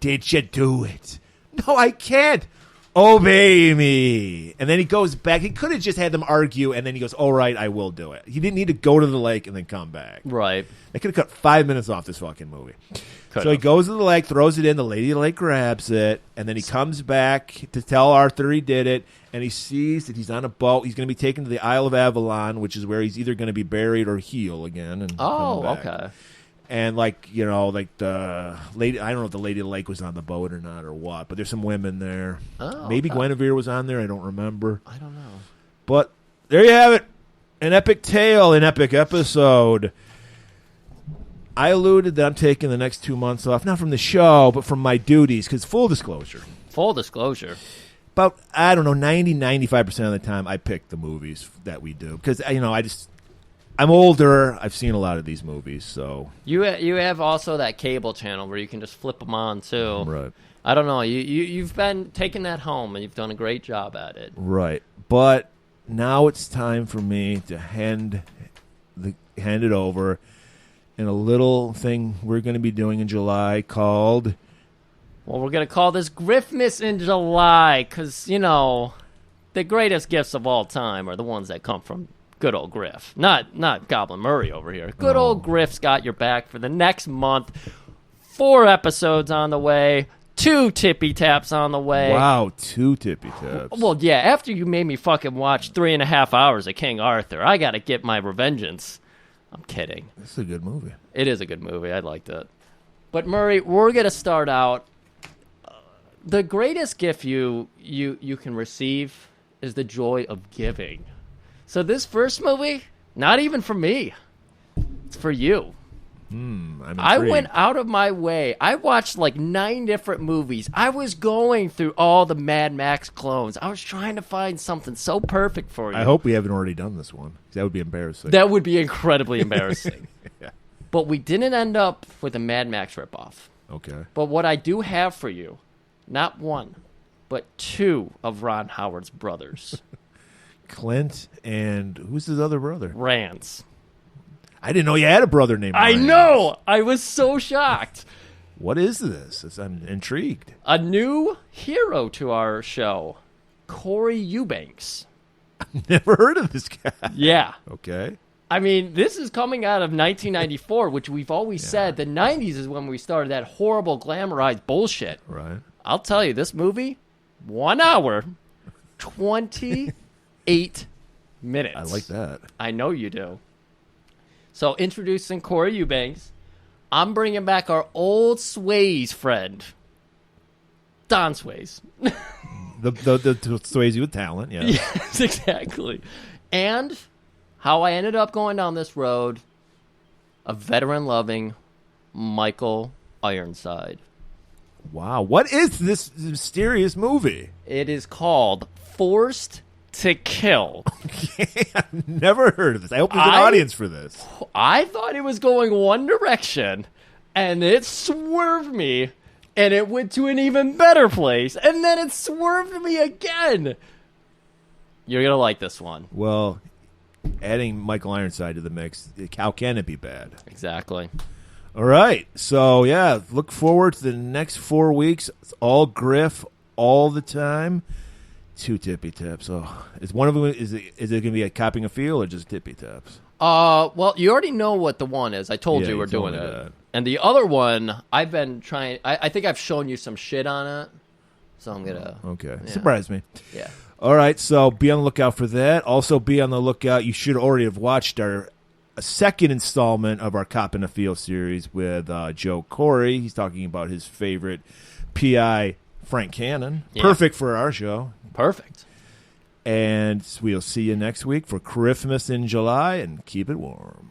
Did you do it? No, I can't. Obey me. And then he goes back. He could have just had them argue, and then he goes, all right, I will do it. He didn't need to go to the lake and then come back. Right. They could have cut 5 minutes off this fucking movie. So he goes to the lake, throws it in. The lady of the lake grabs it, and then he comes back to tell Arthur he did it, and he sees that he's on a boat. He's going to be taken to the Isle of Avalon, which is where he's either going to be buried or heal again. And come back. Okay. And the lady, I don't know if the lady of the lake was on the boat or not or what, but there's some women there. Oh, maybe okay. Guinevere was on there. I don't remember. I don't know. But there you have it. An epic tale, an epic episode. I alluded that I'm taking the next 2 months off, not from the show, but from my duties, because full disclosure. About, 90-95% of the time I pick the movies that we do. Because, I'm older. I've seen a lot of these movies, so You have also that cable channel where you can just flip them on too. right, I don't know. You've been taking that home and you've done a great job at it. right. But now it's time for me to hand it over in a little thing we're going to be doing in July called. Well, we're gonna call this Griffmas in July because the greatest gifts of all time are the ones that come from good old Griff. Not Goblin Murray over here. Good old Griff's got your back for the next month. 4 episodes on the way. 2 tippy taps on the way. Wow, 2 tippy taps. Well, yeah, after you made me fucking watch 3.5 hours of King Arthur, I gotta get my revengeance. I'm kidding. This is a good movie. It is a good movie. I liked it. But Murray, we're gonna start out. The greatest gift you can receive is the joy of giving. So this first movie, not even for me. It's for you. I went out of my way. I watched like 9 different movies. I was going through all the Mad Max clones. I was trying to find something so perfect for you. I hope we haven't already done this one. That would be embarrassing. That would be incredibly embarrassing. Yeah. But we didn't end up with a Mad Max ripoff. Okay. But what I do have for you, not 1, but 2 of Ron Howard's brothers. Clint and who's his other brother? Rance. I didn't know you had a brother named I Rance. know! I was so shocked. What is this? I'm intrigued. A new hero to our show, Corey Eubanks. Never heard of this guy. Yeah. Okay. I mean, this is coming out of 1994, which we've always said the 90s is when we started that horrible glamorized bullshit. Right. I'll tell you, this movie, 1 hour, 28 minutes. I like that. I know you do. So, introducing Corey Eubanks, I'm bringing back our old Swayze friend, Don Swayze. The Swayze with talent, yeah. Yes, exactly. And how I ended up going down this road, a veteran-loving Michael Ironside. Wow. What is this mysterious movie? It is called Forced to Kill. I've never heard of this. I hope there's an audience for this. I thought it was going one direction, and it swerved me, and it went to an even better place, and then it swerved me again. You're going to like this one. Well, adding Michael Ironside to the mix, how can it be bad? Exactly. All right. So, yeah, look forward to the next 4 weeks. It's all Griff all the time. 2 tippy taps. Oh, is one of them is it going to be a Copping a Feel or just tippy taps? Well, you already know what the one is. I told you we're doing it. That. And the other one, I've been trying. I think I've shown you some shit on it. So I'm gonna. Okay. Yeah. Surprised me. Yeah. All right, so be on the lookout for that. Also, be on the lookout. You should already have watched our second installment of our Cop in the Field series with Joe Corey. He's talking about his favorite PI, Frank Cannon. Yeah. Perfect for our show. Perfect. And we'll see you next week for Christmas in July, and keep it warm.